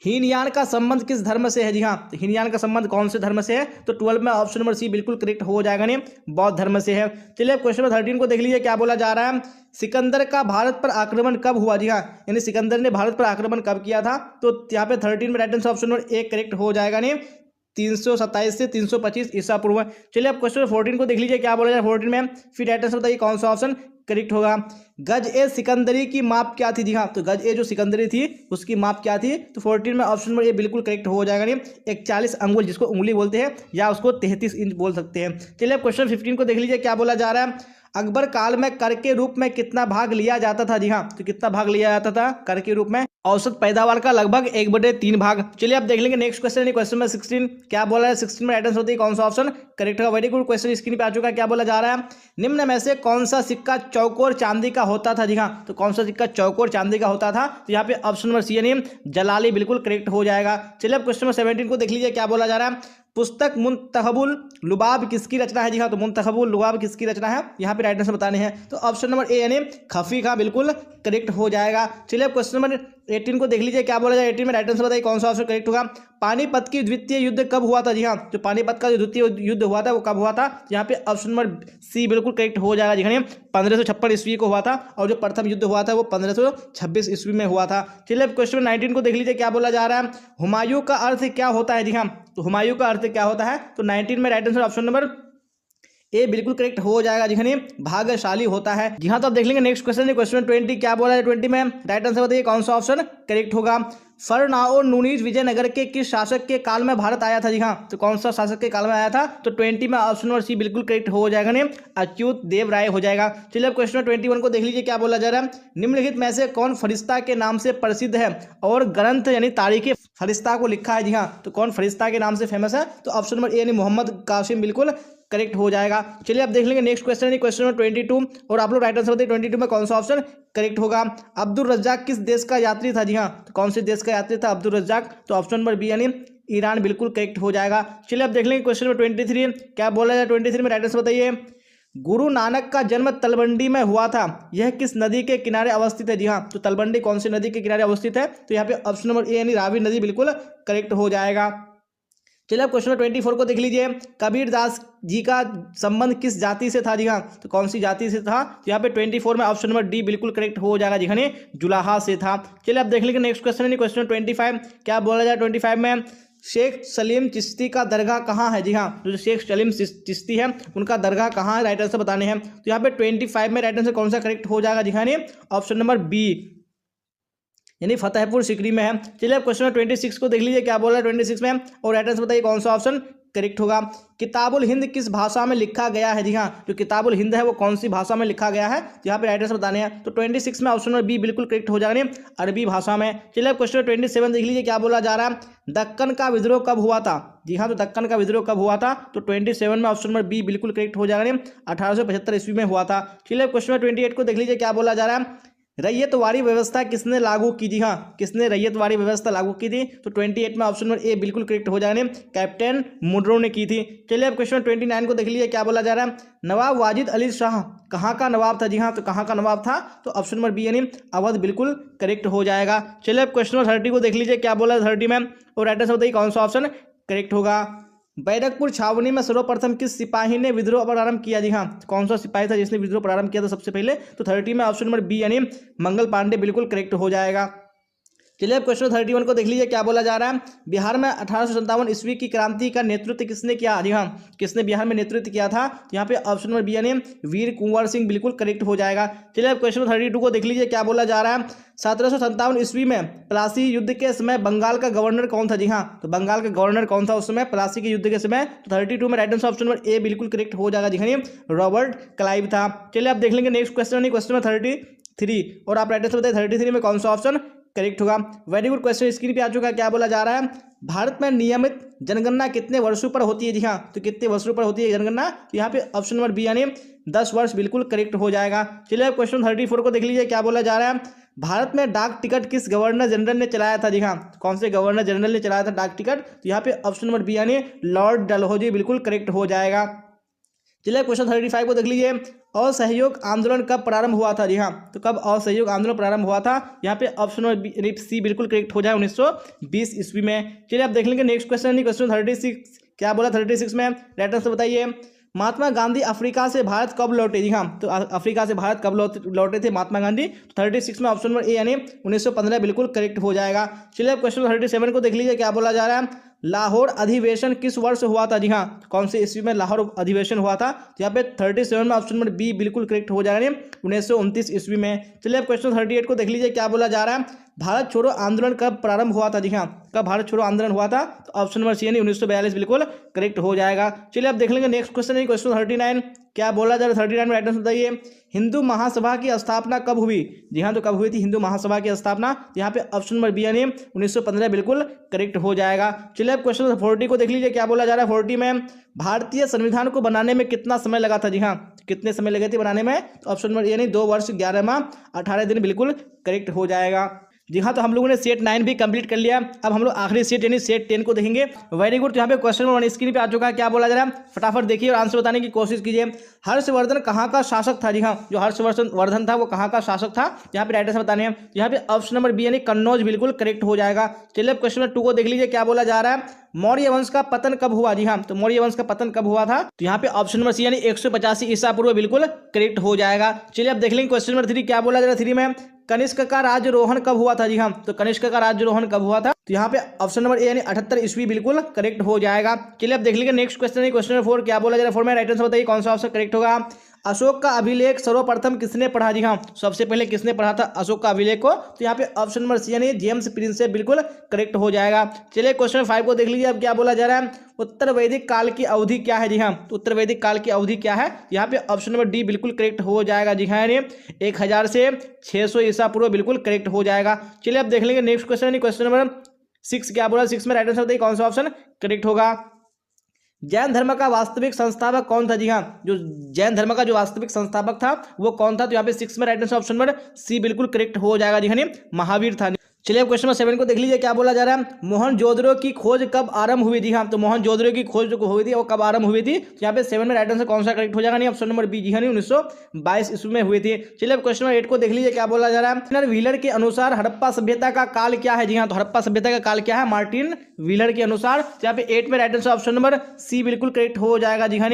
हीनयान का संबंध किस धर्म से है? जी हाँ, तो हीनयान का संबंध कौन से धर्म से है? तो 12 में ऑप्शन नंबर सी बिल्कुल करेक्ट हो जाएगा, नहीं बौद्ध धर्म से है। चलिए अब क्वेश्चन नंबर 13 को देख लीजिए, क्या बोला जा रहा है। सिकंदर का भारत पर आक्रमण कब हुआ? जी हाँ, यानी सिकंदर ने भारत पर आक्रमण कब किया था? तो यहाँ पे 13 में right answer option number A correct हो जाएगा, नहीं 327 से 325 ईसा पूर्व। चलिए अब क्वेश्चन 14 को देख लीजिए, क्या बोला जाए 14 में, फिर राइट आंसर बताइए कौन सा ऑप्शन करेक्ट होगा। गज ए सिकंदरी की माप क्या थी? जी हाँ, तो गज ए जो सिकंदरी थी उसकी माप क्या थी? तो 14 में ऑप्शन नंबर ए बिल्कुल करेक्ट हो जाएगा, नहीं 41 अंगुल, जिसको उंगली बोलते हैं, या उसको 33 इंच बोल सकते हैं। चलिए अब क्वेश्चन 15 को देख लीजिए, क्या बोला जा रहा है। अकबर काल में कर के रूप में कितना भाग लिया जाता था? जी हाँ, तो कितना भाग लिया जाता था कर के रूप में? औसत पैदावार का लगभग 1/3 भाग। चलिए अब देख लेंगे नेक्स्ट क्वेश्चन, क्वेश्चन नंबर 16, क्या बोला है 16 में राइट आंसर होती है कौन सा ऑप्शन करेक्ट होगा। वेरी गुड क्वेश्चन स्क्रीन पे आ चुका है, क्या बोला जा रहा है। निम्न में से कौन सा सिक्का चौकोर चांदी का होता था? जी हाँ, तो कौन सा सिक्का चौकोर चांदी का होता था? तो यहाँ पे ऑप्शन नंबर सी यानी जलाली बिल्कुल करेक्ट हो जाएगा। चलिए अब क्वेश्चन नंबर 17 को देख लीजिए, क्या बोला जा रहा है। पुस्तक मुंतखबुल लुबाब किसकी रचना है? जी हाँ, तो मुंतखबुल लुबाब किसकी रचना है? यहाँ पे राइट आंसर बताने हैं। तो ऑप्शन नंबर ए यानी खफी का बिल्कुल करेक्ट हो जाएगा। चलिए अब क्वेश्चन नंबर 18 को देख लीजिए, क्या बोला जाए 18 में, राइट आंसर बताइए कौन सा ऑप्शन करेक्ट होगा। पानीपत की द्वितीय युद्ध कब हुआ था? जी हाँ, तो पानीपत का जो द्वितीय युद्ध हुआ था वो कब हुआ था? यहाँ पे ऑप्शन नंबर सी बिल्कुल करेक्ट हो जाएगा जी, 1556 ईस्वी को हुआ था, और जो प्रथम युद्ध हुआ था वो 1526 ईस्वी में हुआ था। चलिए अब क्वेश्चन 19 को देख लीजिए, क्या बोला जा रहा है। हुमायूं का अर्थ क्या होता है? जी हाँ, तो हुमायूं का अर्थ क्या होता है? तो 19 में right answer option number A बिल्कुल करेक्ट हो जाएगा जी, भाग्यशाली होता है। जी हाँ, तो अब देख लेंगे नेक्स्ट क्वेश्चन, क्वेश्चन 20, क्या बोला है 20 में, राइट आंसर बताइए कौन सा ऑप्शन करेक्ट होगा। फरनाओ नुनीज विजयनगर के किस शासक के काल में भारत आया था? जी हाँ, तो कौन सा शासक के काल में आया था? तो 20 में ऑप्शन नंबर सी बिल्कुल करेक्ट हो जाएगा, नहीं अच्युत देव राय हो जाएगा। चलिए अब क्वेश्चन 21 को देख लीजिए, क्या बोला जा रहा है। निम्नलिखित में से कौन फरिश्ता के नाम से प्रसिद्ध है और ग्रंथ यानी तारीख फरिश्ता को लिखा है? जी हाँ, तो कौन फरिश्ता के नाम से फेमस है? तो ऑप्शन नंबर ए यानी मोहम्मद कासिम बिल्कुल करेक्ट हो जाएगा। चलिए अब देख लेंगे नेक्स्ट क्वेश्चन, क्वेश्चन नंबर 22, और आप लोग राइट आंसर बताइए 22 में कौन सा ऑप्शन करेक्ट होगा। अब्दुल रज्जाक किस देश का यात्री था? जी हाँ, तो कौन से देश का यात्री था अब्दुल रज्जाक? तो ऑप्शन नंबर बी यानी ईरान बिल्कुल करेक्ट हो जाएगा। चलिए अब देख लेंगे क्वेश्चन नंबर 23, क्या बोला जाए 23 में, राइट आंसर बताइए। गुरु नानक का जन्म तलवंडी में हुआ था, यह किस नदी के किनारे अवस्थित है? जी हाँ, तो तलवंडी कौन सी नदी के किनारे अवस्थित है? तो यहाँ पे ऑप्शन नंबर ए यानी रावी नदी बिल्कुल करेक्ट हो जाएगा। चलिए अब क्वेश्चन 24 को देख लीजिए, कबीर दास जी का संबंध किस जाति से था? जी हाँ, तो कौन सी जाति से था? तो यहाँ पे 24 में ऑप्शन नंबर डी बिल्कुल करेक्ट हो जाएगा जी, जुलाहा से था। चलिए अब देख लेंगे नेक्स्ट क्वेश्चन, क्वेश्चन 25, क्या बोला जाए 25 में। शेख सलीम चिश्ती का दरगाह कहाँ है? जी हाँ, जो शेख सलीम चिश्ती है उनका दरगाह कहाँ है? राइट आंसर बताने हैं। तो यहाँ पे 25 में राइट आंसर कौन सा करेक्ट हो जाएगा जी, ऑप्शन नंबर बी यानी फतेहपुर सिकरी में है। चलिए अब क्वेश्चन 26 को देख लीजिए, क्या बोला है 26 में, और राइट आंसर बताइए कौन सा ऑप्शन करेक्ट होगा। किताबुल हिंद किस भाषा में लिखा गया है? जी हाँ, जो किताबुल हिंद है वो कौन सी भाषा में लिखा गया है? तो यहाँ पे राइट आंसर बताने हैं। तो 26 में ऑप्शन नंबर बी बिल्कुल करेक्ट हो जाएगा, अरबी भाषा में। चलिए अब क्वेश्चन 27 देख लीजिए, क्या बोला जा रहा है। दक्कन का विद्रोह कब हुआ था? जी हाँ, तो दक्कन का विद्रोह कब हुआ था? तो 27 में ऑप्शन नंबर बी बिल्कुल करेक्ट हो जाएगा, 1875 ईस्वी में हुआ था। चलिए क्वेश्चन 28 को देख लीजिए, क्या बोला जा रहा है। रैयतवाड़ी व्यवस्था किसने लागू की? जी हाँ, किसने रैयतवाड़ी व्यवस्था लागू की थी? तो 28 में ऑप्शन नंबर ए बिल्कुल करेक्ट हो जाएगा, कैप्टन मुनरो ने की थी। चलिए अब क्वेश्चन 29 को देख लीजिए, क्या बोला जा रहा है। नवाब वाजिद अली शाह कहाँ का नवाब था? जी हाँ, तो कहाँ का नवाब था? तो ऑप्शन नंबर बी यानी अवध बिल्कुल करेक्ट हो जाएगा। चलिए अब क्वेश्चन नंबर 30 को देख लीजिए, क्या बोला 30 में, और राइट आंसर बताइए कौन सा ऑप्शन करेक्ट होगा। बैरकपुर छावनी में सर्वप्रथम किस सिपाही ने विद्रोह प्रारंभ किया? जी हाँ, कौन सा सिपाही था जिसने विद्रोह प्रारंभ किया था सबसे पहले? तो 30 में ऑप्शन नंबर बी यानी मंगल पांडे बिल्कुल करेक्ट हो जाएगा। चलिए अब क्वेश्चन 31 को देख लीजिए क्या बोला जा रहा है। बिहार में 1857 ईस्वी की क्रांति का नेतृत्व किसने किया? जी हाँ, किसने बिहार में नेतृत्व किया था? तो यहाँ पे ऑप्शन नंबर बी यानी वीर कुंवर सिंह बिल्कुल करेक्ट हो जाएगा। चलिए अब क्वेश्चन 32 को देख लीजिए क्या बोला जा रहा है। 1757 ईस्वी में प्लासी युद्ध के समय बंगाल का गवर्नर कौन था? जी हाँ, तो बंगाल का गवर्नर कौन था उस समय प्लासी के युद्ध के समय? तो 32 में right answer option number A बिल्कुल करेक्ट हो जाएगा। जी हाँ, रॉबर्ट क्लाइव था। चलिए आप देख लेंगे नेक्स्ट क्वेश्चन, क्वेश्चन नंबर 33 और आप राइट आंसर बताइए 33 में कौन सा ऑप्शन करेक्ट होगा। वेरी गुड क्वेश्चन स्क्रीन पे आ चुका है। क्या बोला जा रहा है? भारत में नियमित जनगणना कितने वर्षों पर होती है? जी हाँ, तो कितने वर्षों पर होती है जनगणना? तो यहाँ पे ऑप्शन नंबर बी यानी 10 वर्ष बिल्कुल करेक्ट हो जाएगा। चलिए अब क्वेश्चन 34 को देख लीजिए क्या बोला जा रहा है। भारत में डाक टिकट किस गवर्नर जनरल ने चलाया था? जी हाँ, कौन से गवर्नर जनरल ने चलाया था डाक टिकट? तो यहाँ पे ऑप्शन नंबर बी यानी लॉर्ड डलहौजी बिल्कुल करेक्ट हो जाएगा। चलिए क्वेश्चन 35 को देख लीजिए। असहयोग आंदोलन कब प्रारंभ हुआ था? जी हाँ, तो कब असहयोग आंदोलन प्रारंभ हुआ था? यहाँ पे ऑप्शन नंबर सी बिल्कुल करेक्ट हो जाए 1920 ईस्वी में। चलिए आप देख लेंगे नेक्स्ट क्वेश्चन, क्वेश्चन 36 क्या बोला 36 में? राइट आंसर बताइए। महात्मा गांधी अफ्रीका से भारत कब लौटे? जी हाँ, तो अफ्रीका से भारत कब लौटे थे महात्मा गांधी? तो 36 में ऑप्शन नंबर ए यानी 1915 बिल्कुल करेक्ट हो जाएगा। चलिए अब क्वेश्चन 37 को देख लीजिए क्या बोला जा रहा है। लाहौर अधिवेशन किस वर्ष हुआ था? जी हाँ, कौन से ईस्वी में लाहौर अधिवेशन हुआ था? तो यहाँ पे 37 में ऑप्शन नंबर बी बिल्कुल करेक्ट हो जाएगा 1929 ईस्वी में। चलिए अब क्वेश्चन 38 को देख लीजिए क्या बोला जा रहा है। भारत छोड़ो आंदोलन कब प्रारंभ हुआ था? जी हाँ, कब भारत छोड़ो आंदोलन हुआ था? तो ऑप्शन नंबर सी यानी 1942 बिल्कुल करेक्ट हो जाएगा। चलिए अब देख लेंगे नेक्स्ट क्वेश्चन, क्वेश्चन 39 क्या बोला जा रहा है। 39 में राइट आंसर बताइए। हिंदू महासभा की स्थापना कब हुई? जी हाँ, तो कब हुई थी हिंदू महासभा की स्थापना? यहाँ पे ऑप्शन नंबर बी यानी 1915 बिल्कुल करेक्ट हो जाएगा। चलिए अब क्वेश्चन 40 को देख लीजिए क्या बोला जा रहा है। 40 में भारतीय संविधान को बनाने में कितना समय लगा था? जी हाँ, कितने समय लगे थे बनाने में? तो ऑप्शन नंबर यानी 2 वर्ष 11 माह 18 दिन बिल्कुल करेक्ट हो जाएगा। जी हाँ, तो हम लोगों ने सेट 9 भी कंप्लीट कर लिया। अब हम लोग आखिरी सेट यानी सेट 10 को देखेंगे। वेरी गुड, तो यहाँ पे क्वेश्चन नंबर 1 स्क्रीन पे आ चुका है। क्या बोला जा रहा है? फटाफट देखिए और आंसर बताने की कोशिश कीजिए। हर्षवर्धन कहाँ का शासक था? जी हाँ, जो हर्षवर्धन था वो कहाँ का शासक था? यहाँ पे राइट आंसर बताने हैं। यहाँ पे ऑप्शन नंबर बी यानी कन्नौज बिल्कुल करेक्ट हो जाएगा। चलिए अब क्वेश्चन नंबर 2 को देख लीजिए क्या बोला जा रहा है। मौर्य वंश का पतन कब हुआ? जी हाँ, तो मौर्य वंश का पतन कब हुआ था? तो यहाँ पे ऑप्शन नंबर सी यानी 185 ईसा पूर्व बिल्कुल करेक्ट हो जाएगा। चलिए अब देख लेंगे क्वेश्चन नंबर 3 क्या बोला जा रहा है। 3 में कनिष्क का राज्यरोहण कब हुआ था? जी हाँ, तो कनिष्क का राज्यरोहण कब हुआ था? तो यहाँ पे ऑप्शन नंबर ए यानी 78 ईस्वी बिल्कुल करेक्ट हो जाएगा। चलिए अब देख लीजिए नेक्स्ट क्वेश्चन, क्वेश्चन नंबर 4 क्या बोला जा रहा है। 4 में राइट आंसर बताइए कौन सा ऑप्शन करेक्ट होगा। अशोक का अभिलेख सर्वप्रथम किसने पढ़ा? जी हाँ, सबसे पहले किसने पढ़ा था अशोक का अभिलेख को? तो यहाँ पे ऑप्शन नंबर सी यानी जेम्स प्रिंसेप बिल्कुल करेक्ट हो जाएगा। चलिए क्वेश्चन 5 को देख लीजिए अब क्या बोला जा रहा है। उत्तर वैदिक काल की अवधि क्या है? जी हाँ, तो उत्तर वैदिक काल की अवधि क्या है? यहाँ पे ऑप्शन नंबर डी बिल्कुल करेक्ट हो जाएगा। जी हाँ, यानी 1000 से 600 ईसा पूर्व बिल्कुल करेक्ट हो जाएगा। चलिए अब देख लेंगे नेक्स्ट क्वेश्चन, क्वेश्चन नंबर 6 क्या बोला। 6 में राइट आंसर बताइए कौन सा ऑप्शन करेक्ट होगा। जैन धर्म का वास्तविक संस्थापक कौन था? जी हाँ, जो जैन धर्म का जो वास्तविक संस्थापक था वो कौन था? तो यहाँ पे 6 में right answer option number C बिल्कुल करेक्ट हो जाएगा। जी हाँ, महावीर था। चलिए अब क्वेश्चन नंबर 7 को देख लीजिए क्या बोला जा रहा है। मोहनजोदड़ो की खोज कब आरंभ हुई थी? हाँ, तो मोहनजोदड़ो की खोज जो हुई थी वो कब आरंभ हुई थी? तो यहाँ पे 7 में राइट आंसर कौन सा करेक्ट हो जाएगा? नहीं, ऑप्शन नंबर बी जी हाँ 1922 ईस्वी में हुई थी। चलिए अब क्वेश्चन नंबर 8 को देख लीजिए क्या बोला जा रहा है। मार्टिन व्हीलर के अनुसार हड़प्पा सभ्यता का काल क्या है? जी हाँ, तो हड़प्पा सभ्यता का काल क्या है मार्टिन व्हीलर के अनुसार? तो यहाँ पे 8 में right answer option number C बिल्कुल करेक्ट हो जाएगा। जी हाँ,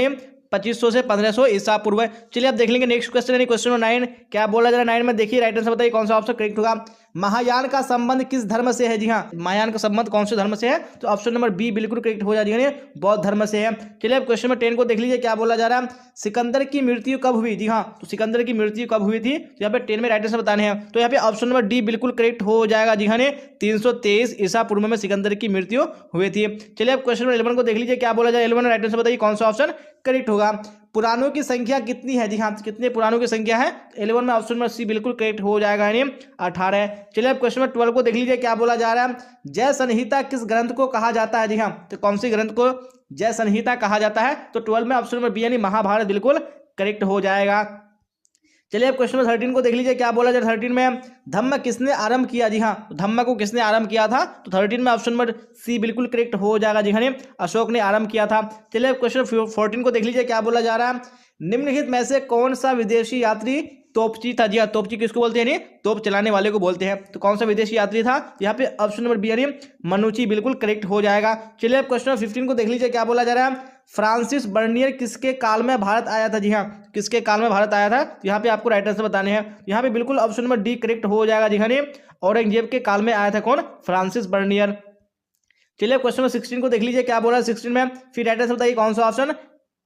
2500 से 1500 ईसा पूर्व। चलिए अब देख लेंगे नेक्स्ट क्वेश्चन यानी क्वेश्चन नंबर 9 क्या बोला जा रहा है। 9 में देखिए राइट आंसर बताइए कौन सा ऑप्शन करेक्ट होगा। महायान का संबंध किस धर्म से है? जी हाँ, महायान का संबंध कौन से धर्म से है? तो ऑप्शन नंबर बी बिल्कुल करेक्ट हो जाएगा, बौद्ध धर्म से है। चलिए अब क्वेश्चन नंबर 10 को देख लीजिए क्या बोला जा रहा है। सिकंदर की मृत्यु कब हुई? जी हाँ, तो सिकंदर की मृत्यु कब हुई थी? तो यहाँ पे 10 में राइट आंसर बताने हैं। तो यहाँ पे ऑप्शन नंबर डी बिल्कुल करेक्ट हो जाएगा। जी हाँ, 323 ईसा पूर्व में सिकंदर की मृत्यु हुई थी। चलिए अब क्वेश्चन नंबर 11 को देख लीजिए क्या बोला जाए। 11 में राइट आंसर बताइए कौन सा ऑप्शन करेक्ट होगा। पुराणों की संख्या कितनी है? जी हाँ, कितने पुराणों की संख्या है? 11 में ऑप्शन नंबर सी बिल्कुल करेक्ट हो जाएगा, यानी 18। चलिए अब क्वेश्चन नंबर 12 को देख लीजिए क्या बोला जा रहा है। जय संहिता किस ग्रंथ को कहा जाता है? जी हाँ, तो कौन सी ग्रंथ को जय संहिता कहा जाता है? तो 12 में ऑप्शन नंबर बी यानी महाभारत बिल्कुल करेक्ट हो जाएगा। चलिए अब क्वेश्चन नंबर 13 को देख लीजिए क्या बोला जाए। 13 में धम्म किसने आरंभ किया? जी हाँ, धम्म को किसने आरंभ किया था? तो 13 में ऑप्शन नंबर सी बिल्कुल करेक्ट हो जाएगा। जी हाँ, अशोक ने आरंभ किया था। चलिए अब क्वेश्चन 14 को देख लीजिए क्या बोला जा रहा है। निम्नलिखित में से कौन सा विदेशी यात्री तोपची था? जी हाँ, तोपची किसको बोलते हैं? तोप चलाने वाले को बोलते हैं। तो कौन सा विदेशी यात्री था? यहाँ पे ऑप्शन नंबर बी यानी मनुची बिल्कुल करेक्ट हो जाएगा। चलिए अब क्वेश्चन 15 को देख लीजिए क्या बोला जा रहा है। फ्रांसिस बर्नियर किसके काल में भारत आया था? जी हाँ, किसके काल में भारत आया था? यहाँ पे आपको राइट आंसर बताने हैं। यहाँ पे बिल्कुल ऑप्शन नंबर डी करेक्ट हो जाएगा। जी हाँ, औरंगजेब के काल में आया था कौन? Francis Bernier. चलिए क्वेश्चन नंबर 16 को देख लीजिए क्या बोला है 16 में, फिर राइट आंसर बताइए कौन सा ऑप्शन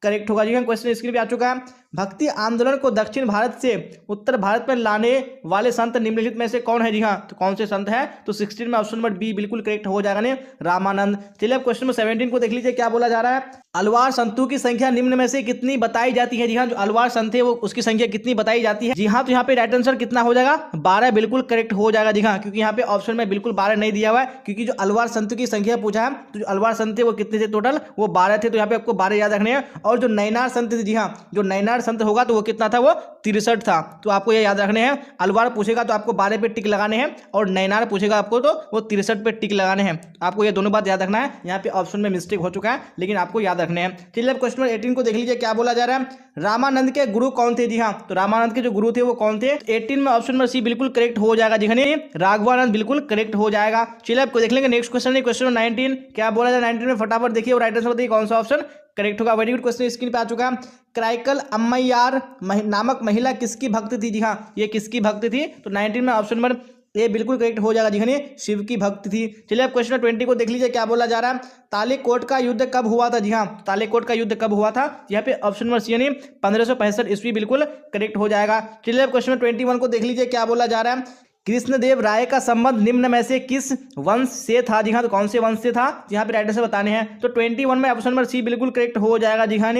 करेक्ट होगा। जी हाँ, क्वेश्चन स्क्रीन पे आ चुका है। भक्ति आंदोलन को दक्षिण भारत से उत्तर भारत में लाने वाले संत निम्नलिखित में से कौन है? जी हाँ, तो कौन से संत है? तो 16 में ऑप्शन नंबर बी बिल्कुल करेक्ट हो जाएगा ने, रामानंद। चलिए अब क्वेश्चन नंबर 17 को देख लीजिए क्या बोला जा रहा है। अलवार संतों की संख्या निम्न में से कितनी बताई जाती है? जी हाँ, जो अलवार संत है वो उसकी संख्या कितनी बताई जाती है? जी हाँ, तो यहाँ पे राइट आंसर कितना हो जाएगा? 12 बिल्कुल करेक्ट हो जाएगा। जी हाँ, क्योंकि यहाँ पे ऑप्शन में बिल्कुल 12 नहीं दिया हुआ है, क्योंकि जो अलवार संतों की संख्या पूछा है तो जो अलवार संत थे वो कितने थे टोटल? वो 12 थे, तो यहाँ पे आपको 12 याद रखने हैं। और जो नैनार संत थे, जी हाँ, जो नैनार संत होगा तो वो कितना था? वो 63 था। तो आपको ये याद रखने हैं, अलवार पूछेगा तो आपको 12 पे टिक लगाने हैं, और नैनार पूछेगा आपको तो वो 63 पे टिक लगाने हैं। आपको ये दोनों बात याद रखना है। यहाँ पे ऑप्शन में मिस्टेक हो चुका है, लेकिन आपको याद रखने हैं। चलिए अब क्वेश्चन नंबर 18 को देख लीजिए क्या बोला जा रहा है। रामानंद के गुरु कौन थे? जी हाँ, तो रामानंद के जो गुरु थे वो कौन थे? 18 में ऑप्शन नंबर सी बिल्कुल करेक्ट हो जाएगा। जी हाँ, राघवानंद बिल्कुल करेक्ट हो जाएगा। चलिए आपको देख लेंगे नेक्स्ट क्वेश्चन, क्वेश्चन नंबर 19 क्या बोला जाए 19 में, फटाफट देखिए और राइट आंसर बताइए कौन सा ऑप्शन करेक्ट होगा। वेरी गुड, क्वेश्चन स्क्रीन पे आ चुका है। क्राइकल अम्मैयार नामक महिला किसकी भक्त थी? जी हाँ, ये किसकी भक्त थी? तो 19 में ऑप्शन नंबर ए बिल्कुल करेक्ट हो जाएगा। जी हाँ, शिव की भक्त थी। चलिए अब क्वेश्चन 20 को देख लीजिए क्या बोला जा रहा है। तालीकोट का युद्ध कब हुआ था? जी हाँ, तालीकोट का युद्ध कब हुआ था? यहाँ पे ऑप्शन नंबर सी यानी 1565 ईस्वी बिल्कुल करेक्ट हो जाएगा। चलिए अब क्वेश्चन 21 को देख लीजिए क्या बोला जा रहा है। कृष्णदेव राय का संबंध निम्न में से किस वंश से था? जी हाँ, तो कौन से वंश से था? यहाँ पे राइट आंसर बताने हैं। तो 21 में ऑप्शन नंबर सी बिल्कुल करेक्ट हो जाएगा। जी हाँ,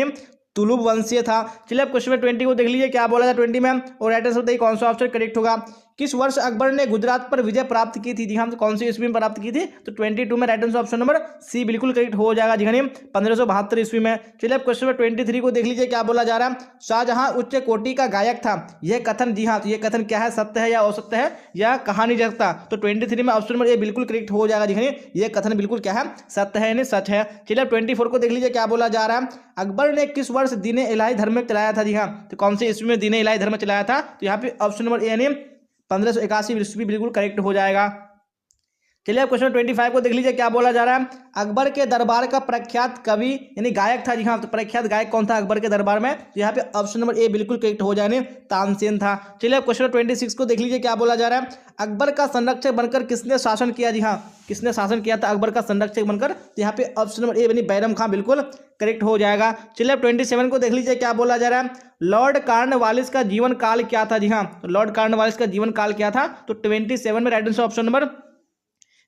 तुलुब वंशीय था। चलिए अब क्वेश्चन नंबर 20 को देख लीजिए क्या बोला था 20 में, और राइट आंसर बताइए कौन सा ऑप्शन करेक्ट होगा। किस वर्ष अकबर ने गुजरात पर विजय प्राप्त की थी? जी हाँ, तो कौन सी ईस्वी में प्राप्त की थी? तो 22 में right answer option number C बिल्कुल करेक्ट हो जाएगा। जी हाँ, 1572 ईस्वी में। चलिए अब क्वेश्चन नंबर 23 को देख लीजिए क्या बोला जा रहा है। शाहजहां उच्च कोटि का गायक था, यह कथन, जी हाँ, तो यह कथन क्या है? सत्य है या असत्य है या कहानी जगता? तो 23 में ऑप्शन नंबर ए बिल्कुल करेक्ट हो जाएगा। जी हाँ, यह कथन बिल्कुल क्या है? सत्य है, यानी सच है। चलिए अब 24 को देख लीजिए क्या बोला जा रहा है। अकबर ने किस वर्ष दीन-ए इलाही धर्म चलाया था? जी हाँ, तो कौन से ईस्वी में दीन-ए इलाही धर्म चलाया था? तो यहाँ पे ऑप्शन नंबर ए यानी 1581 ईस्वी बिल्कुल करेक्ट हो जाएगा। चलिए अब क्वेश्चन 25 को देख लीजिए क्या बोला जा रहा है। अकबर के दरबार का प्रख्यात कवि यानी गायक था? जी हाँ, तो प्रख्यात गायक कौन था अकबर के दरबार में? तो यहाँ पे ऑप्शन नंबर ए बिल्कुल करेक्ट हो जाने, तानसेन था। चलिए अब क्वेश्चन 26 को देख लीजिए क्या बोला जा रहा है। अकबर का संरक्षक बनकर किसने शासन किया? जी हाँ, किसने शासन किया था अकबर का संरक्षक बनकर? तो यहाँ पे ऑप्शन नंबर ए यानी बैरम खां बिल्कुल करेक्ट हो जाएगा। चलिए अब 27 को देख लीजिए क्या बोला जा रहा है। लॉर्ड कॉर्नवालिस का जीवन काल क्या था? जी हाँ, तो लॉर्ड कॉर्नवालिस का जीवन काल क्या था? तो 27 में right answer option number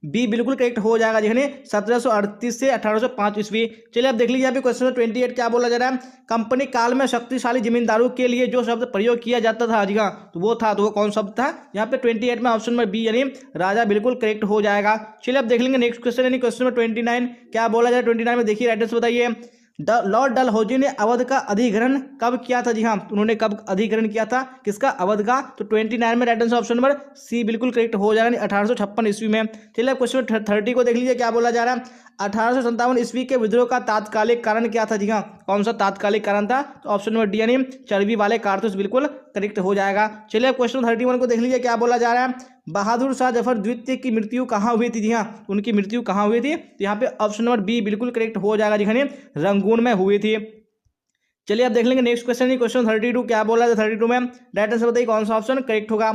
B बिल्कुल करेक्ट हो जाएगा। जी 1738 से 1805 ईस्वी। चलिए अब देख लीजिए यहाँ पे क्वेश्चन 28 क्या बोला जा रहा है। कंपनी काल में शक्तिशाली जमींदारों के लिए जो शब्द प्रयोग किया जाता था, जी हाँ, तो वो कौन शब्द था? यहाँ पे 28 में ऑप्शन नंबर बी यानी राजा बिल्कुल करेक्ट हो जाएगा। चलिए अब देख लेंगे नेक्स्ट क्वेश्चन यानी क्वेश्चन नंबर 29 क्या बोला जा रहा है। 29 में देखिए राइट आंसर बताइए। लॉर्ड डलहौजी ने अवध का अधिग्रहण कब किया था? जी हाँ, उन्होंने कब अधिग्रहण किया था किसका? अवध का। तो 29 में right answer option number C बिल्कुल करेक्ट हो जाएगा, 1856 ईस्वी में। चलिए क्वेश्चन 30 को देख लीजिए क्या बोला जा रहा है। 1857 ईस्वी के विद्रोह का तात्कालिक कारण क्या था? जी हाँ, कौन सा तात्कालिक कारण था? तो ऑप्शन नंबर डी यानी चर्बी वाले कारतूस बिल्कुल करेक्ट हो जाएगा। चलिए क्वेश्चन 31 को देख लीजिए क्या बोला जा रहा है। बहादुर शाह जफर द्वितीय की मृत्यु कहाँ हुई थी? जी हाँ, उनकी मृत्यु कहाँ हुई थी? तो यहाँ पे ऑप्शन नंबर बी बिल्कुल करेक्ट हो जाएगा। जी हाँ, रंगून में हुई थी। चलिए अब देख लेंगे नेक्स्ट क्वेश्चन क्वेश्चन 32 क्या बोला था 32 में, राइट आंसर बताइए कौन सा ऑप्शन करेक्ट होगा।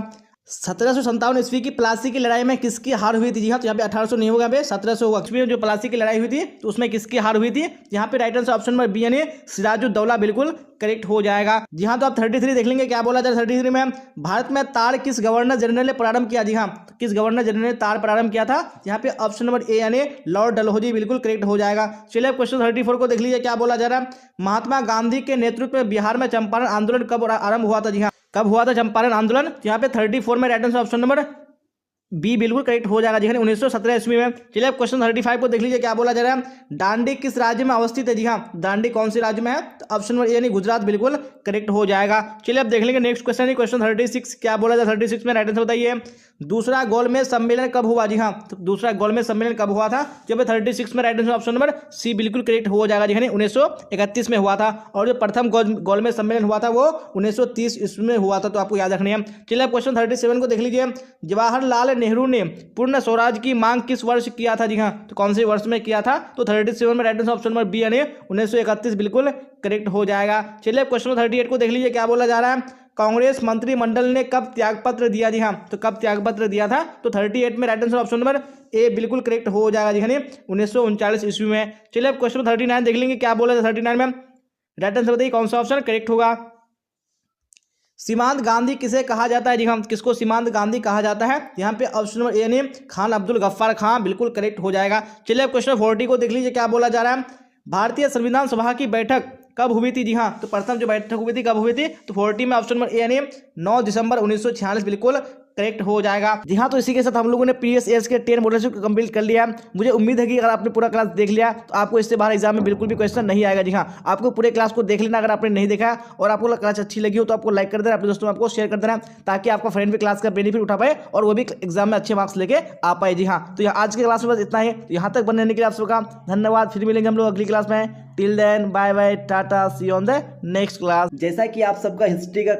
1757 ईस्वी की प्लासी की लड़ाई में किसकी हार हुई थी? जी हाँ, तो यहाँ पे 1800 नहीं होगा, 1700 होगा। इसमें जो प्लासी की लड़ाई हुई थी तो उसमें किसकी हार हुई थी? यहाँ पे right answer option number B यानी सिराजुद्दौला बिल्कुल करेक्ट हो जाएगा। जी हाँ, तो आप 33 देख लेंगे क्या बोला जाए 33 में। भारत में ताड़ किस गवर्नर जनरल ने प्रारंभ किया? जी हाँ, तो किस गवर्नर जनरल ने ताड़ प्रारंभ किया था? यहाँ पे ऑप्शन नंबर ए यानी लॉर्ड डलहौजी बिल्कुल करेक्ट हो जाएगा। चलिए क्वेश्चन 34 को देख लीजिए क्या बोला जा रहा है। महात्मा गांधी के नेतृत्व में बिहार में चंपारण आंदोलन कब आरंभ हुआ था? जी हाँ, कब हुआ था चंपारण आंदोलन? यहाँ पे 34 में right answer option number B बिल्कुल करेक्ट हो जाएगा। जी 1917 ईस्वी में। चलिए अब क्वेश्चन 35 को देख लीजिए क्या बोला जा रहा है। दांडी किस राज्य में अवस्थित है? जी हाँ, दांडी कौन से राज्य में है? तो ऑप्शन नंबर ए यानी गुजरात बिल्कुल करेक्ट हो जाएगा। चलिए अब देख लेंगे नेक्स्ट क्वेश्चन क्वेश्चन 36 क्या बोला जाए 36 में राइट आंसर बताइए। दूसरा गोलमेज सम्मेलन कब हुआ? जी हाँ, तो दूसरा गोलमेज सम्मेलन कब हुआ था? जब 36 में। Right answer option number C बिल्कुल करेक्ट हो जाएगा जी हाँ, 1931 में हुआ था। और जो प्रथम गोलमेज सम्मेलन हुआ था वो 1930 ईस्वी में हुआ था, तो आपको याद रखनी है। चलिए क्वेश्चन 37 को देख लीजिए। जवाहरलाल नेहरू ने पूर्ण स्वराज की मांग किस वर्ष किया था? जी हाँ, तो कौन से वर्ष में किया था? तो 37 में। Right answer option number B यानी 1931 बिल्कुल करेक्ट हो जाएगा। चलिए क्वेश्चन 38 को देख लीजिए, क्या बोला जा रहा है? कांग्रेस मंत्रिमंडल ने कब त्यागपत्र दिया? जी हाँ, तो कब त्यागपत्र दिया था? तो 38 में। Right answer option number A बिल्कुल करेक्ट हो जाएगा जी हाँ, 1939 ईस्वी में। चलिए अब क्वेश्चन 39 देख लेंगे, क्या बोला था 39 में? राइट आंसर बताइए कौन सा ऑप्शन करेक्ट होगा। सीमांत गांधी किसे कहा जाता है? जी हाँ, किसको सीमांत गांधी कहा जाता है? यहाँ पे ऑप्शन नंबर ए यानी खान अब्दुल गफ्फार खान बिल्कुल करेक्ट हो जाएगा। चलिए अब क्वेश्चन 40 को देख लीजिए, क्या बोला जा रहा है? भारतीय संविधान सभा की बैठक कब हुई थी? जी हाँ, तो प्रथम जो बैठक हुई थी कब हुई थी? तो 40 में ऑप्शन नंबर ए यानी 9 दिसंबर 1946 बिल्कुल करेक्ट हो जाएगा। जी हाँ, तो इसी के साथ हम लोगों ने प्रीवियस ईयर्स के 10 मॉडल शिट को कंप्लीट कर लिया। मुझे उम्मीद है कि अगर आपने पूरा क्लास देख लिया तो आपको इससे बाहर एग्जाम में बिल्कुल भी क्वेश्चन नहीं आएगा। जी हाँ, आपको पूरे क्लास को देख लेना। अगर आपने नहीं देखा और आपको क्लास अच्छी लगी हो तो आपको लाइक कर देना, अपने दोस्तों में आपको शेयर कर देना, ताकि आपका फ्रेंड भी क्लास का बेनिफिट उठा पाए और वो भी एग्जाम में अच्छे मार्क्स लेके आ पाए। जी हाँ, तो आज के क्लास में बस इतना ही। तो यहाँ तक बनने के लिए आप सबका धन्यवाद। फिर मिलेंगे हम लोग अगली क्लास में। Till then bye bye, tata, see on the next class. जैसा कि आप सबका हिस्ट्री का